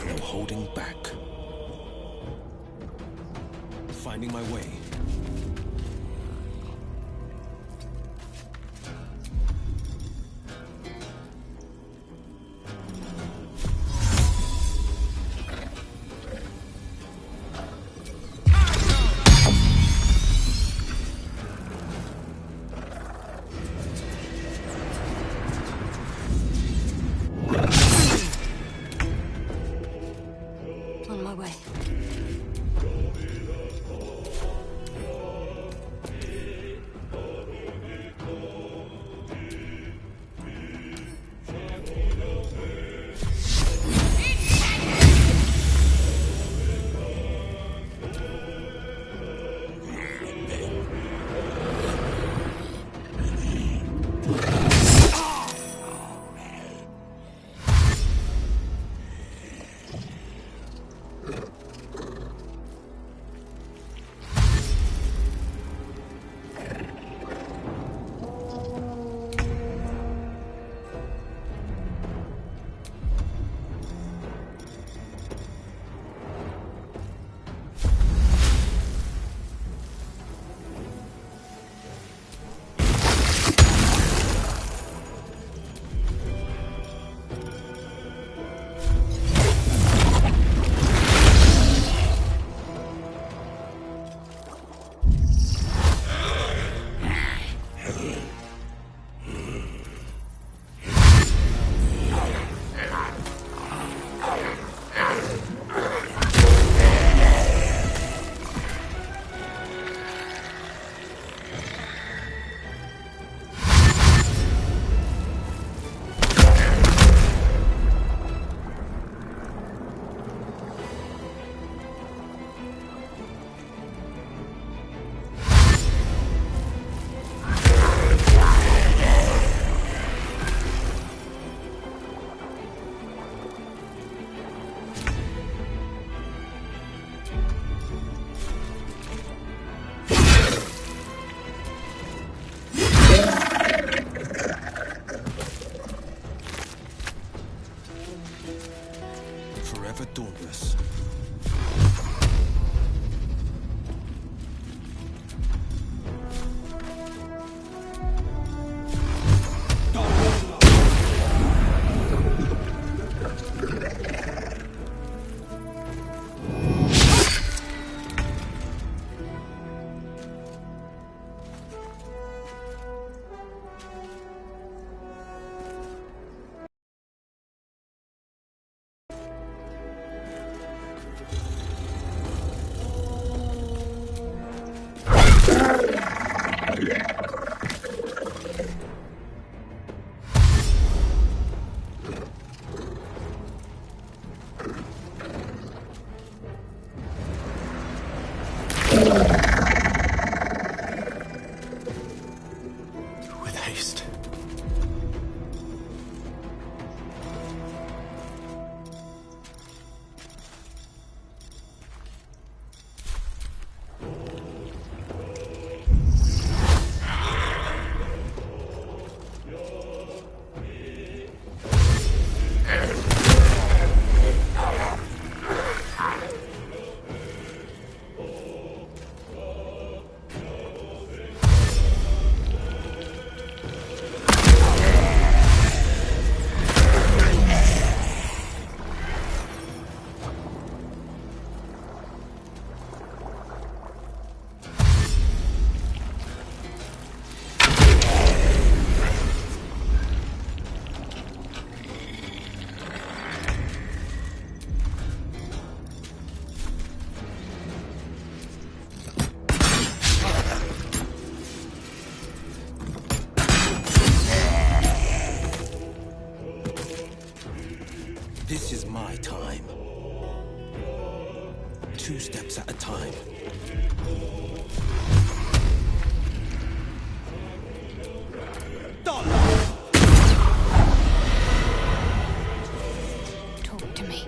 Q: No holding back. Finding my way.
K: On my way.
Q: Forever dauntless.
J: my time. 2 steps at a time.
G: Talk to me.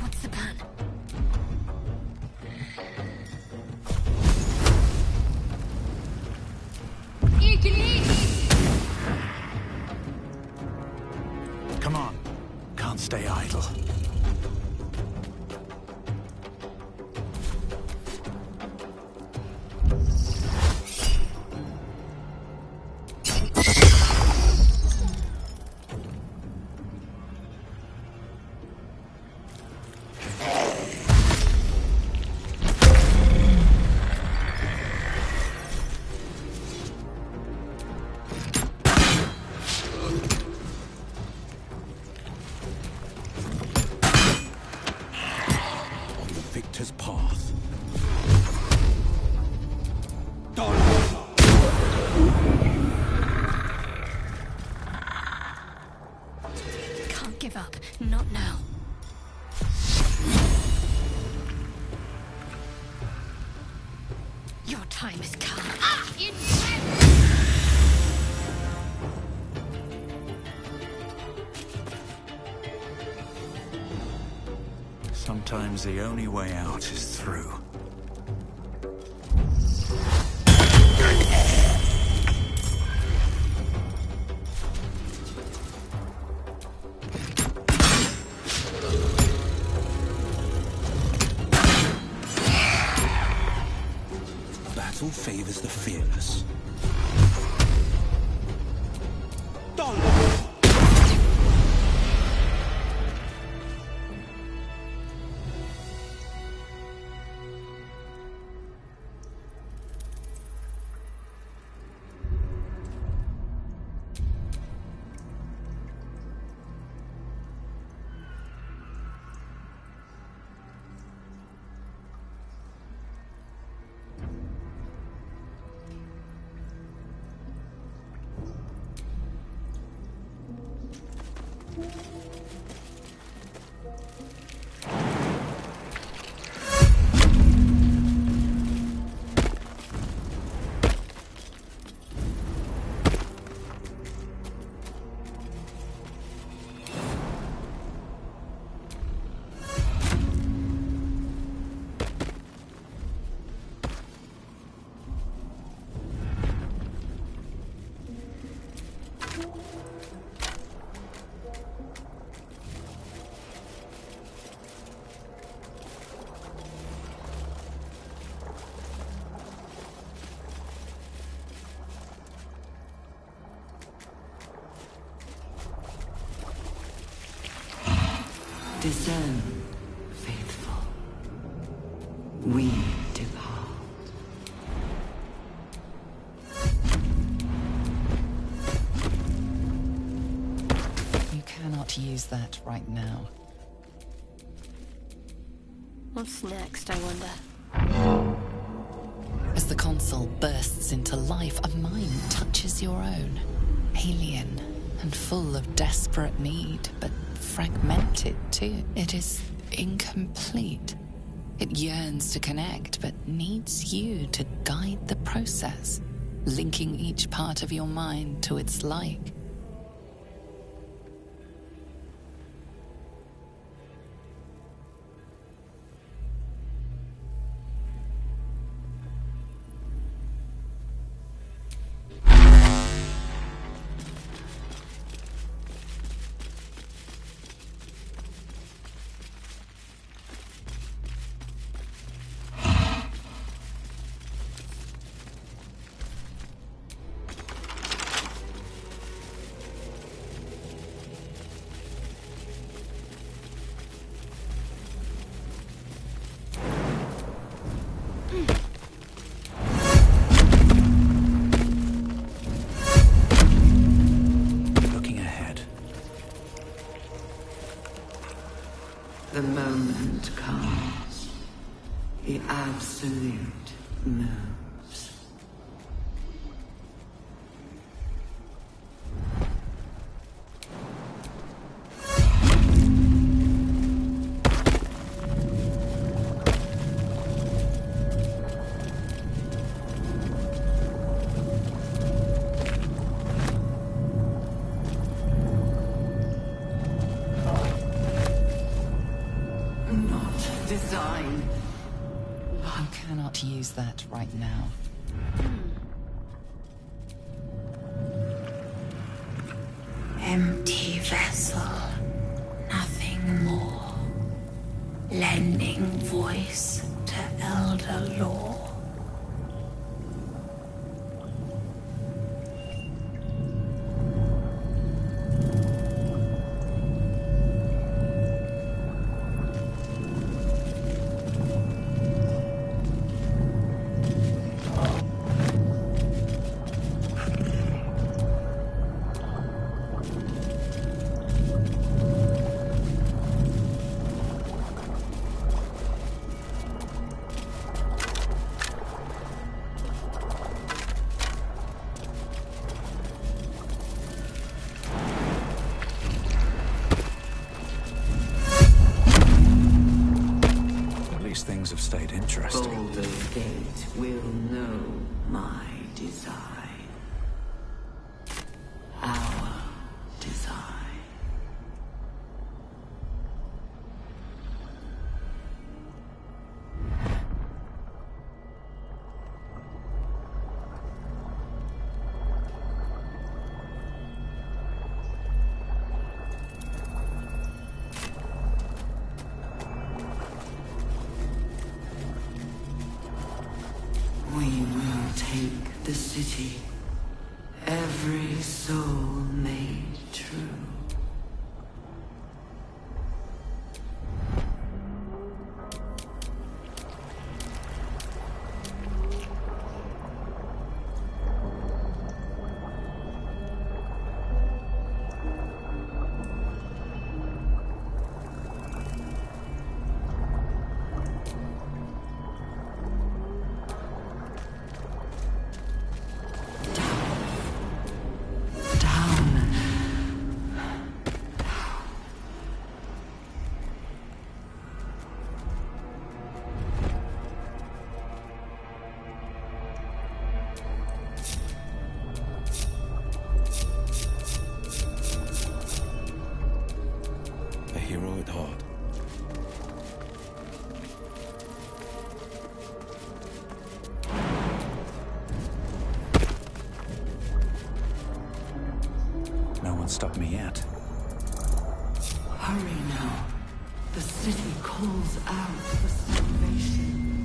G: What's the plan?
P: Come on. Can't stay idle.
J: Victor's path.
G: Can't give up. Not now. Your time has come.
P: Sometimes the only way out is through.
J: Battle favors the fearless.
T: Discern, faithful. We depart.
I: You cannot use that right now.
G: What's next, I wonder?
I: As the console bursts into life, a mind touches your own. Alien and full of desperate need, but fragmented too. It is incomplete. It yearns to connect, but needs you to guide the process. linking each part of your mind to its like.
T: The moment comes. The absolute moves.
I: Design. You cannot use that right now.
O: Empty vessel. Nothing more. Lending voice to elder law.
P: Things have stayed interesting.
T: Baldur's Gate will know my design. Our design. We will take the city, every soul made true.
D: A hero at heart.
P: No one stopped me yet.
T: Hurry now. The city calls out for salvation.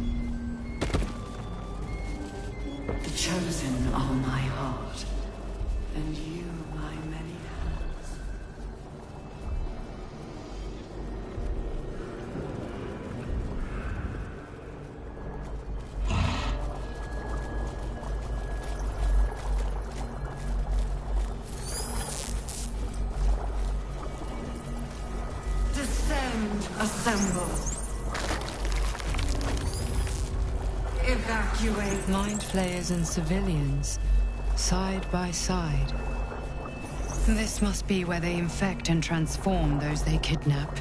T: The chosen are my heart, and you my many hands. Descend, assemble. Evacuate.
B: Mind flayers and civilians, side by side. This must be where they infect and transform those they kidnap.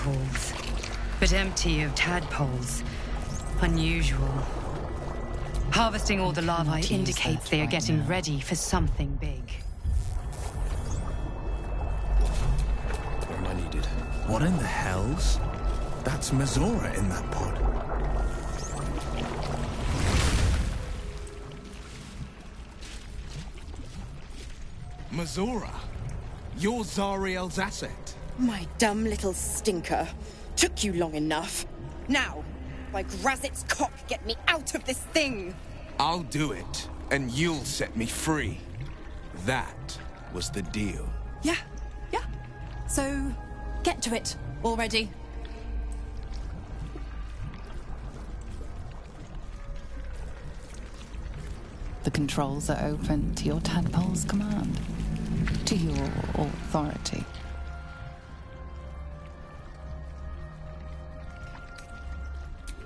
U: pools, but empty of tadpoles. Unusual. Harvesting all the larvae indicates they are getting ready for something big.
D: All I needed. What in the hells? That's Mazora in that pod.
H: Mazora, you're Zariel's asset.
V: My dumb little stinker. Took you long enough. Now, by Grazit's cock, get me out of this thing!
H: I'll do it, and you'll set me free. That was the deal.
V: Yeah. So, get to it already.
I: The controls are open to your tadpole's command, to your authority.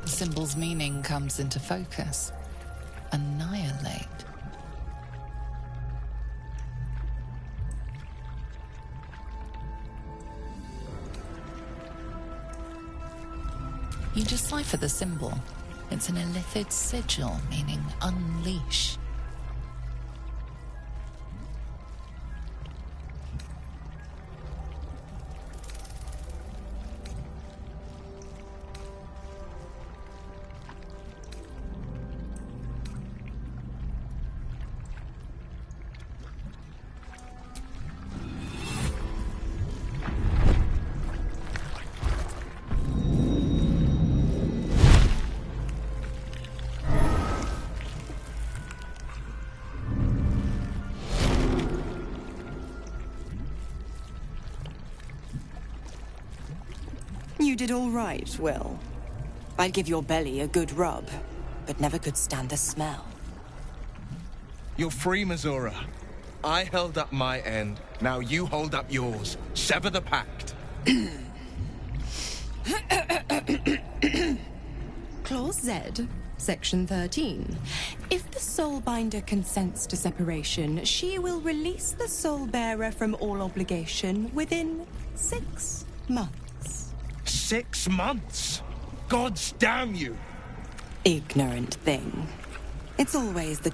I: The symbol's meaning comes into focus. Annihilate. You decipher the symbol. It's an illithid sigil, meaning unleash.
V: You did all right, Will. I'd give your belly a good rub, but never could stand the smell.
H: You're free, Mazora. I held up my end. Now you hold up yours. Sever the pact.
V: Clause Z, Section 13. If the Soulbinder consents to separation, she will release the Soulbearer from all obligation within 6 months.
H: 6 months? Gods damn you!
V: Ignorant thing. It's always the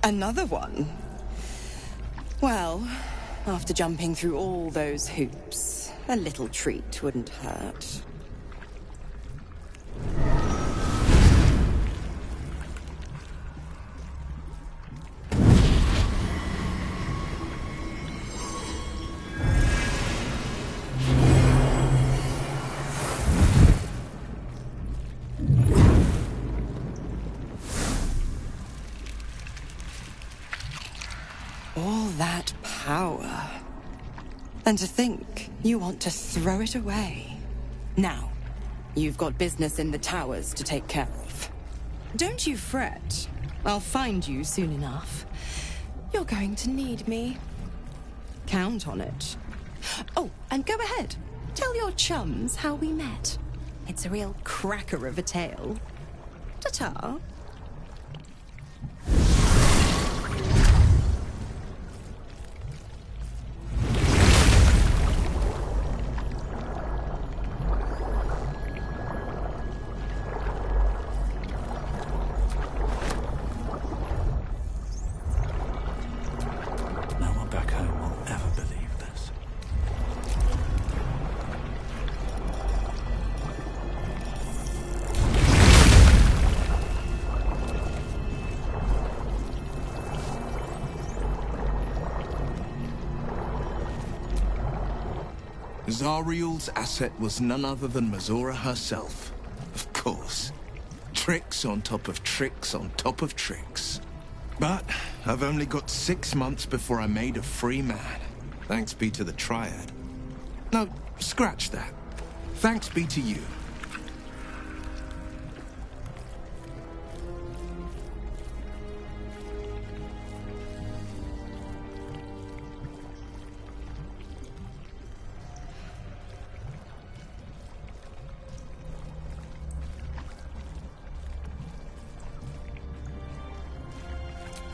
V: Another one? Well, after jumping through all those hoops, a little treat wouldn't hurt. All that power. And to think you want to throw it away. Now, you've got business in the towers to take care of. Don't you fret. I'll find you soon enough. You're going to need me. Count on it. Oh, and go ahead. Tell your chums how we met. It's a real cracker of a tale. Ta-ta.
P: No one back home will ever believe this.
H: Zariel's asset was none other than Mazora herself. Of course. Tricks on top of tricks on top of tricks. But I've only got 6 months before I'm made a free man. Thanks be to the Triad. No, scratch that. Thanks be to you.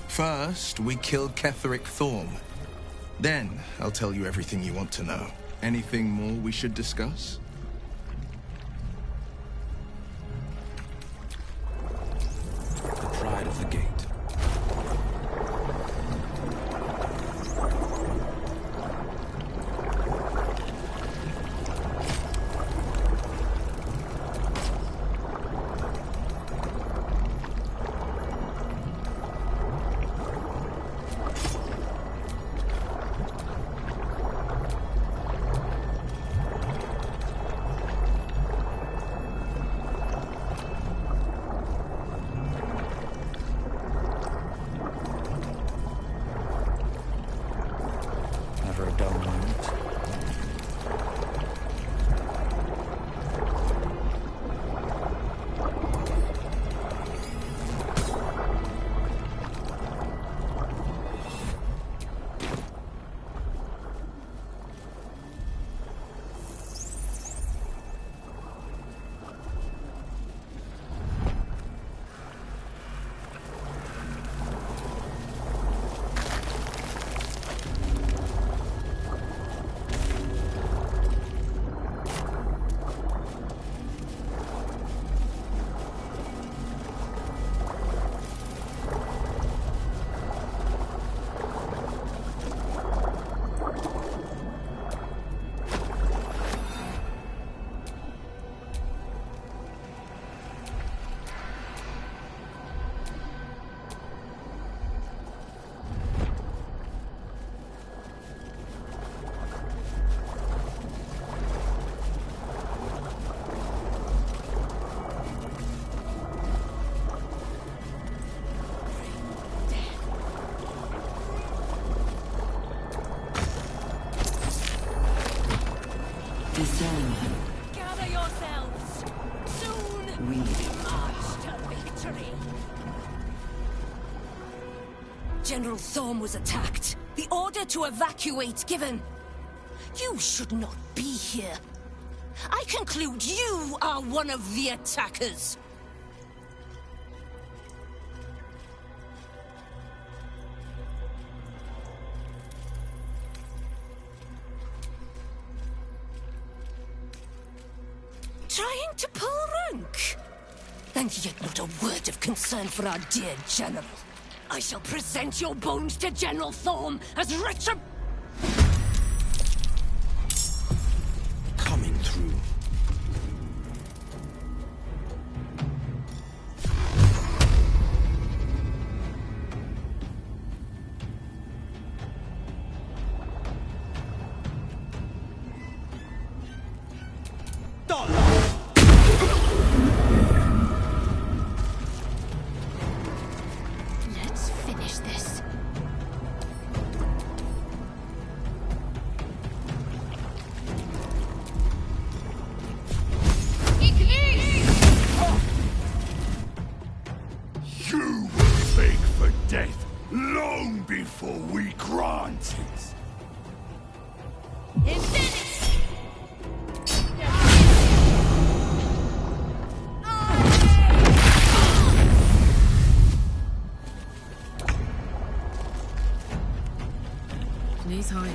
H: First, we kill Ketheric Thorm. Then, I'll tell you everything you want to know. Anything more we should discuss?
C: The pride of the gate. Never a dull moment.
E: Gather yourselves! Soon we march to victory! General Thorm was attacked. The order to evacuate given. You should not be here. I conclude you are one of the attackers. Trying to pull rank? And yet not a word of concern for our dear General. I shall present your bones to General Thorm as retribution.
C: Coming through.
G: Let's finish this.
M: You will beg for death long before we grant it.
B: Knees high.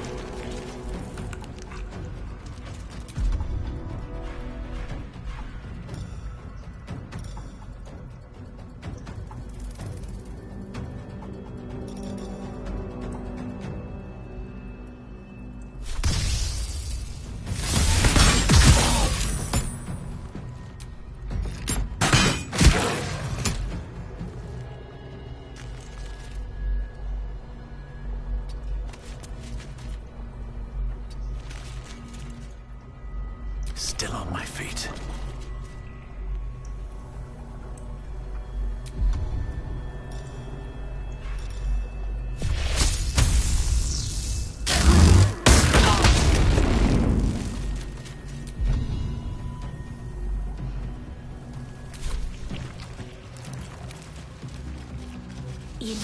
G: in.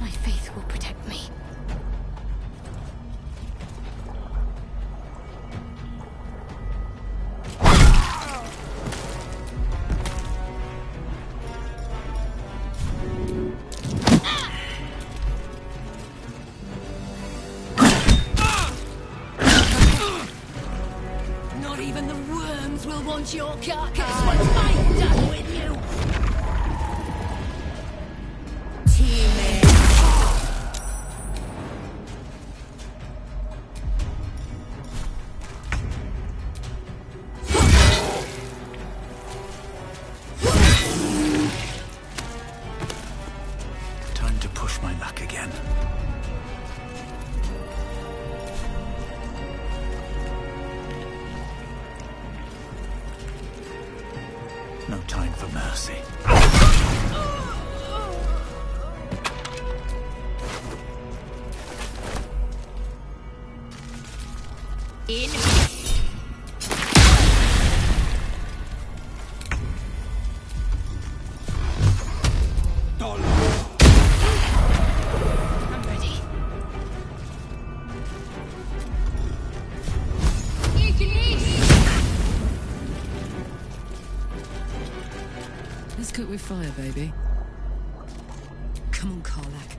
G: My faith will protect me.
E: Not even the worms will want your carcass once I'm done with you!
P: Time to push my luck again. No time for mercy.
G: In. I'm ready.
B: Let's cook with fire, baby. Come on, Karlach.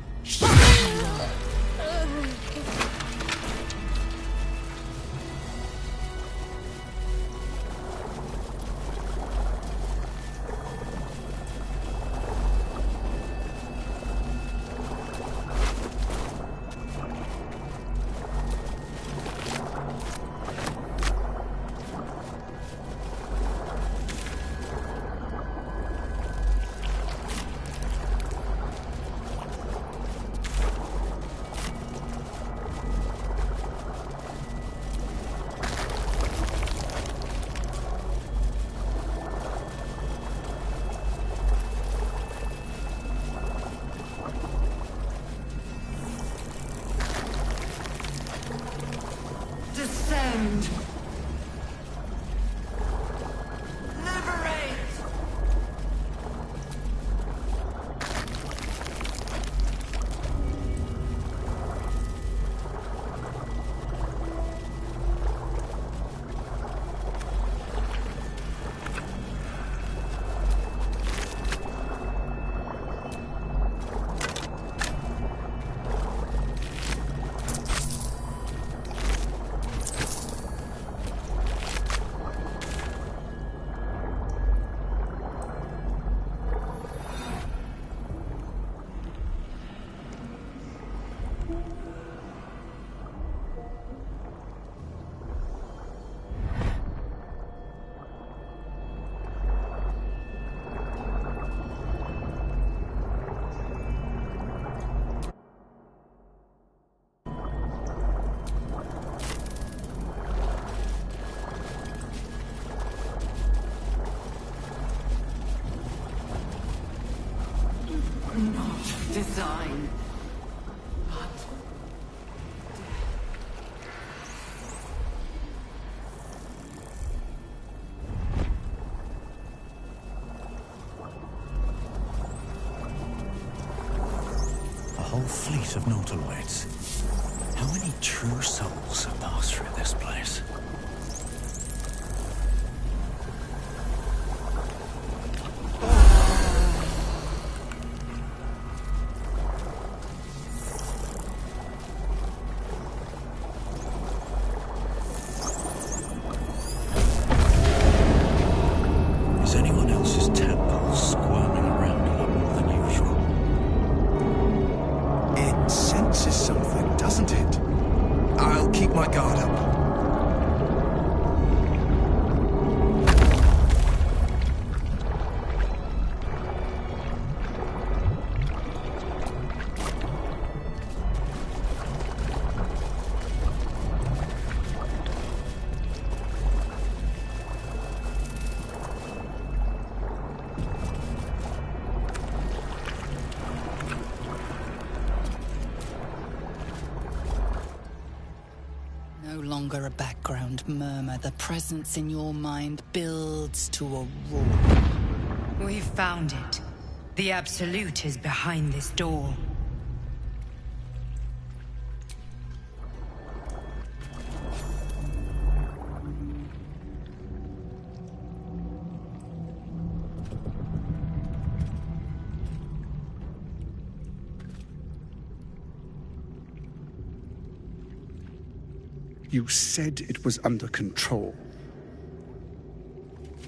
T: Descend. Liberate. Not design, but
P: A whole fleet of nautiloids. How many true souls have passed through this place? Is anyone else's tadpole squirming around a lot more than usual?
H: It senses something, doesn't it? I'll keep my guard up.
I: longer a background murmur. The presence in your mind builds to a roar.
U: We've found it. The Absolute is behind this door.
M: You said it was under control.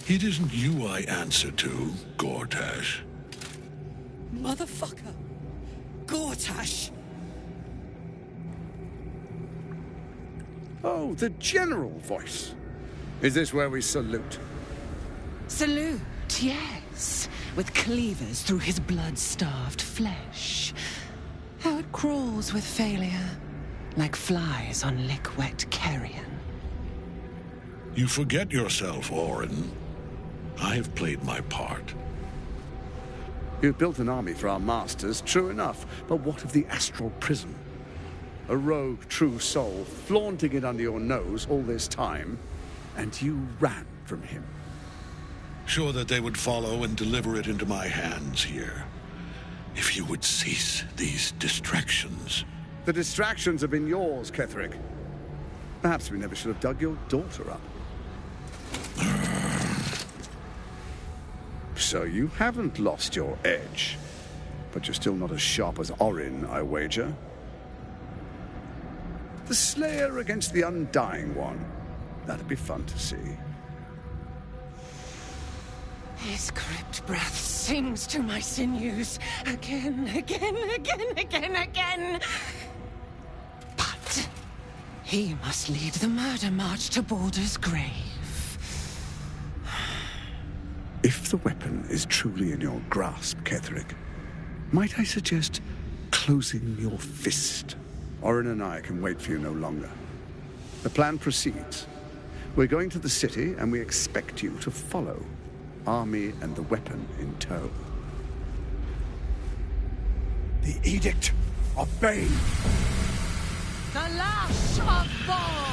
M: It isn't you I answer to, Gortash.
V: Motherfucker! Gortash!
A: Oh, the general voice. Is this where we salute?
B: Salute, yes. With cleavers through his blood-starved flesh. How it crawls with failure. Like flies on lick-wet carrion.
M: You forget yourself, Orin. I have played my part.
A: You've built an army for our masters, true enough. But what of the astral prison? A rogue true soul, flaunting it under your nose all this time, and you ran from him.
M: Sure that they would follow and deliver it into my hands here. If you would cease these distractions.
A: The distractions have been yours, Ketherick. Perhaps we never should have dug your daughter up. So you haven't lost your edge. But you're still not as sharp as Orin, I wager. The Slayer against the Undying One. That'd be fun to see.
B: His crypt breath sings to my sinews. Again. But he must lead the murder march to Baldur's grave.
A: If the weapon is truly in your grasp, Ketherick, might I suggest closing your fist? Orin and I can wait for you no longer. The plan proceeds. We're going to the city, and we expect you to follow. Army and the weapon in tow.
N: The Edict of Bane.
B: The Lash of Boone!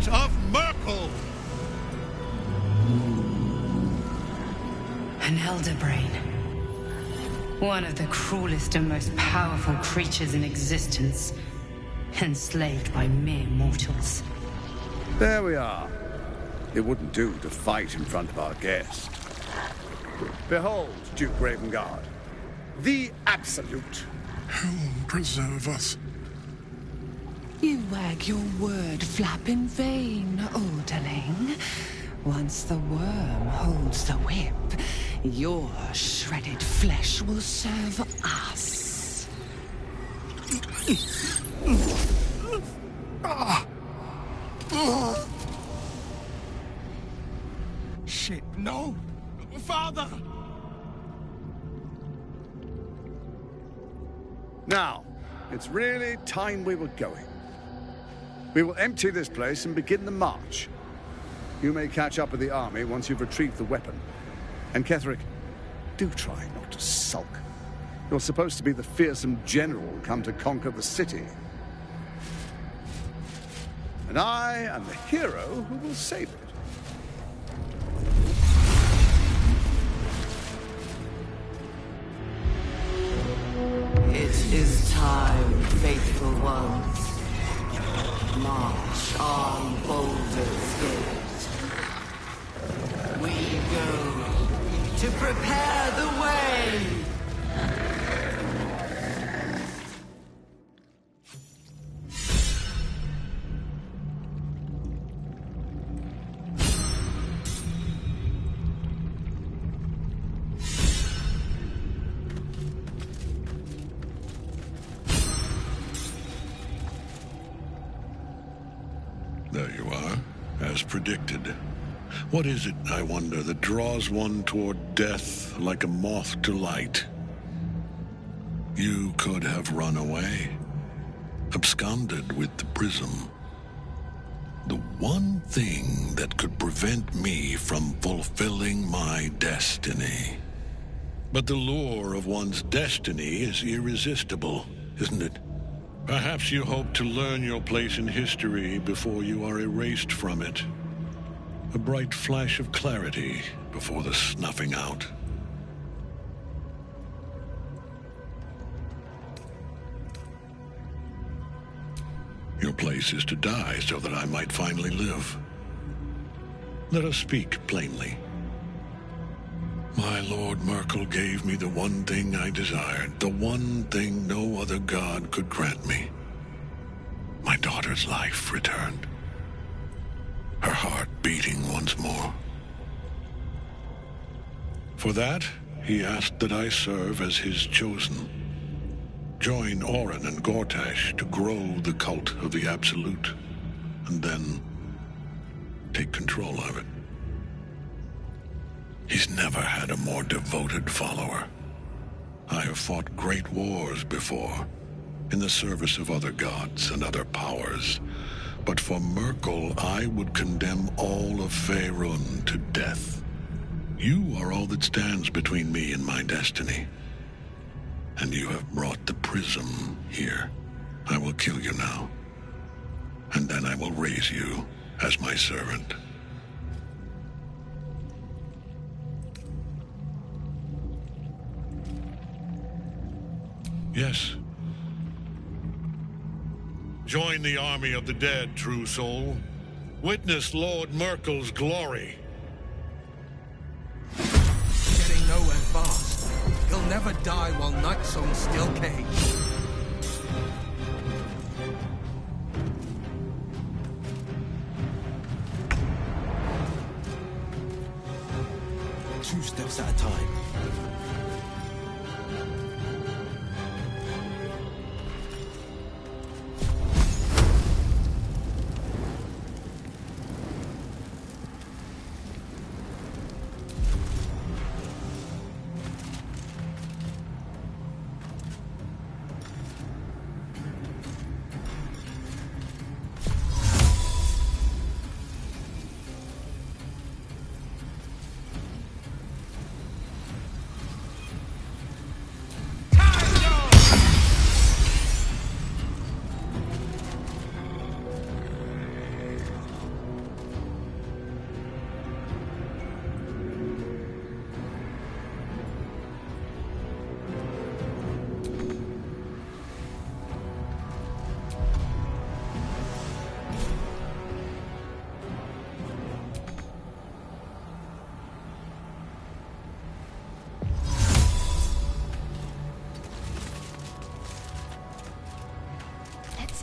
M: Of Merkel!
U: An elder brain. One of the cruelest and most powerful creatures in existence. Enslaved by mere mortals.
A: There we are. It wouldn't do to fight in front of our guest. Behold, Duke Ravengard. The Absolute.
R: Hell preserve us.
B: You wag your word flap in vain, Alderling. Once the worm holds the whip, your shredded flesh will serve us.
F: Shit, no! Father!
A: Now, it's really time we were going. We will empty this place and begin the march. You may catch up with the army once you've retrieved the weapon. And Ketherick, do try not to sulk. You're supposed to be the fearsome general come to conquer the city. And I am the hero who will save it.
T: It is time, faithful ones. March on Baldur's Gate. We go to prepare the way.
M: as predicted. What is it, I wonder, that draws one toward death like a moth to light? You could have run away, absconded with the prism. The one thing that could prevent me from fulfilling my destiny. But the lure of one's destiny is irresistible, isn't it? Perhaps you hope to learn your place in history before you are erased from it. A bright flash of clarity before the snuffing out. Your place is to die so that I might finally live. Let us speak plainly. My Lord Merkel gave me the one thing I desired, the one thing no other god could grant me. My daughter's life returned. Her heart beating once more. For that, he asked that I serve as his chosen. Join Orin and Gortash to grow the cult of the Absolute, and then take control of it. He's never had a more devoted follower. I have fought great wars before, in the service of other gods and other powers. But for Merkel, I would condemn all of Faerun to death. You are all that stands between me and my destiny. And you have brought the prism here. I will kill you now. And then I will raise you as my servant. Yes. Join the army of the dead, true soul. Witness Lord Merkel's glory.
Q: Getting nowhere fast. He'll never die while Nightsong's still caged.
D: Two steps at a time.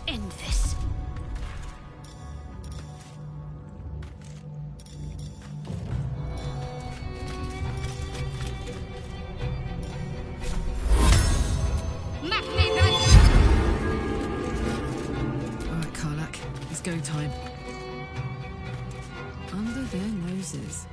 G: End this.
B: Alright, Karlak, it's go time. Under their noses.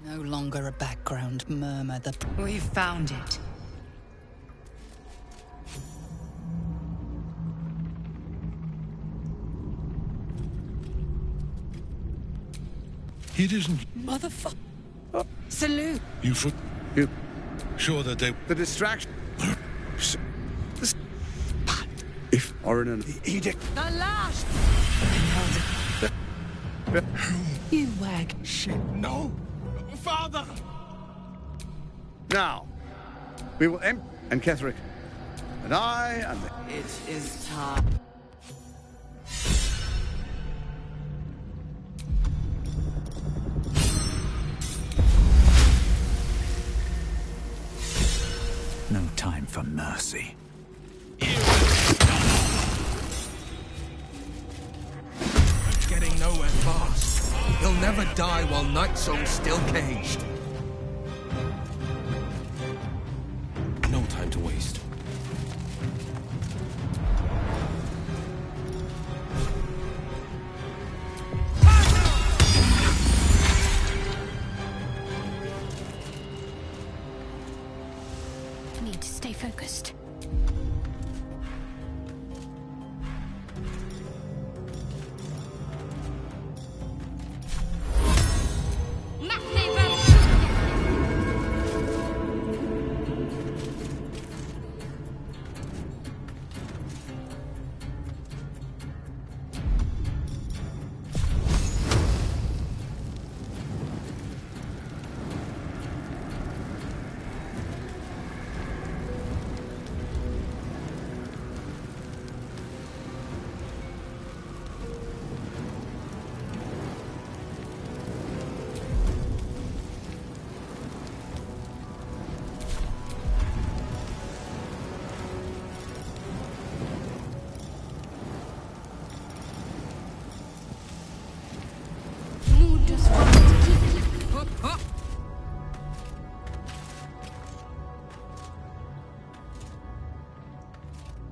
I: No longer a background murmur.
U: We've found it.
M: It isn't.
U: Motherfucker. Salute.
M: You sure that they...
A: The distraction. If Orion...
F: The edict.
U: The last.
F: You wag. Shit, no. Father!
A: Now, we will and Ketheric, and I and the...
T: It is time.
P: No time for mercy.
F: Getting nowhere fast. He'll never die while Nightsong's still caged. No time to waste.
G: Need to stay focused.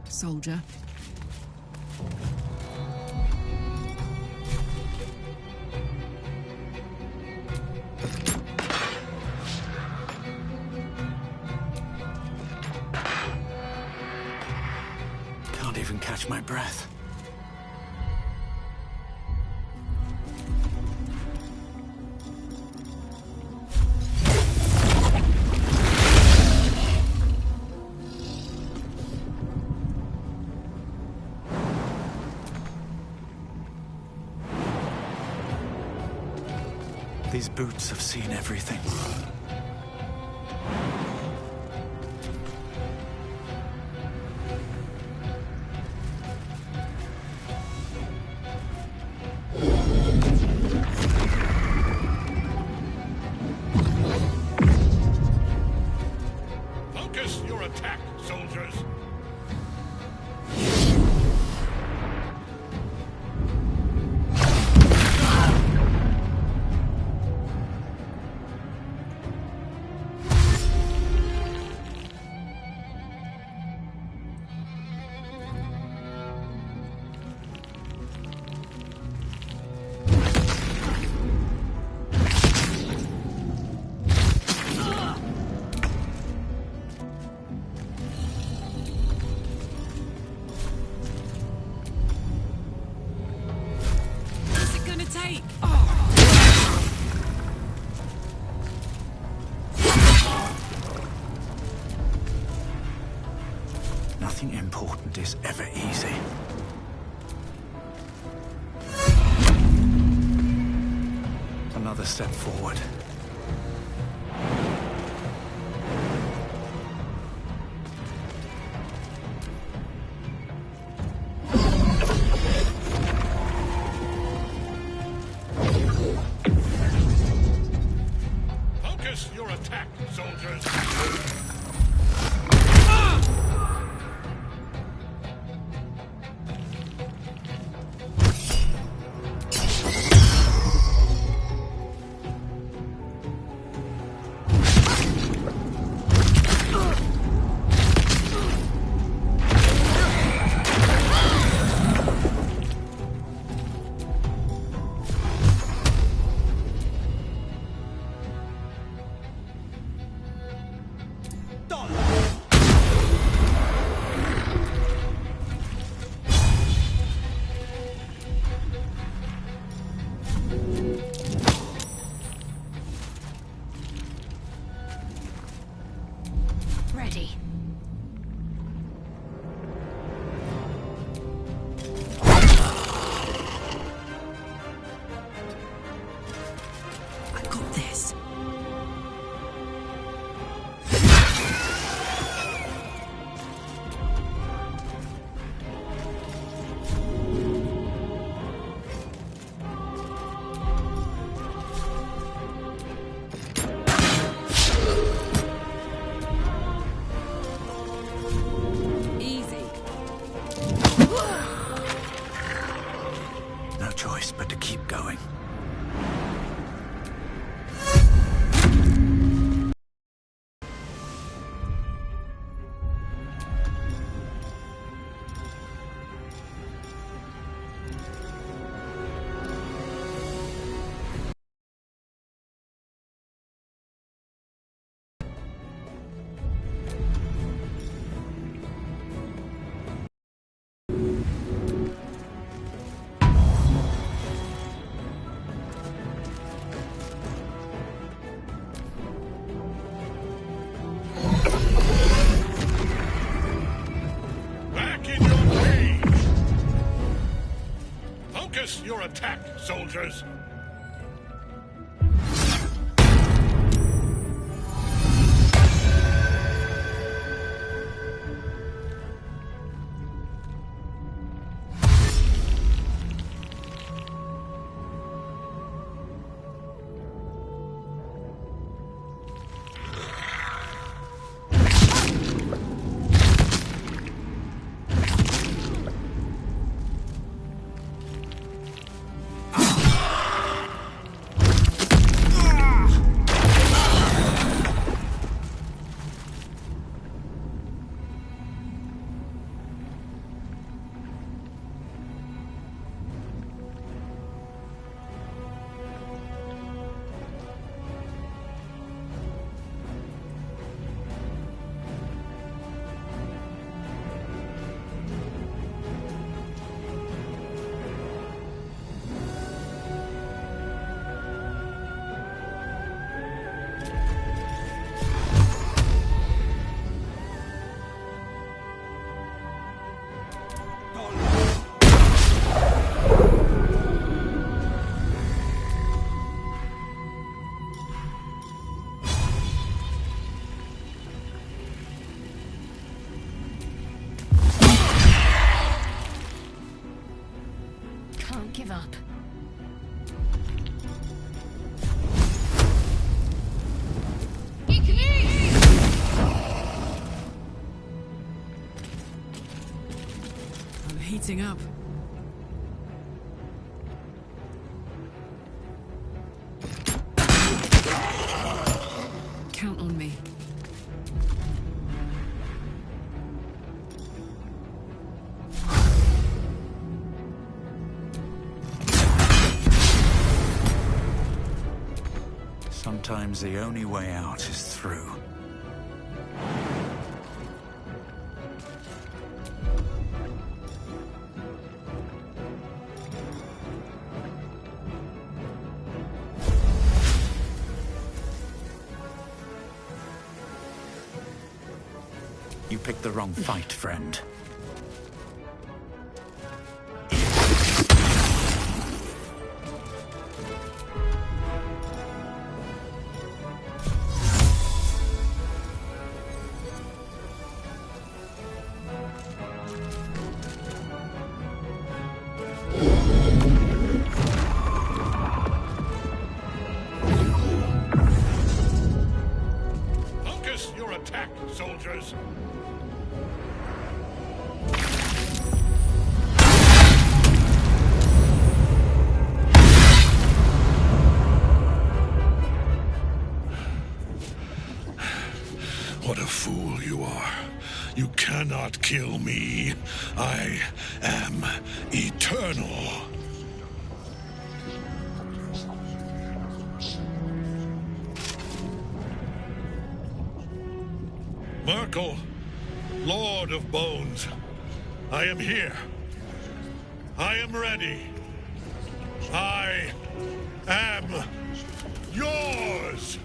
B: Soldier.
P: Can't even catch my breath. These boots have seen everything.
M: Focus your attack, soldiers.
U: What's it gonna take?
P: Nothing important is ever easy. Another step forward.
M: Focus your attack, soldiers. soldiers!
G: Can't give up.
B: I'm heating up. Count on me.
P: Sometimes the only way out is through. You picked the wrong fight, friend.
M: Focus your attack, soldiers! What a fool you are. You cannot kill me. I am eternal. Merkel, Lord of Bones, I am here. I am ready. I am yours!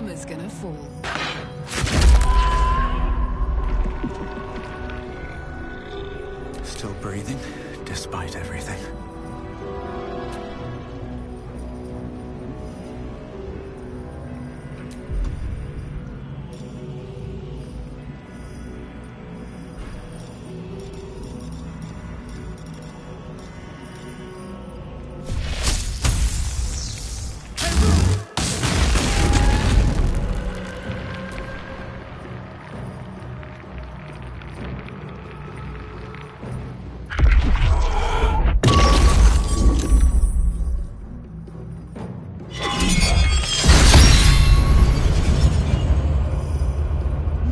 U: hammer's gonna fall.
P: Still breathing, despite everything.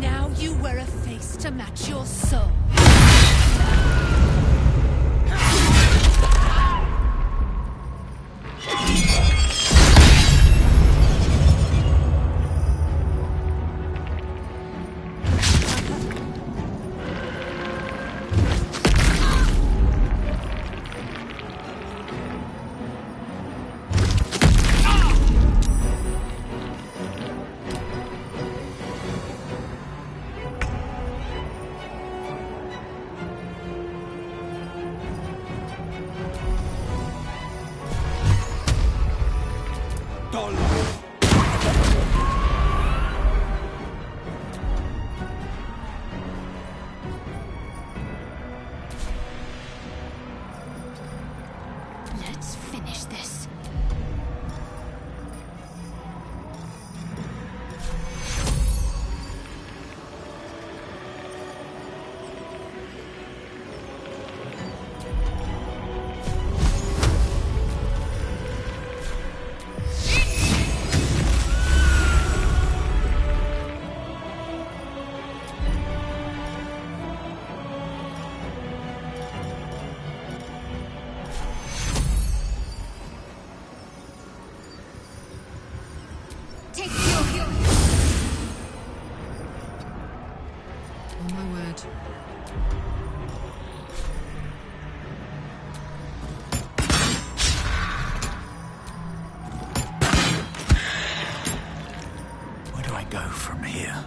E: Now you wear a face to match your soul.
G: Let's finish this.
E: Take your
B: Oh my word.
P: Where do I go from here?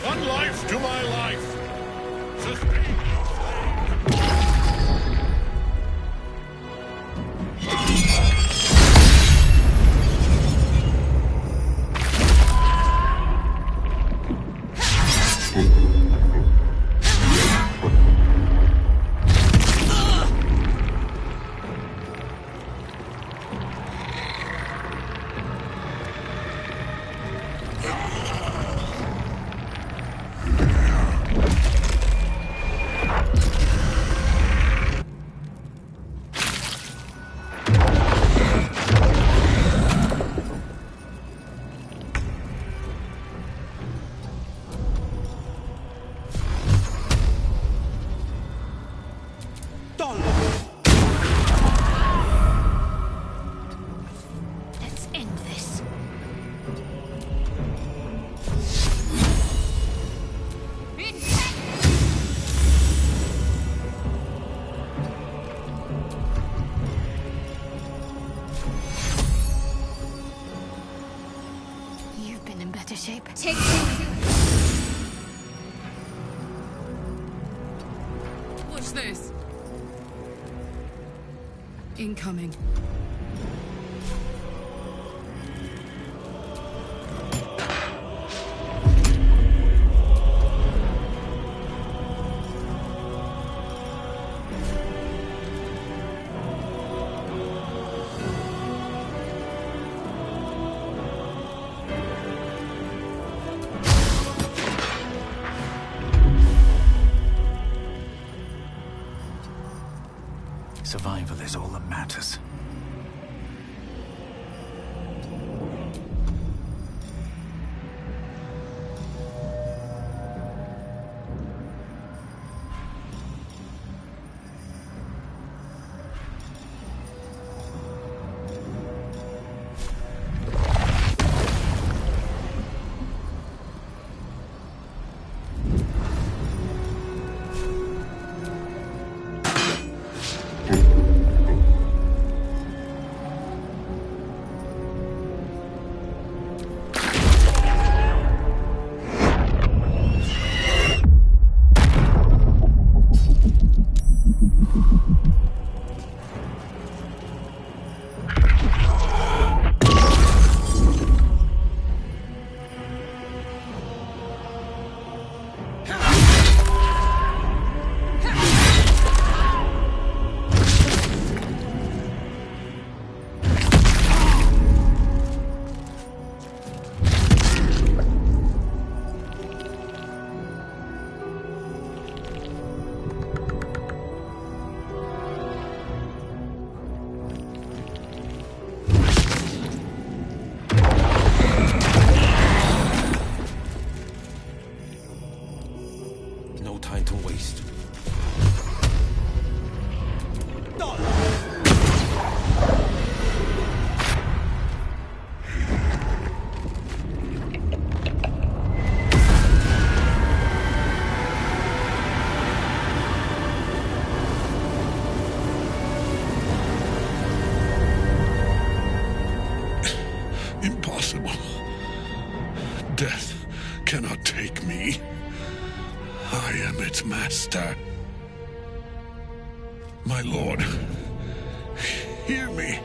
M: One life to my life.
G: Let's end this. You've been in better shape.
E: Take
B: Watch this. Incoming.
P: Survival is all that matters.
M: Death cannot take me. I am its master. My lord, hear me.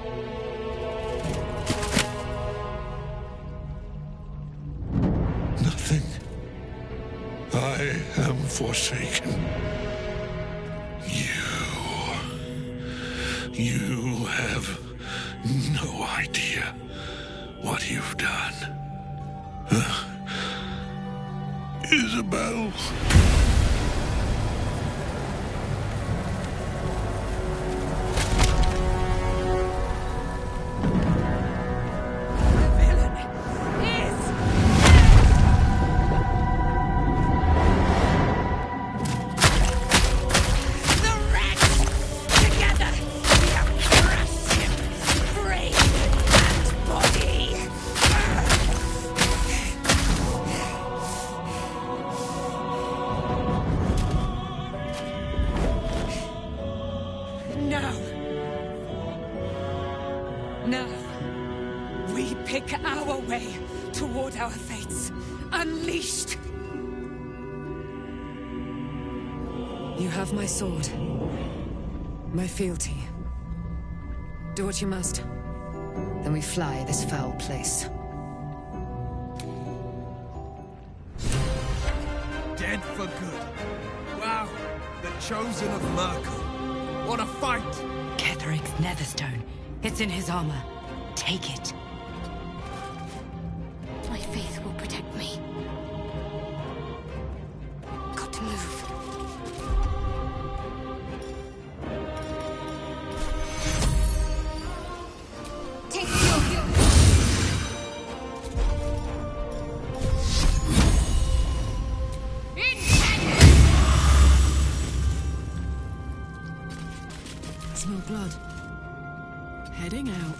M: Nothing. I am forsaken. You have no idea what you've done. Isabel.
U: Now, we pick our way toward our fates. Unleashed!
B: You have my sword. My fealty. Do what you must. Then we fly this foul place.
Q: Dead for good. Wow. The chosen of Merkel. What a fight!
U: Ketheric's Netherstone. It's in his armor. Take it.
G: My faith will protect me. Got to move. Take your
B: Smell blood. Heading out.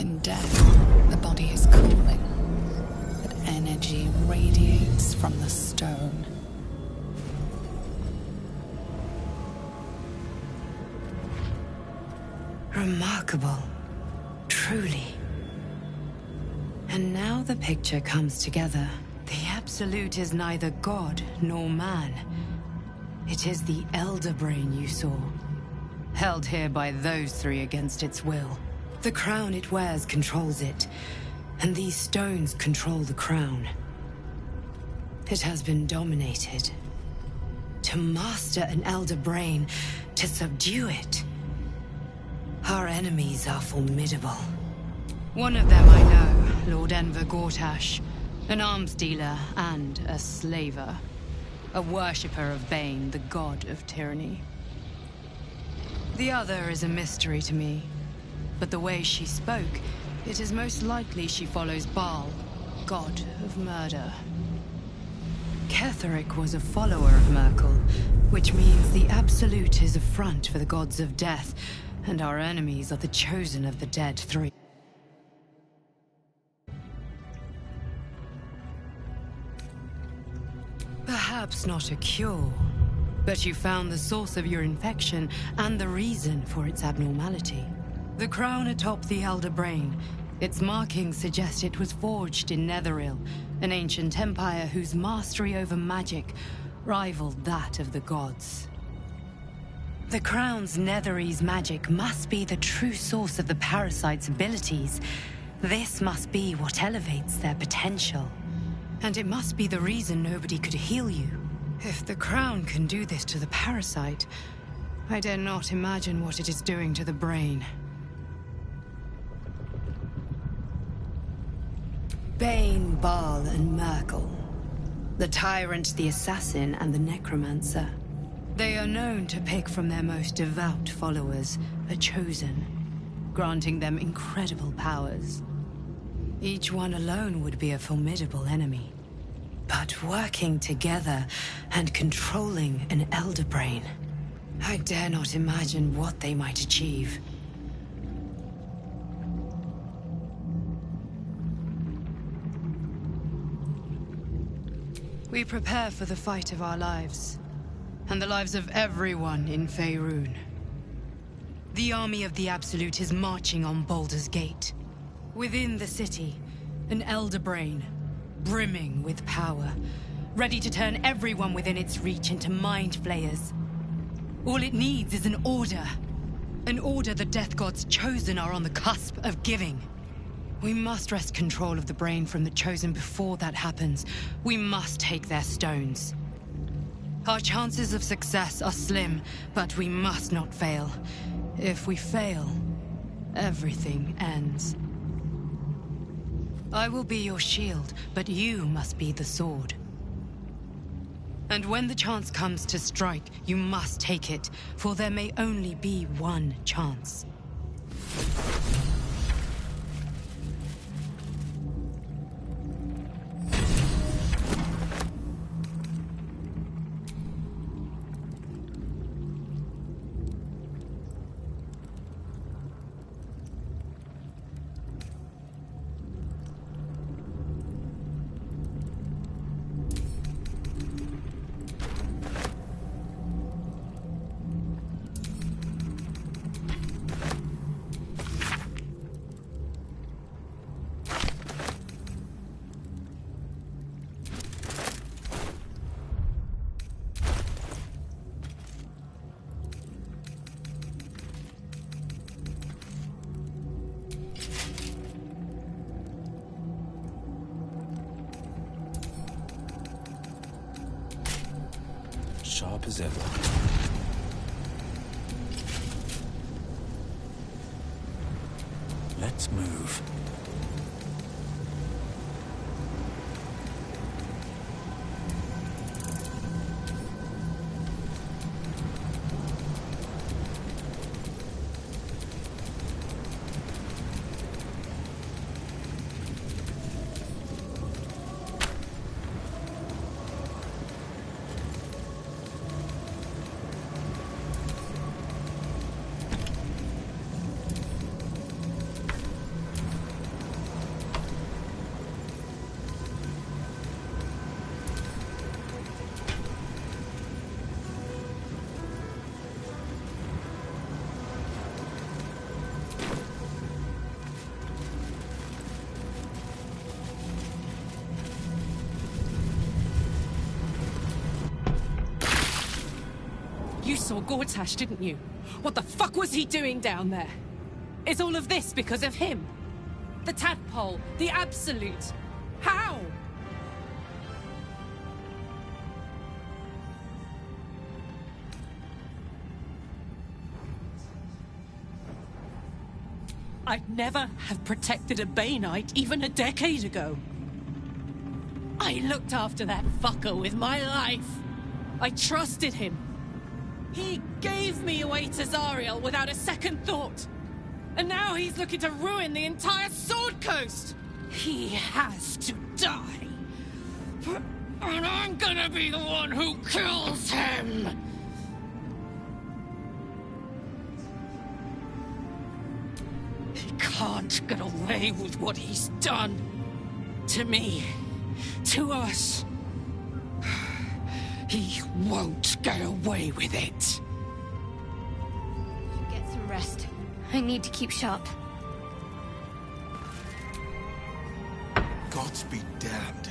I: In death, the body is cooling, but energy radiates from the stone.
U: Remarkable. Truly. And now the picture comes together. The Absolute is neither god nor man. It is the Elder Brain you saw, held here by those three against its will. The crown it wears controls it, and these stones control the crown. It has been dominated. To master an Elder Brain, to subdue it. Our enemies are formidable. One of them I know, Lord Enver Gortash, an arms dealer and a slaver. A worshipper of Bane, the god of tyranny. The other is a mystery to me, but the way she spoke, it is most likely she follows Baal, god of murder. Ketheric was a follower of Merkel, which means the Absolute is a front for the gods of death, and our enemies are the chosen of the dead three. Perhaps not a cure, but you found the source of your infection and the reason for its abnormality. The crown atop the Elder Brain. Its markings suggest it was forged in Netheril, an ancient empire whose mastery over magic rivaled that of the gods. The crown's Netherese magic must be the true source of the parasite's abilities. This must be what elevates their potential. And it must be the reason nobody could heal you. If the crown can do this to the parasite, I dare not imagine what it is doing to the brain. Bane, Baal, and Merkel. The tyrant, the assassin, and the necromancer. They are known to pick from their most devout followers a chosen, granting them incredible powers. Each one alone would be a formidable enemy. But working together and controlling an Elder Brain, I dare not imagine what they might achieve. We prepare for the fight of our lives, and the lives of everyone in Faerun. The army of the Absolute is marching on Baldur's Gate. Within the city, an Elder Brain, brimming with power, ready to turn everyone within its reach into mind flayers. All it needs is an order the Death God's chosen are on the cusp of giving. We must wrest control of the brain from the chosen before that happens. We must take their stones. Our chances of success are slim, but we must not fail. If we fail, everything ends. I will be your shield, but you must be the sword. And when the chance comes to strike, you must take it, for there may only be one chance.
L: Sharp as ever. Let's move.
B: saw Gortash, didn't you? What the fuck was he doing down there? Is all of this because of him? The tadpole, the Absolute. How? I'd never have protected a Bay Knight even a decade ago. I looked after that fucker with my life. I trusted him. He gave me away to Zariel without a second thought. And now he's looking to ruin the entire Sword Coast. He has to die. And I'm gonna be the one who kills him. He can't get away with what he's done. To me. To us. He won't get away with it.
G: Get some rest. I need to keep sharp.
H: Gods be damned.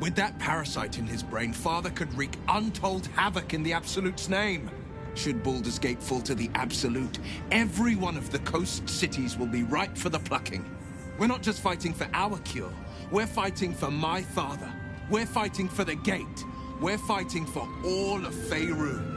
H: With that parasite in his brain, Father could wreak untold havoc in the Absolute's name. Should Baldur's Gate fall to the Absolute, every one of the coast cities will be ripe for the plucking. We're not just fighting for our cure. We're fighting for my father. We're fighting for the Gate. We're fighting for all of Faerun.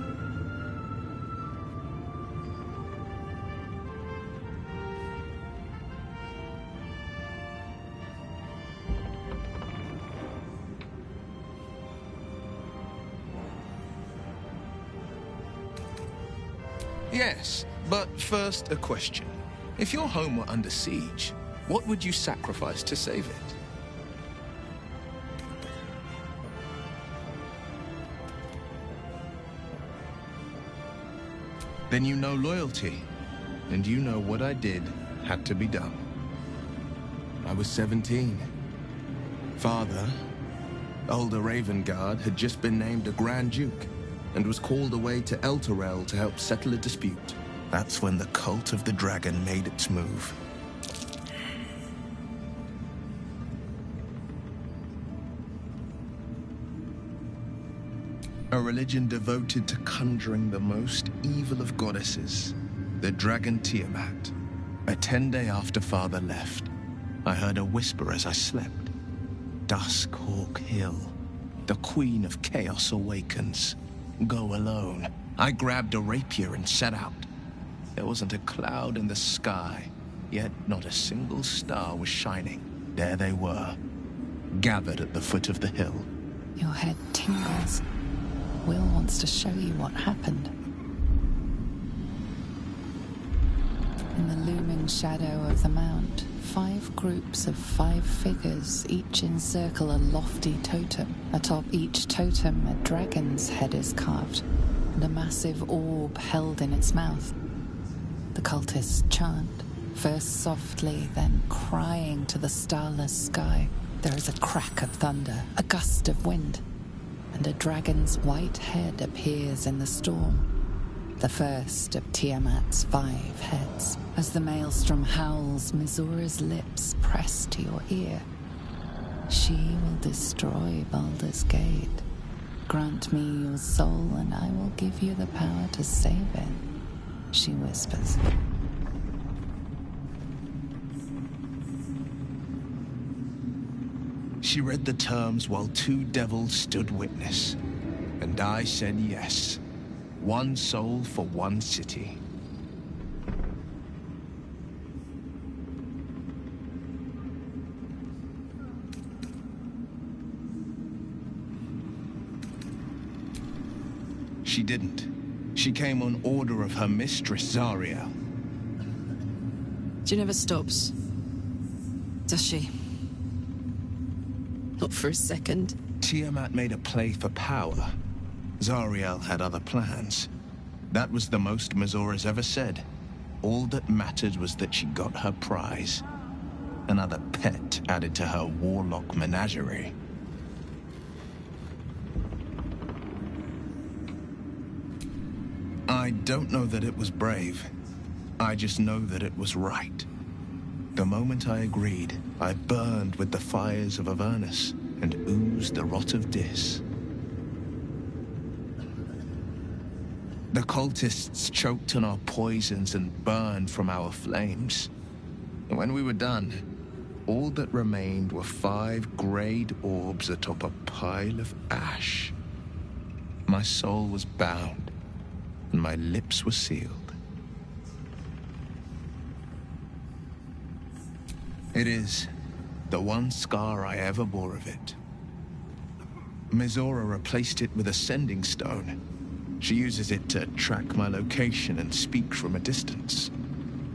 H: Yes, but first a question. If your home were under siege, what would you sacrifice to save it? Then you know loyalty, and you know what I did had to be done. I was 17. Father, older Ravengard, had just been named a Grand Duke, and was called away to Elturel to help settle a dispute. That's when the cult of the dragon made its move. A religion devoted to conjuring the most evil of goddesses, the dragon Tiamat. A 10-day after Father left, I heard a whisper as I slept. Duskhawk Hill, the Queen of Chaos awakens. Go alone. I grabbed a rapier and set out. There wasn't a cloud in the sky, yet not a single star was shining. There they were, gathered at the foot of the hill.
I: Your head tingles. Will wants to show you what happened. In the looming shadow of the mount, 5 groups of 5 figures each encircle a lofty totem. Atop each totem, a dragon's head is carved, and a massive orb held in its mouth. The cultists chant, first softly, then crying to the starless sky. There is a crack of thunder, a gust of wind, and a dragon's white head appears in the storm. The first of Tiamat's 5 heads. As the maelstrom howls, Mizora's lips press to your ear. She will destroy Baldur's Gate. Grant me your soul, and I will give you the power to save it, she whispers.
H: She read the terms while 2 devils stood witness, and I said yes. 1 soul for 1 city. She didn't. She came on order of her mistress, Zariel.
B: She never stops. Does she? Not for a second.
H: Tiamat made a play for power. Zariel had other plans. That was the most Mizora's ever said. All that mattered was that she got her prize. Another pet added to her warlock menagerie. I don't know that it was brave. I just know that it was right. The moment I agreed, I burned with the fires of Avernus and oozed the rot of Dis. The cultists choked on our poisons and burned from our flames. And when we were done, all that remained were 5 greyed orbs atop a pile of ash. My soul was bound, and my lips were sealed. It is the one scar I ever bore of it. Mizora replaced it with a sending stone. She uses it to track my location and speak from a distance.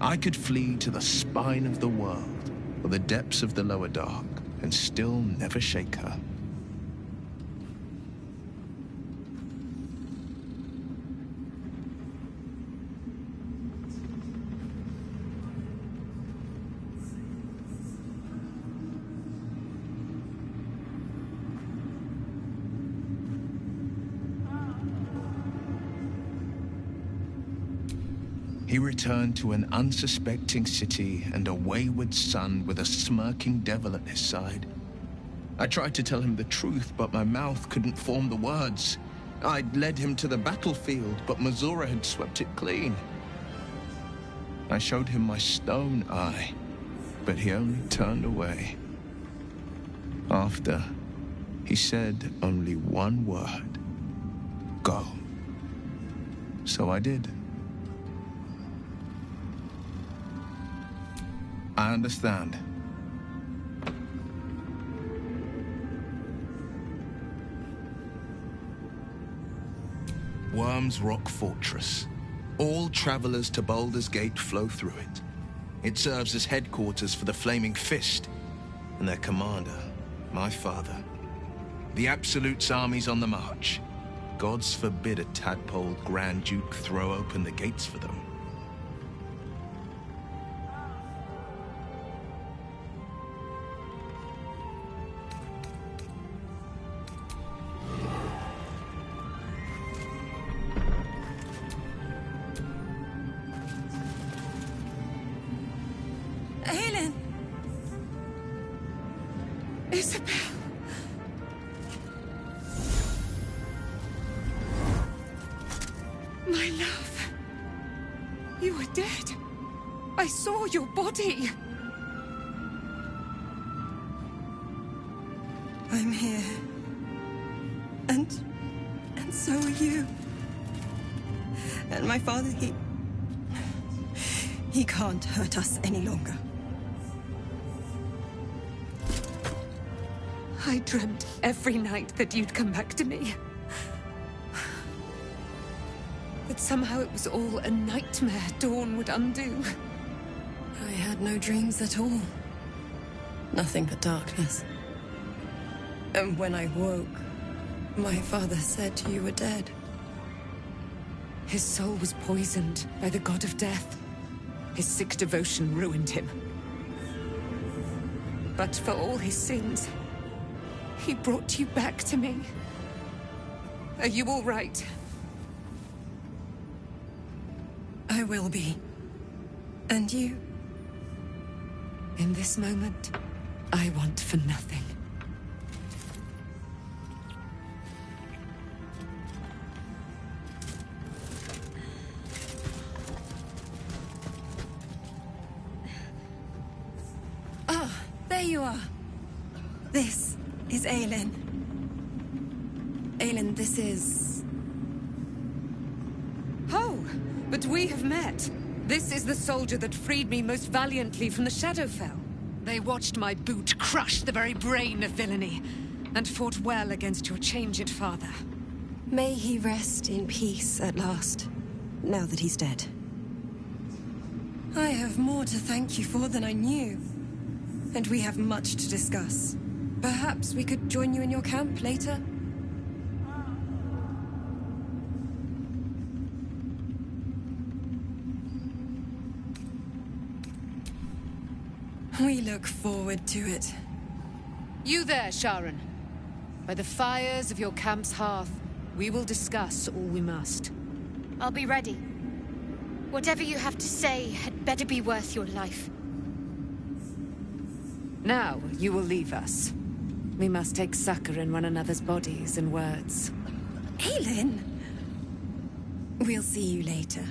H: I could flee to the spine of the world or the depths of the lower dark and still never shake her. He returned to an unsuspecting city and a wayward son with a smirking devil at his side. I tried to tell him the truth, but my mouth couldn't form the words. I'd led him to the battlefield, but Mizora had swept it clean. I showed him my stone eye, but he only turned away. After, he said only one word: go. So I did. I understand. Worm's Rock Fortress. All travelers to Baldur's Gate flow through it. It serves as headquarters for the Flaming Fist and their commander, my father. The Absolute's army's on the march. Gods forbid a tadpole Grand Duke throw open the gates for them.
V: Helen! Isabel! My love! You were dead. I saw your body. I'm here. And so are you. And my father, he can't hurt us any longer. I dreamt every night that you'd come back to me. That somehow it was all a nightmare Dawn would undo. I had no dreams at all. Nothing but darkness. And when I woke, my father said you were dead. His soul was poisoned by the god of death. His sick devotion ruined him. But for all his sins, he brought you back to me. Are you all right? I will be. And you? In this moment, I want for nothing. Ah, there you are. This is Aelin. Aelin, this is... Oh, but we have met. This is the soldier that freed me most valiantly from the Shadowfell. They watched my boot crush the very brain of villainy, and fought well against your changed father. May he rest in peace at last, now that he's dead. I have more to thank you for than I knew. And we have much to discuss. Perhaps we could join you in your camp later? We look forward to it.
B: You there, Sharon. By the fires of your camp's hearth, we will discuss all we must.
G: I'll be ready. Whatever you have to say had better be worth your life.
B: Now, you will leave us. We must take succor in one another's bodies and words.
V: Aelin! We'll see you later.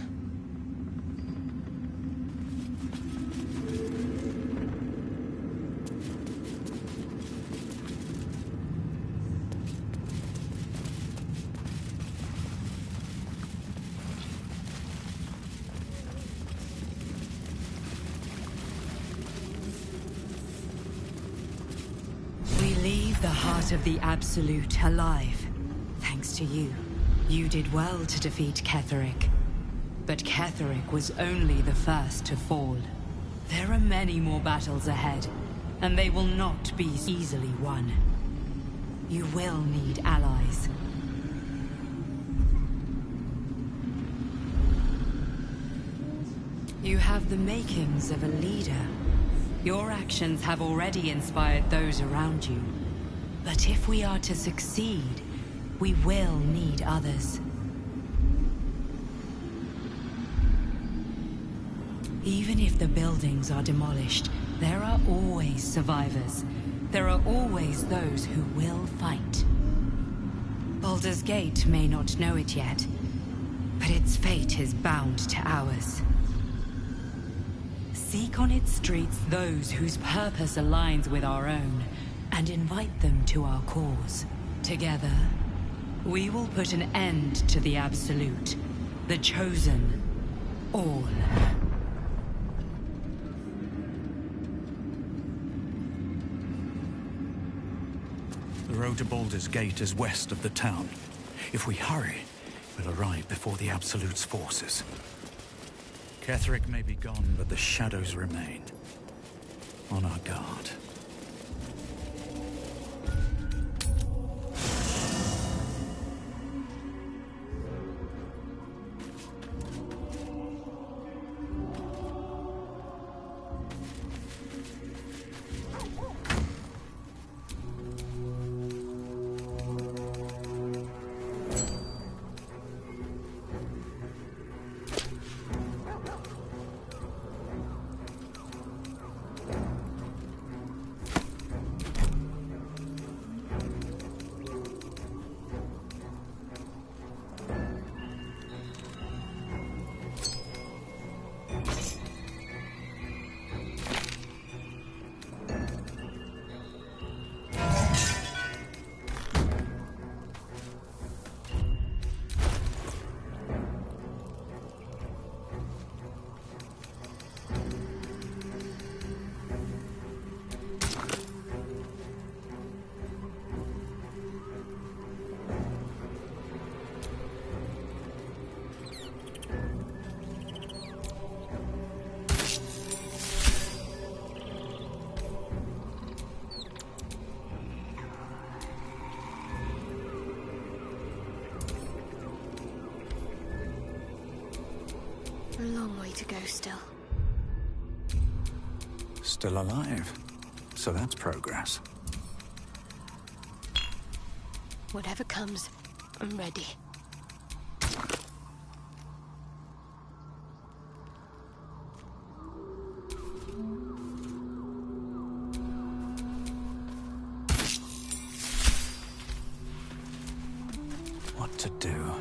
U: We leave the heart of the Absolute alive. Thanks to you. You did well to defeat Ketheric. But Ketheric was only the first to fall. There are many more battles ahead, and they will not be easily won. You will need allies. You have the makings of a leader. Your actions have already inspired those around you. But if we are to succeed, we will need others. Even if the buildings are demolished, there are always survivors. There are always those who will fight. Baldur's Gate may not know it yet, but its fate is bound to ours. Seek on its streets those whose purpose aligns with our own, and invite them to our cause. Together, we will put an end to the Absolute, the Chosen, all.
P: The road to Baldur's Gate is west of the town. If we hurry, we'll arrive before the Absolute's forces. Ketheric may be gone, but the shadows remain. On our guard.
G: A long way to go still.
P: Still alive. So that's progress.
G: Whatever comes, I'm ready.
P: What to do?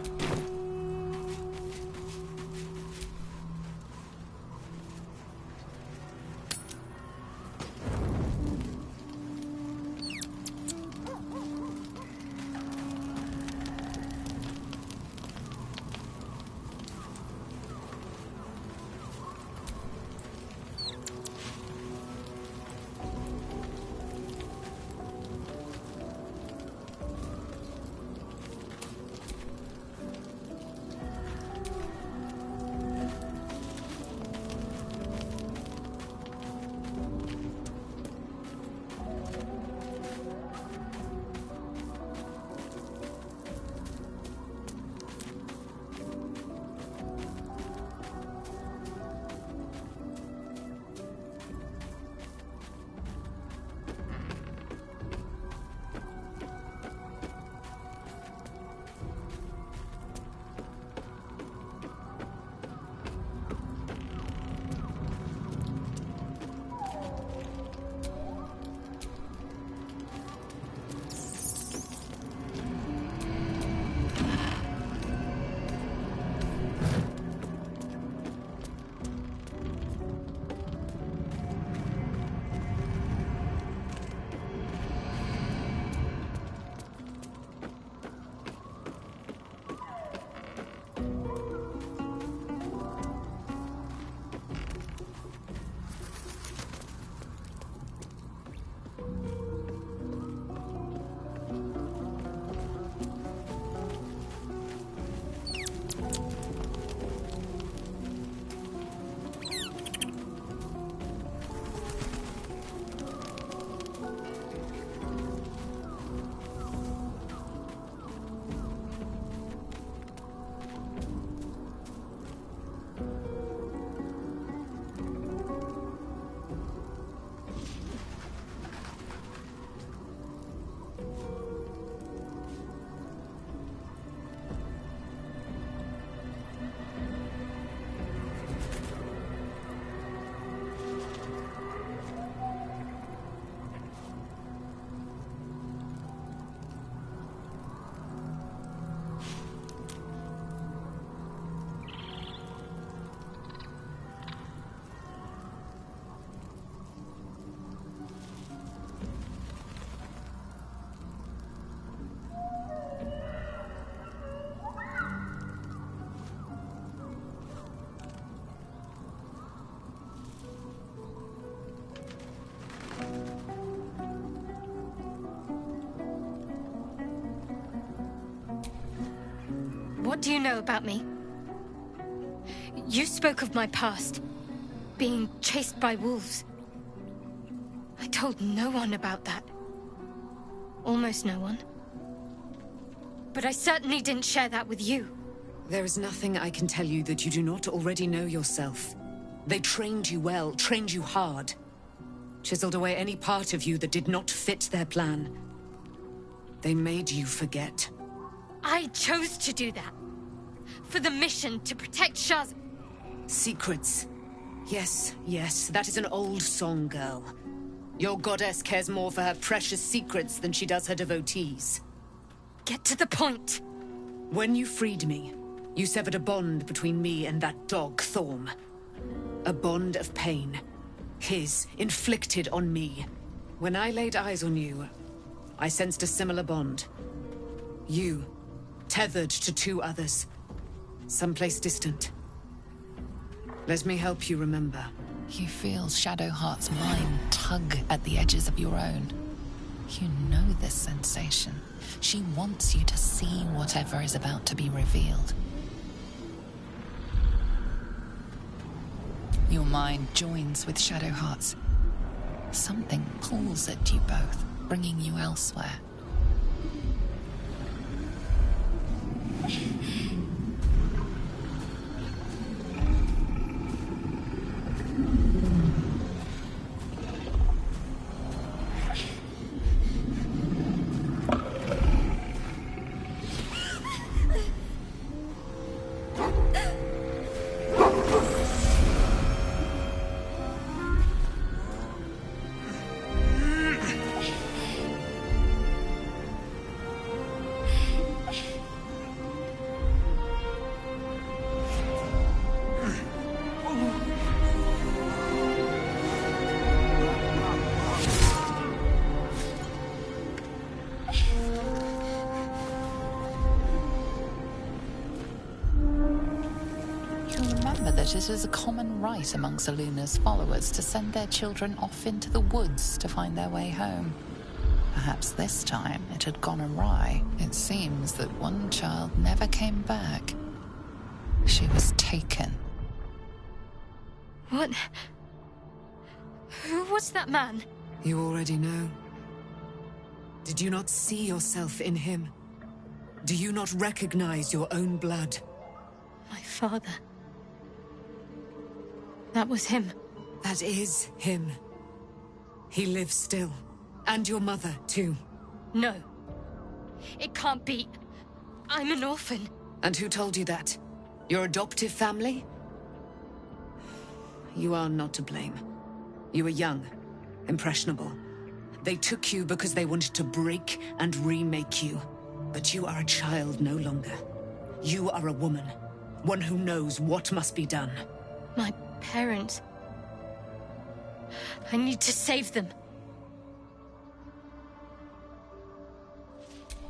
G: What do you know about me? You spoke of my past, being chased by wolves. I told no one about that. Almost no one. But I certainly didn't share that with you.
U: There is nothing I can tell you that you do not already know yourself. They trained you well, trained you hard. Chiseled away any part of you that did not fit their plan. They made you forget.
G: I chose to do that. For the mission to protect Shah's...
U: Secrets. Yes, yes, that is an old song, girl. Your goddess cares more for her precious secrets than she does her devotees.
G: Get to the point.
U: When you freed me, you severed a bond between me and that dog, Thorm. A bond of pain. His, inflicted on me. When I laid eyes on you, I sensed a similar bond. You, tethered to two others. Someplace distant. Let me help you remember.
I: You feel Shadowheart's mind tug at the edges of your own. You know this sensation. She wants you to see whatever is about to be revealed. Your mind joins with Shadowheart's. Something pulls at you both, bringing you elsewhere. It is a common right amongst Aluna's followers to send their children off into the woods to find their way home. Perhaps this time it had gone awry. It seems that one child never came back. She was taken.
G: What? Who was that man?
U: You already know. Did you not see yourself in him? Do you not recognize your own blood?
G: My father. That was him.
U: That is him. He lives still. And your mother, too.
G: No. It can't be. I'm an orphan.
U: And who told you that? Your adoptive family? You are not to blame. You were young, impressionable. They took you because they wanted to break and remake you. But you are a child no longer. You are a woman. One who knows what must be done.
G: My parents. I need to save them.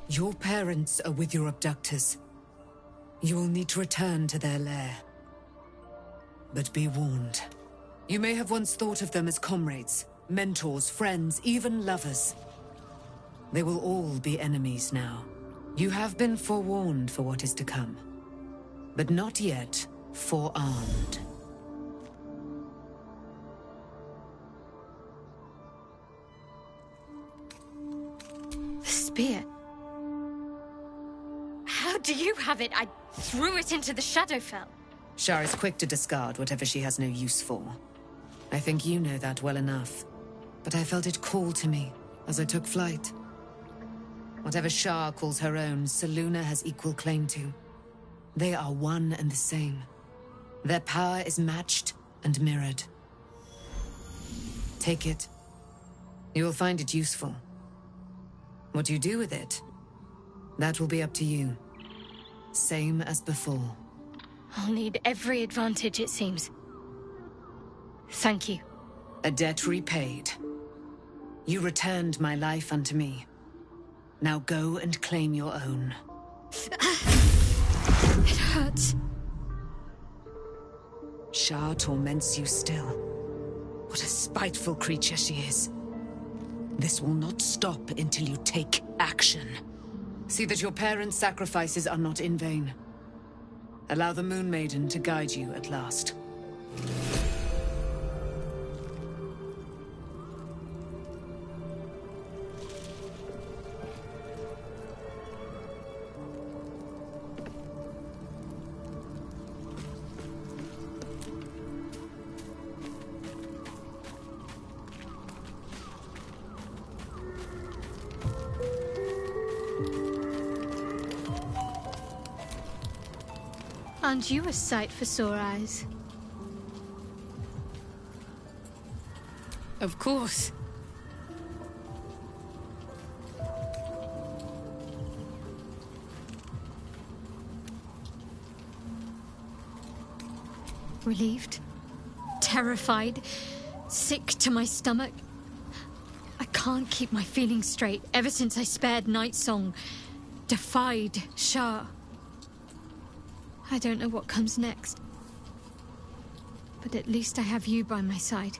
U: Your parents are with your abductors. You will need to return to their lair. But be warned. You may have once thought of them as comrades, mentors, friends, even lovers. They will all be enemies now. You have been forewarned for what is to come, but not yet forearmed.
G: The spear. How do you have it? I threw it into the Shadowfell.
U: Shar is quick to discard whatever she has no use for. I think you know that well enough. But I felt it call to me as I took flight. Whatever Shar calls her own, Selûne has equal claim to. They are one and the same. Their power is matched and mirrored. Take it. You will find it useful. What you do with it, that will be up to you. Same as before.
G: I'll need every advantage, it seems. Thank you.
U: A debt repaid. You returned my life unto me. Now go and claim your own.
G: It hurts.
U: Shar torments you still. What a spiteful creature she is. This will not stop until you take action. See that your parents' sacrifices are not in vain.
K: Allow the Moon Maiden to guide you at last.
G: Aren't you a sight for sore eyes?
K: Of course.
G: Relieved, terrified, sick to my stomach. I can't keep my feelings straight ever since I spared Night Song, defied Shah. I don't know what comes next. But at least I have you by my side.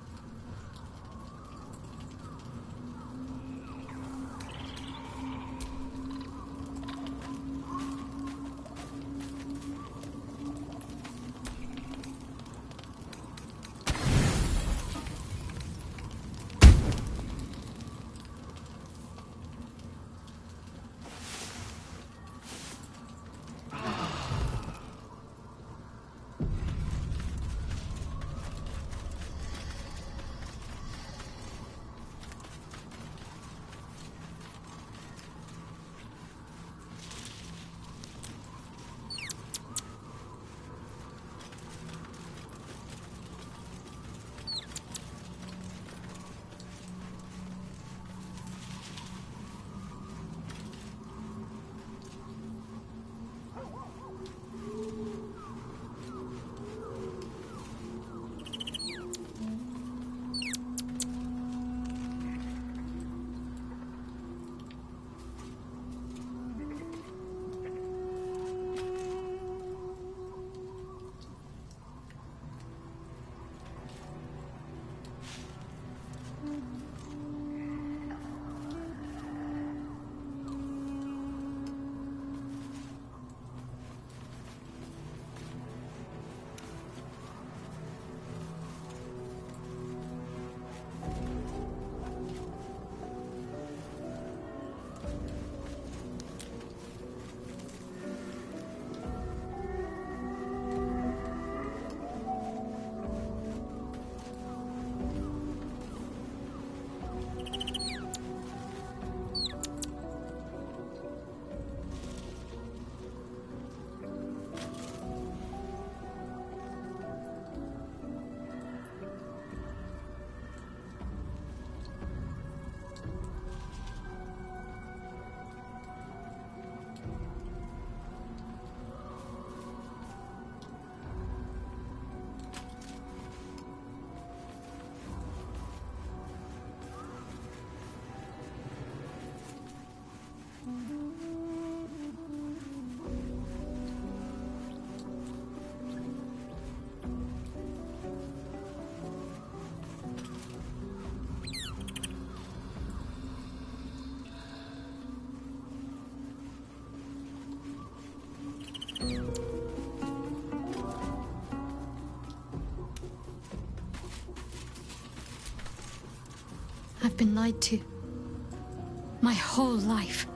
G: I've been lied to. My whole life.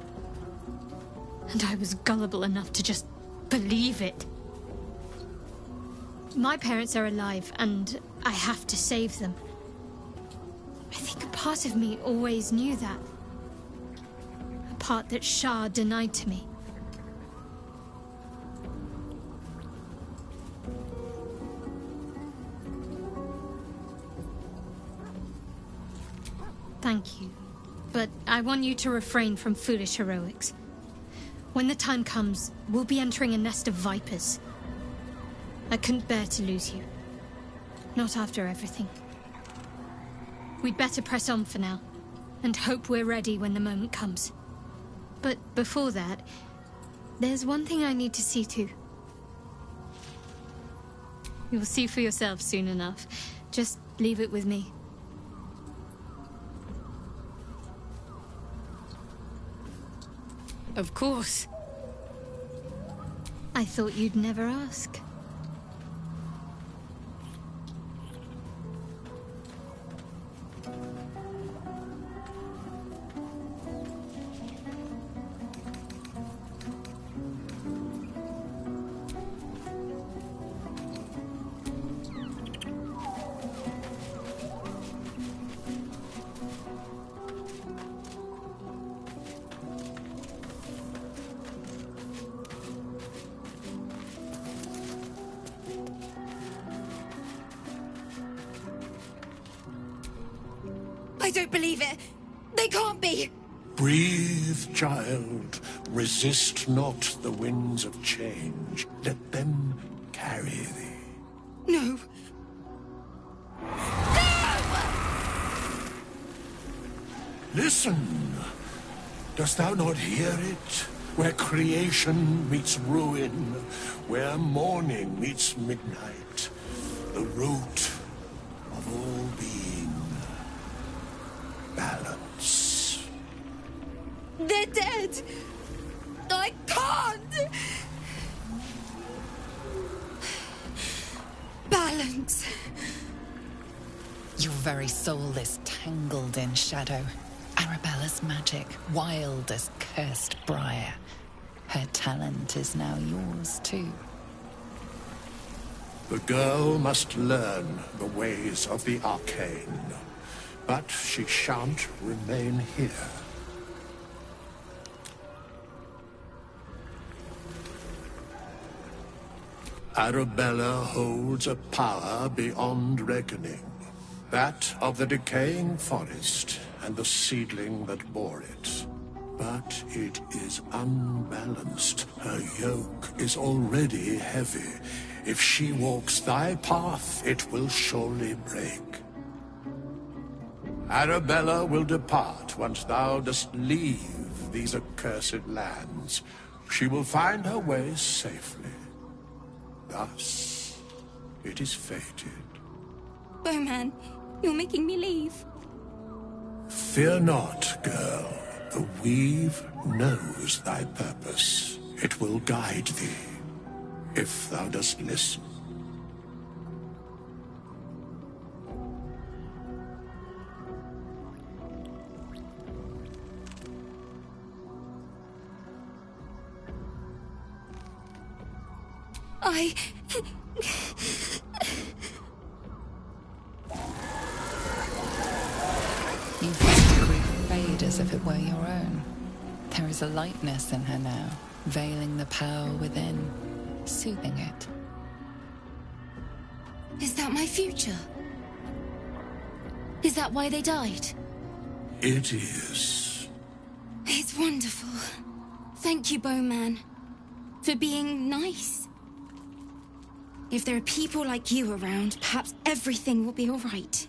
G: And I was gullible enough to just believe it. My parents are alive, and I have to save them. I think a part of me always knew that. A part that Shah denied to me. Thank you. But I want you to refrain from foolish heroics. When the time comes, we'll be entering a nest of vipers. I couldn't bear to lose you. Not after everything. We'd better press on for now, and hope we're ready when the moment comes. But before that, there's one thing I need to see to. You'll see for yourself soon enough. Just leave it with me.
K: Of course.
G: I thought you'd never ask.
V: I don't believe it. They can't be.
M: Breathe, child. Resist not the winds of change. Let them carry thee.
V: No.
M: Listen. Dost thou not hear it? Where creation meets ruin, where morning meets midnight, the root of all being. Balance.
V: They're dead. I can't. Balance.
I: Your very soul is tangled in shadow. Arabella's magic, wild as cursed briar. Her talent is now yours, too.
M: The girl must learn the ways of the arcane, but she shan't remain here. Arabella holds a power beyond reckoning. That of the decaying forest and the seedling that bore it. But it is unbalanced. Her yoke is already heavy. If she walks thy path, it will surely break. Arabella will depart once thou dost leave these accursed lands. She will find her way safely. Thus, it is fated.
V: Bowman, you're making me leave.
M: Fear not, girl. The weave knows thy purpose. It will guide thee, if thou dost listen.
I: You watch the grief fade as if it were your own. There is a lightness in her now, veiling the power within, soothing it.
V: Is that my future? Is that why they died?
M: It is.
V: It's wonderful. Thank you, Bowman, for being nice. If there are people like you around, perhaps everything will be all right.